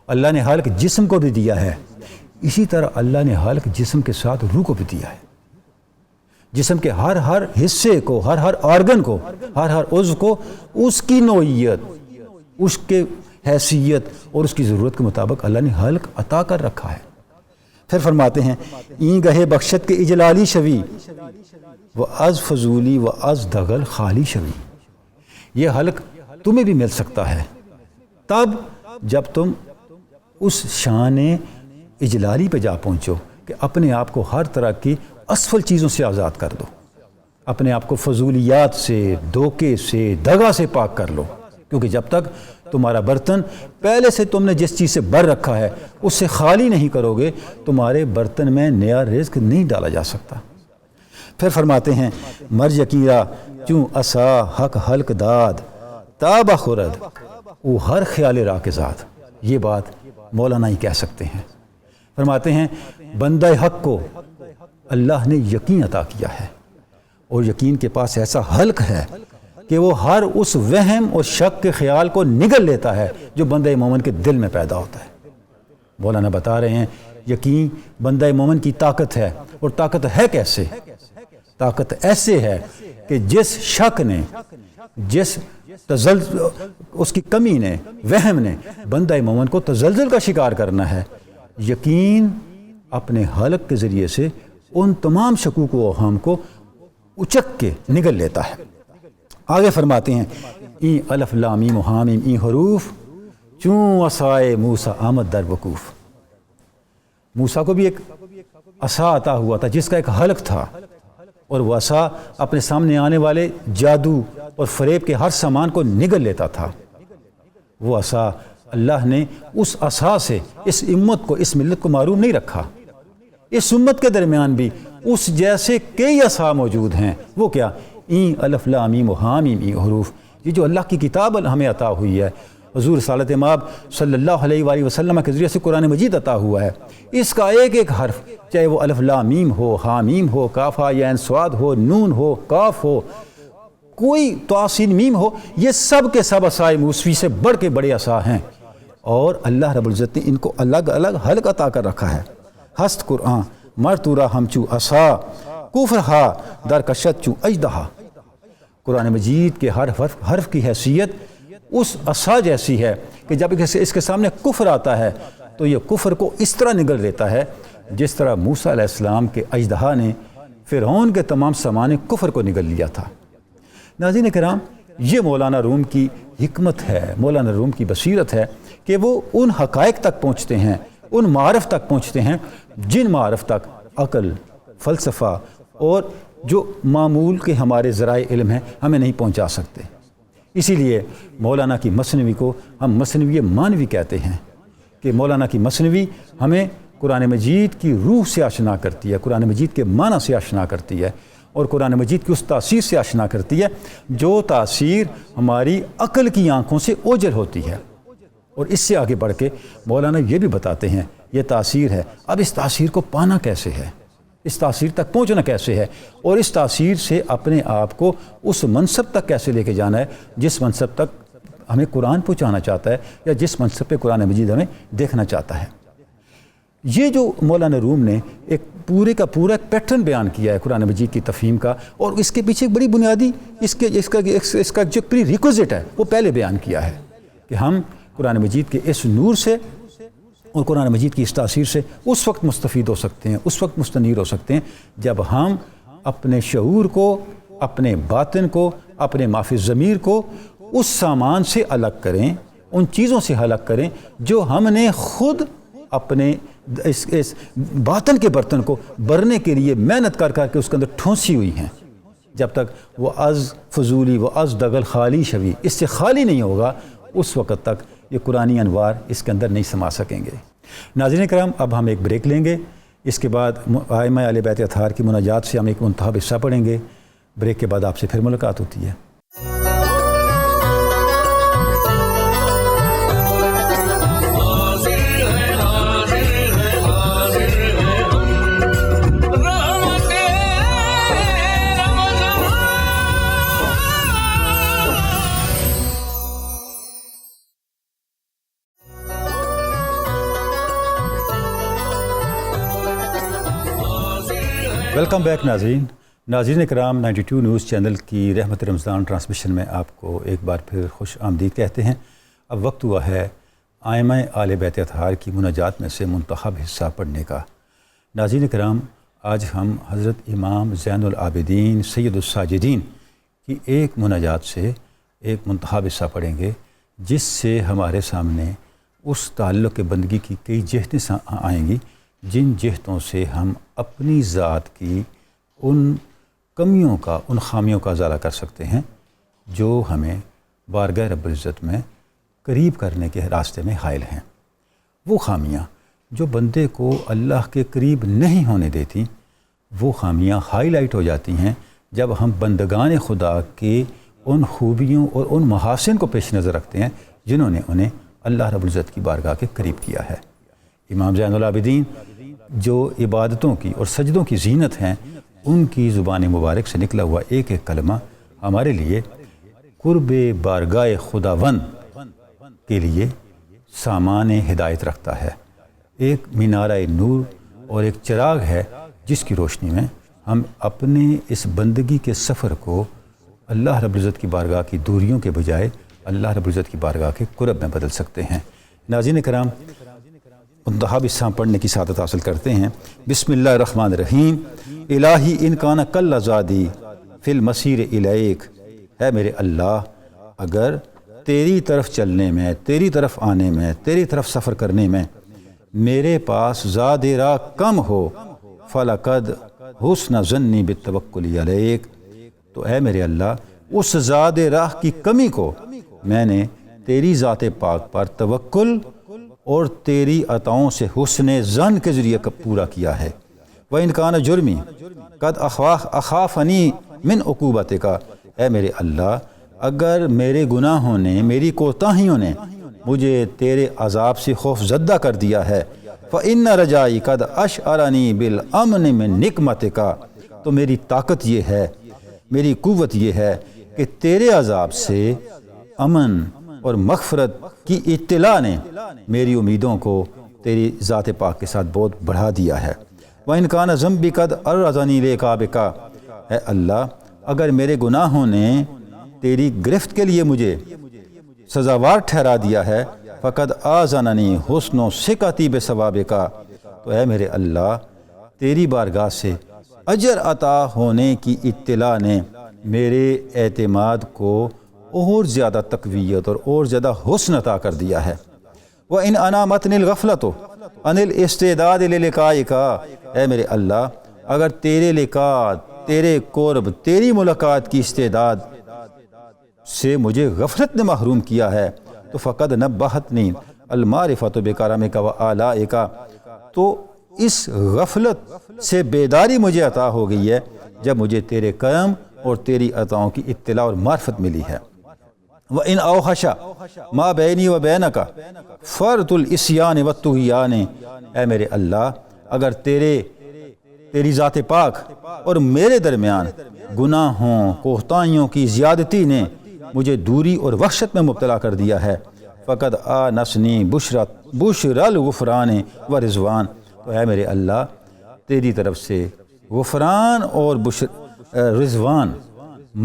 اللہ نے حلق جسم کو بھی دیا ہے، اسی طرح اللہ نے حلق جسم کے ساتھ روح کو بھی دیا ہے۔ جسم کے ہر حصے کو، ہر آرگن کو، ہر عضو کو اس کی نوعیت، اس کے حیثیت اور اس کی ضرورت کے مطابق اللہ نے حلق عطا کر رکھا ہے۔ پھر فرماتے ہیں این گہے بخشت کے اجلالی شوی و از فضولی و از دغل خالی شوی۔ یہ حلق تمہیں بھی مل سکتا ہے تب جب تم اس شان اجلالی پہ جا پہنچو کہ اپنے آپ کو ہر طرح کی اسفل چیزوں سے آزاد کر دو، اپنے آپ کو فضولیات سے، دھوکے سے، دغا سے پاک کر لو، کیونکہ جب تک تمہارا برتن پہلے سے تم نے جس چیز سے بھر رکھا ہے اس سے خالی نہیں کرو گے، تمہارے برتن میں نیا رزق نہیں ڈالا جا سکتا۔ پھر فرماتے ہیں مر یقیرہ چوں عصا حق حلق داد تابہ خورد او ہر خیال راہ کے ذات۔ یہ بات مولانا ہی کہہ سکتے ہیں۔ فرماتے ہیں بندہ حق کو اللہ نے یقین عطا کیا ہے، اور یقین کے پاس ایسا حلق ہے کہ وہ ہر اس وہم اور شک کے خیال کو نگل لیتا ہے جو بندہ مومن کے دل میں پیدا ہوتا ہے۔ مولانا بتا رہے ہیں یقین بندہ مومن کی طاقت ہے، اور طاقت ہے کیسے؟ طاقت ایسے ہے کہ جس شک نے، جس اس کی کمی نے، وہم نے بندہ مومن کو تزلزل کا شکار کرنا ہے، یقین اپنے حلق کے ذریعے سے ان تمام شکوک و اوہام کو اچک کے نگل لیتا ہے۔ آگے فرماتے ہیں این الف لام میم حامیم این حروف چون عصائے موسیٰ آمد در وقوف۔ موسیٰ کو بھی ایک عصا عطا ہوا تھا جس کا ایک حلق تھا، اور وہ عصا اپنے سامنے آنے والے جادو اور فریب کے ہر سامان کو نگل لیتا تھا۔ وہ عصا اللہ نے اس عصا سے اس امت کو، اس ملت کو محروم نہیں رکھا۔ اس امت کے درمیان بھی اس جیسے کئی عصا موجود ہیں۔ وہ کیا؟ این الف لام میم حامیم این حروف، یہ جو اللہ کی کتاب ہمیں عطا ہوئی ہے، حضور رسالت مآب صلی اللہ علیہ وآلہ وسلم کے ذریعے سے قرآن مجید عطا ہوا ہے، اس کا ایک ایک حرف، چاہے وہ الف لام میم ہو، حامیم ہو، کاف ہا یا عین صاد ہو، نون ہو، کاف ہو، کوئی تواسین میم ہو، یہ سب کے سب عصائے موسوی سے بڑھ کے بڑے عصا ہیں، اور اللہ رب العزت نے ان کو الگ الگ حلق عطا کر رکھا ہے۔ ہست قرآن مرتورا ہمچو عصا کفر ہا در کشت چو اجدہا۔ قرآن مجید کے ہر حرف کی حیثیت اس عصا جیسی ہے کہ جب اس کے سامنے کفر آتا ہے تو یہ کفر کو اس طرح نگل لیتا ہے جس طرح موسیٰ علیہ السلام کے اژدہا نے فرعون کے تمام سامان کفر کو نگل لیا تھا۔ ناظرین کرام، یہ مولانا روم کی حکمت ہے، مولانا روم کی بصیرت ہے کہ وہ ان حقائق تک پہنچتے ہیں، ان معارف تک پہنچتے ہیں جن معارف تک عقل، فلسفہ اور جو معمول کے ہمارے ذرائع علم ہیں ہمیں نہیں پہنچا سکتے۔ اسی لیے مولانا کی مثنوی کو ہم مثنوی معنوی کہتے ہیں کہ مولانا کی مثنوی ہمیں قرآن مجید کی روح سے آشنا کرتی ہے، قرآن مجید کے معنی سے آشنا کرتی ہے، اور قرآن مجید کی اس تاثیر سے آشنا کرتی ہے جو تاثیر ہماری عقل کی آنکھوں سے اوجھل ہوتی ہے۔ اور اس سے آگے بڑھ کے مولانا یہ بھی بتاتے ہیں یہ تاثیر ہے، اب اس تاثیر کو پانا کیسے ہے، اس تاثیر تک پہنچنا کیسے ہے، اور اس تاثیر سے اپنے آپ کو اس منصب تک کیسے لے کے جانا ہے جس منصب تک ہمیں قرآن پہنچانا چاہتا ہے یا جس منصب پہ قرآن مجید ہمیں دیکھنا چاہتا ہے۔ یہ جو مولانا روم نے ایک پورے کا پورا پیٹرن بیان کیا ہے قرآن مجید کی تفہیم کا، اور اس کے پیچھے ایک بڑی بنیادی اس کا جو پری ریکوزٹ ہے وہ پہلے بیان کیا ہے کہ ہم قرآن مجید کے اس نور سے اور قرآن مجید کی اس تاثیر سے اس وقت مستفید ہو سکتے ہیں، اس وقت مستنیر ہو سکتے ہیں جب ہم اپنے شعور کو، اپنے باطن کو، اپنے مافی ضمیر کو اس سامان سے الگ کریں، ان چیزوں سے الگ کریں جو ہم نے خود اپنے اس باطن کے برتن کو بھرنے کے لیے محنت کر کر کے اس کے اندر ٹھونسی ہوئی ہیں. جب تک وہ از فضولی وہ از دغل خالی شوی اس سے خالی نہیں ہوگا اس وقت تک یہ قرآنی انوار اس کے اندر نہیں سما سکیں گے. ناظرین کرام، اب ہم ایک بریک لیں گے. اس کے بعد ائمہ اہل بیت اطہار کی مناجات سے ہم ایک منتخب حصہ پڑھیں گے. بریک کے بعد آپ سے پھر ملاقات ہوتی ہے. ویلکم بیک ناظرین کرام، 92 نیوز چینل کی رحمت رمضان ٹرانسمیشن میں آپ کو ایک بار پھر خوش آمدید کہتے ہیں. اب وقت ہوا ہے ائمہ اہل بیت اطہار کی مناجات میں سے منتخب حصہ پڑھنے کا. ناظرین کرام، آج ہم حضرت امام زین العابدین سید الساجدین کی ایک مناجات سے ایک منتخب حصہ پڑھیں گے، جس سے ہمارے سامنے اس تعلق بندگی کی کئی جہتیں آئیں گی جن جہتوں سے ہم اپنی ذات کی ان کمیوں کا، ان خامیوں کا ازالہ کر سکتے ہیں جو ہمیں بارگاہ رب العزت میں قریب کرنے کے راستے میں حائل ہیں. وہ خامیاں جو بندے کو اللہ کے قریب نہیں ہونے دیتی، وہ خامیاں ہائی لائٹ ہو جاتی ہیں جب ہم بندگان خدا کے ان خوبیوں اور ان محاسن کو پیش نظر رکھتے ہیں جنہوں نے انہیں اللہ رب العزت کی بارگاہ کے قریب کیا ہے. امام زین العابدین جو عبادتوں کی اور سجدوں کی زینت ہیں، ان کی زبان مبارک سے نکلا ہوا ایک ایک کلمہ ہمارے لیے قرب بارگاہ خداوند کے لیے سامان ہدایت رکھتا ہے. ایک مینارہ نور اور ایک چراغ ہے جس کی روشنی میں ہم اپنے اس بندگی کے سفر کو اللہ رب العزت کی بارگاہ کی دوریوں کے بجائے اللہ رب العزت کی بارگاہ کے قرب میں بدل سکتے ہیں. ناظرین کرام، منتخب حصہ پڑھنے کی سعادت حاصل کرتے ہیں. بسم اللہ الرحمن الرحیم. الہی ان کان کل زادی فی المسیر الیک. ہے میرے اللہ، اگر تیری طرف چلنے میں، تیری طرف آنے میں، تیری طرف سفر کرنے میں میرے پاس زاد راہ کم ہو، فلقد حسن ظنی بالتوکل علیک. تو اے میرے اللہ، اس زاد راہ کی کمی کو میں نے تیری ذات پاک پر توکل اور تیری عطاؤں سے حسن ظن کے ذریعے پورا کیا ہے. وَإِنْ كَانَ جُرْمِي قَدْ أَخَافَنِي مِنْ عُقُوبَتِكَ. اے میرے اللہ، اگر میرے گناہوں نے، میری کوتاہیوں نے مجھے تیرے عذاب سے خوف زدہ کر دیا ہے، فَإِنَّ رَجَائِي قَدْ أَشْعَرَنِي بِالْأَمْنِ مِنْ نِقْمَتِكَ. تو میری طاقت یہ ہے، میری قوت یہ ہے کہ تیرے عذاب سے امن اور مغفرت کی اطلاع نے میری امیدوں کو تیری ذات پاک کے ساتھ بہت بڑھا دیا ہے. وَإِنْ كَانَ ذَنْبِي قَدْ أَرَّضَنِي إِلَيْكَ بِكَ. اے اللہ، اگر میرے گناہوں نے تیری گرفت کے لیے مجھے سزاوار ٹھہرا دیا ہے، فَقَدْ آذَنَنِي حُسْنُ ثِقَتِي بِثَوَابِكَ. تو اے میرے اللہ، تیری بارگاہ سے اجر عطا ہونے کی اطلاع نے میرے اعتماد کو اور زیادہ تقویت اور زیادہ حسن عطا کر دیا ہے. وَإِنْ أَنَامَتْنِي الْغَفْلَةُ عَنِ الْإِسْتِعْدَادِ لِلِقَائِكَ. اے میرے اللہ، اگر تیرے لقاء، تیرے قرب، تیری ملاقات کی استعداد سے مجھے غفلت نے محروم کیا ہے، تو فقد نبہتنی المعرفۃ بکرمک وآلائک. تو اس غفلت سے بیداری مجھے عطا ہو گئی ہے جب مجھے تیرے کرم اور تیری عطاؤں کی اطلاع اور معرفت ملی ہے. وَإِنْ أَوْحَشَ مَا بَيْنِي وَبَيْنَكَ فَرْطُ الْإِسْيَانِ وَالطُّغْيَانِ. اے میرے اللہ، اگر تیری ذات پاک اور میرے درمیان گناہوں، کوتاہیوں کی زیادتی نے مجھے دوری اور وحشت میں مبتلا کر دیا ہے، فقد آنسنی بشر الغفران و رضوان. تو اے میرے اللہ، تیری طرف سے غفران اور رضوان،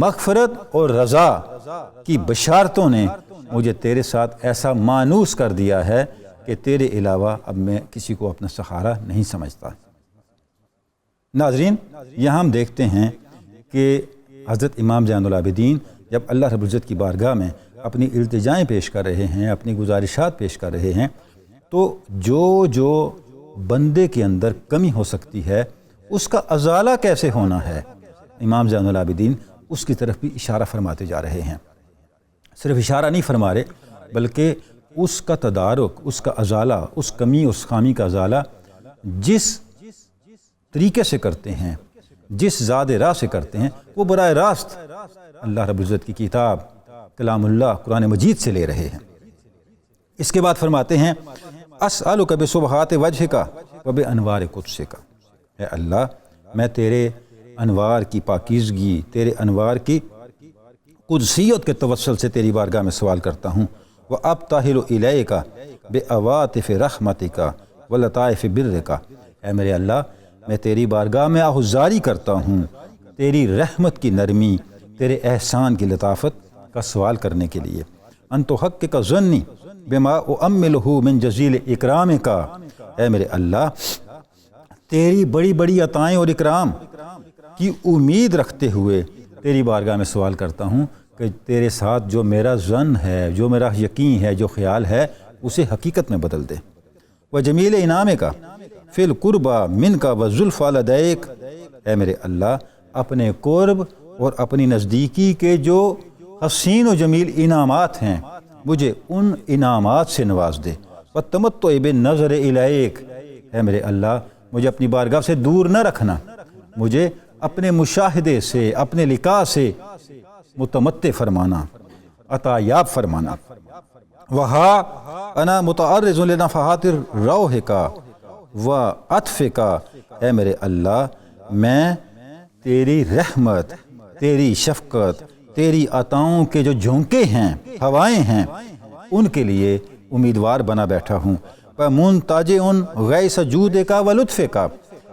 مغفرت اور رضا کی بشارتوں نے مجھے تیرے ساتھ ایسا مانوس کر دیا ہے کہ تیرے علاوہ اب میں کسی کو اپنا سہارا نہیں سمجھتا. ناظرین، یہاں ہم دیکھتے ہیں کہ حضرت امام زین العابدین جب اللہ رب العزت کی بارگاہ میں اپنی التجائیں پیش کر رہے ہیں، اپنی گزارشات پیش کر رہے ہیں، تو جو بندے کے اندر کمی ہو سکتی ہے اس کا ازالہ کیسے ہونا ہے، امام زین العابدین اس کی طرف بھی اشارہ فرماتے جا رہے ہیں۔ صرف اشارہ نہیں فرما رہے بلکہ اس کا تدارک، اس کا ازالہ، اس کمی اس خامی کا ازالہ جس طریقے سے کرتے ہیں، جس زاد راہ سے کرتے ہیں، وہ براہ راست اللہ رب العزت کی کتاب کلام اللہ قرآن مجید سے لے رہے ہیں۔ اس کے بعد فرماتے ہیں اسألک بسبحات وجہک و بانوار قدسک، اے اللہ میں تیرے انوار کی پاکیزگی، تیرے انوار کی قدسیت کے توسل سے تیری بارگاہ میں سوال کرتا ہوں، وابتہل الیک بعواطف رحمتک ولطائف برک، اے میرے اللہ میں تیری بارگاہ میں آہذاری کرتا ہوں تیری رحمت کی نرمی، تیرے احسان کی لطافت کا سوال کرنے کے لیے۔ ان تحقق ظنی بما اؤملہ من جزیل اکرامک، اے میرے اللہ تیری بڑی بڑی عطائیں اور اکرام کی امید رکھتے ہوئے تیری بارگاہ میں سوال کرتا ہوں کہ تیرے ساتھ جو میرا ظن ہے، جو میرا یقین ہے، جو خیال ہے، اسے حقیقت میں بدل دے۔ وجمیل انعامک فی القربى منک وزلفى لدیک، اے میرے اللہ اپنے قرب اور اپنی نزدیکی کے جو حسین و جمیل انعامات ہیں مجھے ان انعامات سے نواز دے۔ وتمتع بالنظر الیک، اے میرے اللہ مجھے اپنی بارگاہ سے دور نہ رکھنا، مجھے اپنے مشاہدے سے، اپنے لقاء سے متمتع فرمانا، عطایاب فرمانا۔ وہا انا متعرض لنفحات روحک و عطفک، اے میرے اللہ میں تیری رحمت، تیری شفقت، تیری عطاؤں کے جو جھونکے ہیں، ہوائیں ہیں، ان کے لیے امیدوار بنا بیٹھا ہوں۔ منتاجع غیث جودک و لطفک،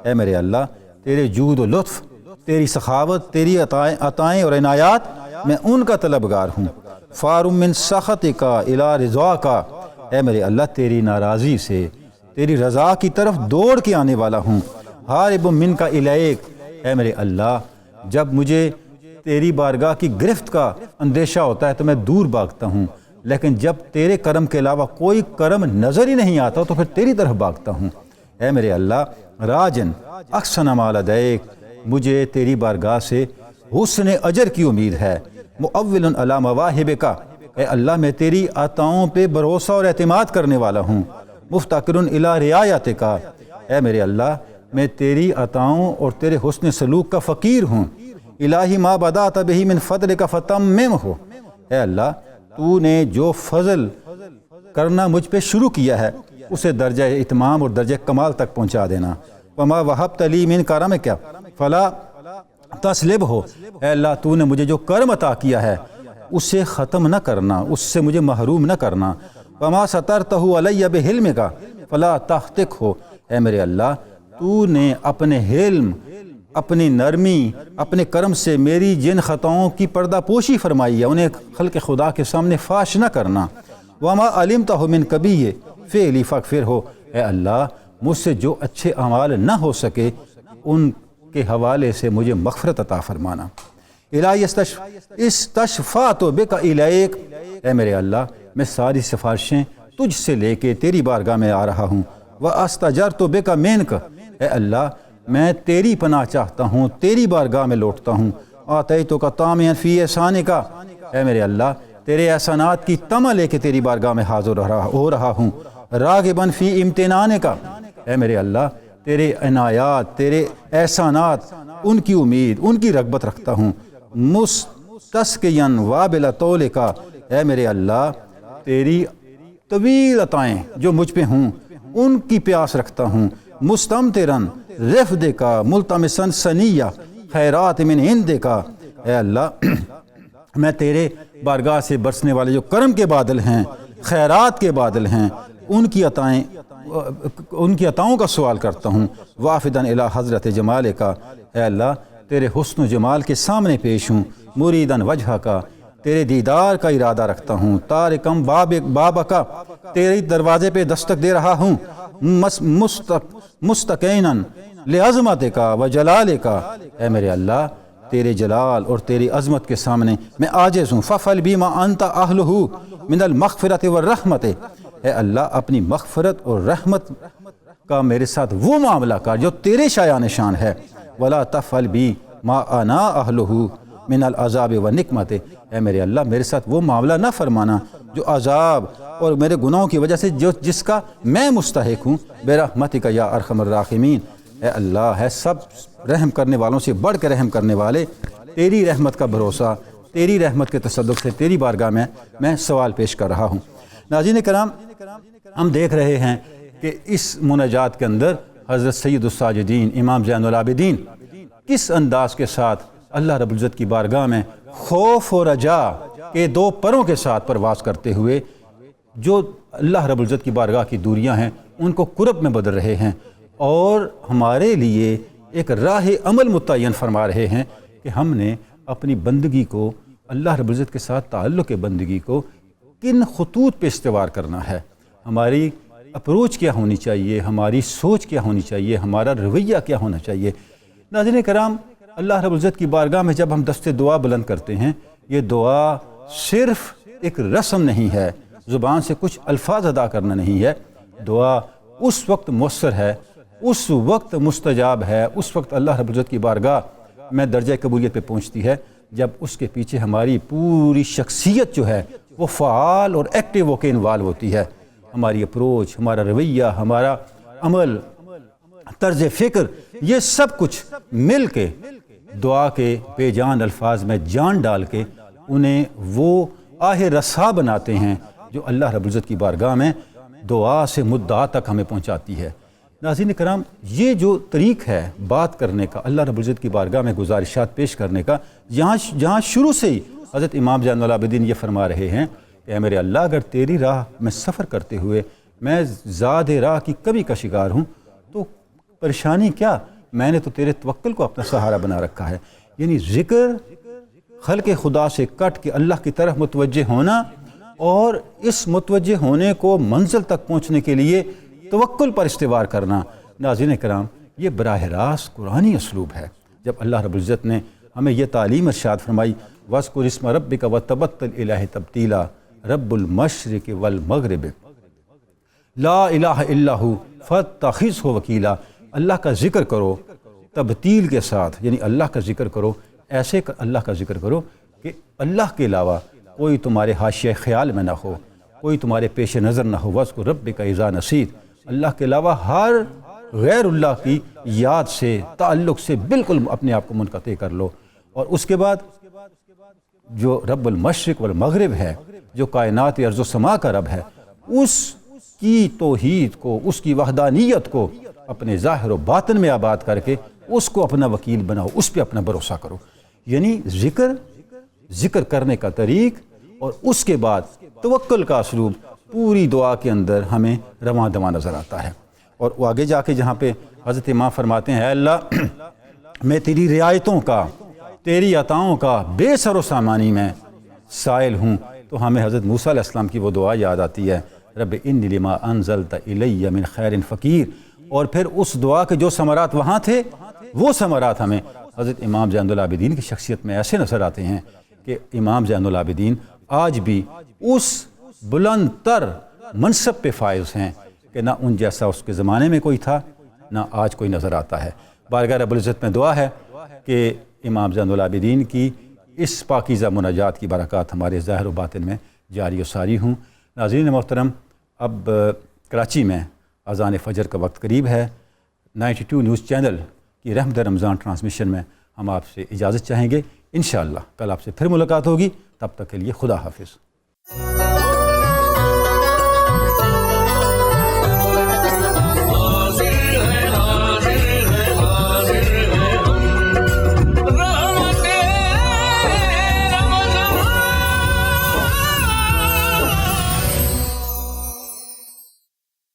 اے میرے اللہ تیرے جود و لطف، تیری سخاوت، تیری عطائیں اور عنایات میں ان کا طلبگار ہوں۔ فارم من سخطک الی رضاک، اے میرے اللہ تیری ناراضی سے تیری رضا کی طرف دوڑ کے آنے والا ہوں۔ ہارب منک الیک، اے میرے اللہ جب مجھے تیری بارگاہ کی گرفت کا اندیشہ ہوتا ہے تو میں دور بھاگتا ہوں، لیکن جب تیرے کرم کے علاوہ کوئی کرم نظر ہی نہیں آتا تو پھر تیری طرف بھاگتا ہوں۔ اے میرے اللہ راجن احسن ما لدیک، مجھے تیری بارگاہ سے حسن اجر کی امید ہے۔ مؤول علی مواہبک، اے اللہ میں تیری عطاؤں پہ بھروسہ اور اعتماد کرنے والا ہوں۔ مفتقر الی رعایتک، اے میرے اللہ میں تیری عطاؤں اور تیرے حسن سلوک کا فقیر ہوں۔ الہی ما بدأت بہ من فضلک فتممہ، اے اللہ تو نے جو فضل کرنا مجھ پہ شروع کیا ہے اسے درجہ اتمام اور درجہ کمال تک پہنچا دینا۔ وما وہبت لی من کرمک فلا تسلبہ، اے اللہ تو نے مجھے جو کرم عطا کیا ہے اسے ختم نہ کرنا، اس سے مجھے محروم نہ کرنا۔ وما سترتہ علی بحلمک فلا تہتکہ، اے میرے اللہ تو نے اپنے حلم، اپنی نرمی، اپنے کرم سے میری جن خطاؤں کی پردہ پوشی فرمائی ہے انہیں خلق خدا کے سامنے فاش نہ کرنا۔ وما علمتہ من کبیہ فعلی فاغفرہ، اے اللہ مجھ سے جو اچھے اعمال نہ ہو سکے ان کے حوالے سے مجھے مغفرت عطا فرمانا۔ الہی استشفعت بک الیک، اے میرے اللہ میں ساری سفارشیں تجھ سے لے کے تیری بارگاہ میں آ رہا ہوں۔ واستجرت بک منک، اے اللہ میں تیری پناہ چاہتا ہوں، تیری بارگاہ میں لوٹتا ہوں۔ آتیتک طامعا فی احسانک، اے میرے اللہ تیرے احسانات کی طمع لے کے تیری بارگاہ میں حاضر ہو رہا ہوں۔ راغبا فی امتنانک، اے میرے اللہ تیرے عنایات، تیرے احسانات ان کی امید، ان کی رغبت رکھتا ہوں۔ مستسقیا وابل طولک، اے میرے اللہ تیری طویل عطائیں جو مجھ پہ ہوں ان کی پیاس رکھتا ہوں۔ مستمطرا رفدک ملتمسا ثنیہ خیرات من عندک، اے اللہ میں تیرے بارگاہ سے برسنے والے جو کرم کے بادل ہیں، خیرات کے بادل ہیں، ان کی عطاؤں کا سوال کرتا ہوں۔ وافدا الی حضرت جمالک، اے اللہ تیرے حسن و جمال کے سامنے پیش ہوں۔ مریدا وجہ کا، تیرے دیدار کا ارادہ رکھتا ہوں۔ تارکم بابک، تیرے دروازے پہ دستک دے رہا ہوں۔ مستقینا لعظمتک و جلالک، اے میرے اللہ تیرے جلال اور تیری عظمت کے سامنے میں عاجز ہوں۔ ففعل بما انت اہلہ من المغفرۃ والرحمت، اے اللہ اپنی مغفرت اور رحمت کا میرے ساتھ وہ معاملہ کر جو تیرے شایان شان ہے، ولا تفعل بی ما انا اہلہ من العذاب والنقمت، اے میرے اللہ میرے ساتھ وہ معاملہ نہ فرمانا جو عذاب اور میرے گناہوں کی وجہ سے جس کا میں مستحق ہوں، برحمتک یا ارحم الراحمین، اے اللہ ہے سب رحم کرنے والوں سے بڑھ کے رحم کرنے والے، تیری رحمت کا بھروسہ، تیری رحمت کے تصدق سے تیری بارگاہ میں سوال پیش کر رہا ہوں۔ ناظرین کرام، ہم دیکھ رہے ہیں کہ اس مناجات کے اندر حضرت سید الساجدین امام زین العابدین کس انداز کے ساتھ اللہ رب العزت کی بارگاہ میں خوف و رجا کے دو پروں کے ساتھ پرواز کرتے ہوئے جو اللہ رب العزت کی بارگاہ کی دوریاں ہیں ان کو قرب میں بدل رہے ہیں، اور ہمارے لیے ایک راہ عمل متعین فرما رہے ہیں کہ ہم نے اپنی بندگی کو، اللہ رب العزت کے ساتھ تعلق بندگی کو کن خطوط پہ استوار کرنا ہے، ہماری اپروچ کیا ہونی چاہیے، ہماری سوچ کیا ہونی چاہیے، ہمارا رویہ کیا ہونا چاہیے۔ ناظرین کرام، اللہ رب العزت کی بارگاہ میں جب ہم دست دعا بلند کرتے ہیں، یہ دعا صرف ایک رسم نہیں ہے، زبان سے کچھ الفاظ ادا کرنا نہیں ہے، دعا اس وقت مؤثر ہے، اس وقت مستجاب ہے، اس وقت اللہ رب العزت کی بارگاہ میں درجہ قبولیت پہ پہنچتی ہے جب اس کے پیچھے ہماری پوری شخصیت جو ہے وہ فعال اور ایکٹیو ہو کے انوالو ہوتی ہے، ہماری اپروچ، ہمارا رویہ، ہمارا عمل، طرز فکر، یہ سب کچھ مل کے دعا کے بے جان الفاظ میں جان ڈال کے انہیں وہ آہ رسا بناتے ہیں جو اللہ رب العزت کی بارگاہ میں دعا سے مدعا تک ہمیں پہنچاتی ہے۔ ناظرین کرام، یہ جو طریق ہے بات کرنے کا، اللہ رب العزت کی بارگاہ میں گزارشات پیش کرنے کا، جہاں شروع سے ہی حضرت امام زین العابدین یہ فرما رہے ہیں کہ اے میرے اللہ اگر تیری راہ میں سفر کرتے ہوئے میں زاد راہ کی کمی کا شکار ہوں تو پریشانی کیا، میں نے تو تیرے توکل کو اپنا سہارا بنا رکھا ہے۔ یعنی ذکر خلق خدا سے کٹ کے اللہ کی طرف متوجہ ہونا، اور اس متوجہ ہونے کو منزل تک پہنچنے کے لیے توکل پر استوار کرنا۔ ناظرین کرام، یہ براہ راست قرآنی اسلوب ہے۔ جب اللہ رب العزت نے ہمیں یہ تعلیم ارشاد فرمائی، وَاذْكُرِ اسْمَ رَبِّكَ وَتَبَتَّلْ إِلَيْهِ تَبْتِيلًا رب المشرق والمغرب لا الہ الا ہو فاتخذہ وکیلا، اللہ کا ذکر کرو تبتیل کے ساتھ، یعنی اللہ کا ذکر کرو، ایسے اللہ کا ذکر کرو کہ اللہ کے علاوہ کوئی تمہارے حاشیہ خیال میں نہ ہو، کوئی تمہارے پیش نظر نہ ہو۔ وَاذْكُرْ رَبِّكَ إِذَا نَسِيتَ، اللہ کے علاوہ ہر غیر اللہ کی یاد سے، تعلق سے بالکل اپنے آپ کو منقطع کر لو۔ اور اس کے بعد جو رب المشرق والمغرب ہے، جو کائنات ارض و سما کا رب ہے، اس کی توحید کو، اس کی وحدانیت کو اپنے ظاہر و باطن میں آباد کر کے اس کو اپنا وکیل بناؤ، اس پہ اپنا بھروسہ کرو۔ یعنی ذکر کرنے کا طریق اور اس کے بعد توکل کا اسلوب پوری دعا کے اندر ہمیں رواں دواں نظر آتا ہے۔ اور وہ آگے جا کے جہاں پہ حضرت امام فرماتے ہیں، اے اللہ میں تیری رعایتوں کا، تیری عطاؤں کا بے سر و سامانی میں سائل ہوں، تو ہمیں حضرت موسیٰ علیہ السلام کی وہ دعا یاد آتی ہے، رب انی لما انزلت الی من خیر فقیر۔ اور پھر اس دعا کے جو ثمرات وہاں تھے، وہ ثمرات ہمیں حضرت امام زین العابدین کی شخصیت میں ایسے نظر آتے ہیں کہ امام زین العابدین آج بھی اس بلند تر منصب پہ فائز ہیں کہ نہ ان جیسا اس کے زمانے میں کوئی تھا، نہ آج کوئی نظر آتا ہے۔ بارگاہ رب العزت میں دعا ہے کہ امام زین العابدین کی اس پاکیزہ مناجات کی برکات ہمارے ظاہر و باطن میں جاری و ساری ہوں۔ ناظرین محترم، اب کراچی میں اذان فجر کا وقت قریب ہے۔ 92 نیوز چینل کی رحمت رمضان ٹرانسمیشن میں ہم آپ سے اجازت چاہیں گے۔ انشاءاللہ کل آپ سے پھر ملاقات ہوگی، تب تک کے لیے خدا حافظ۔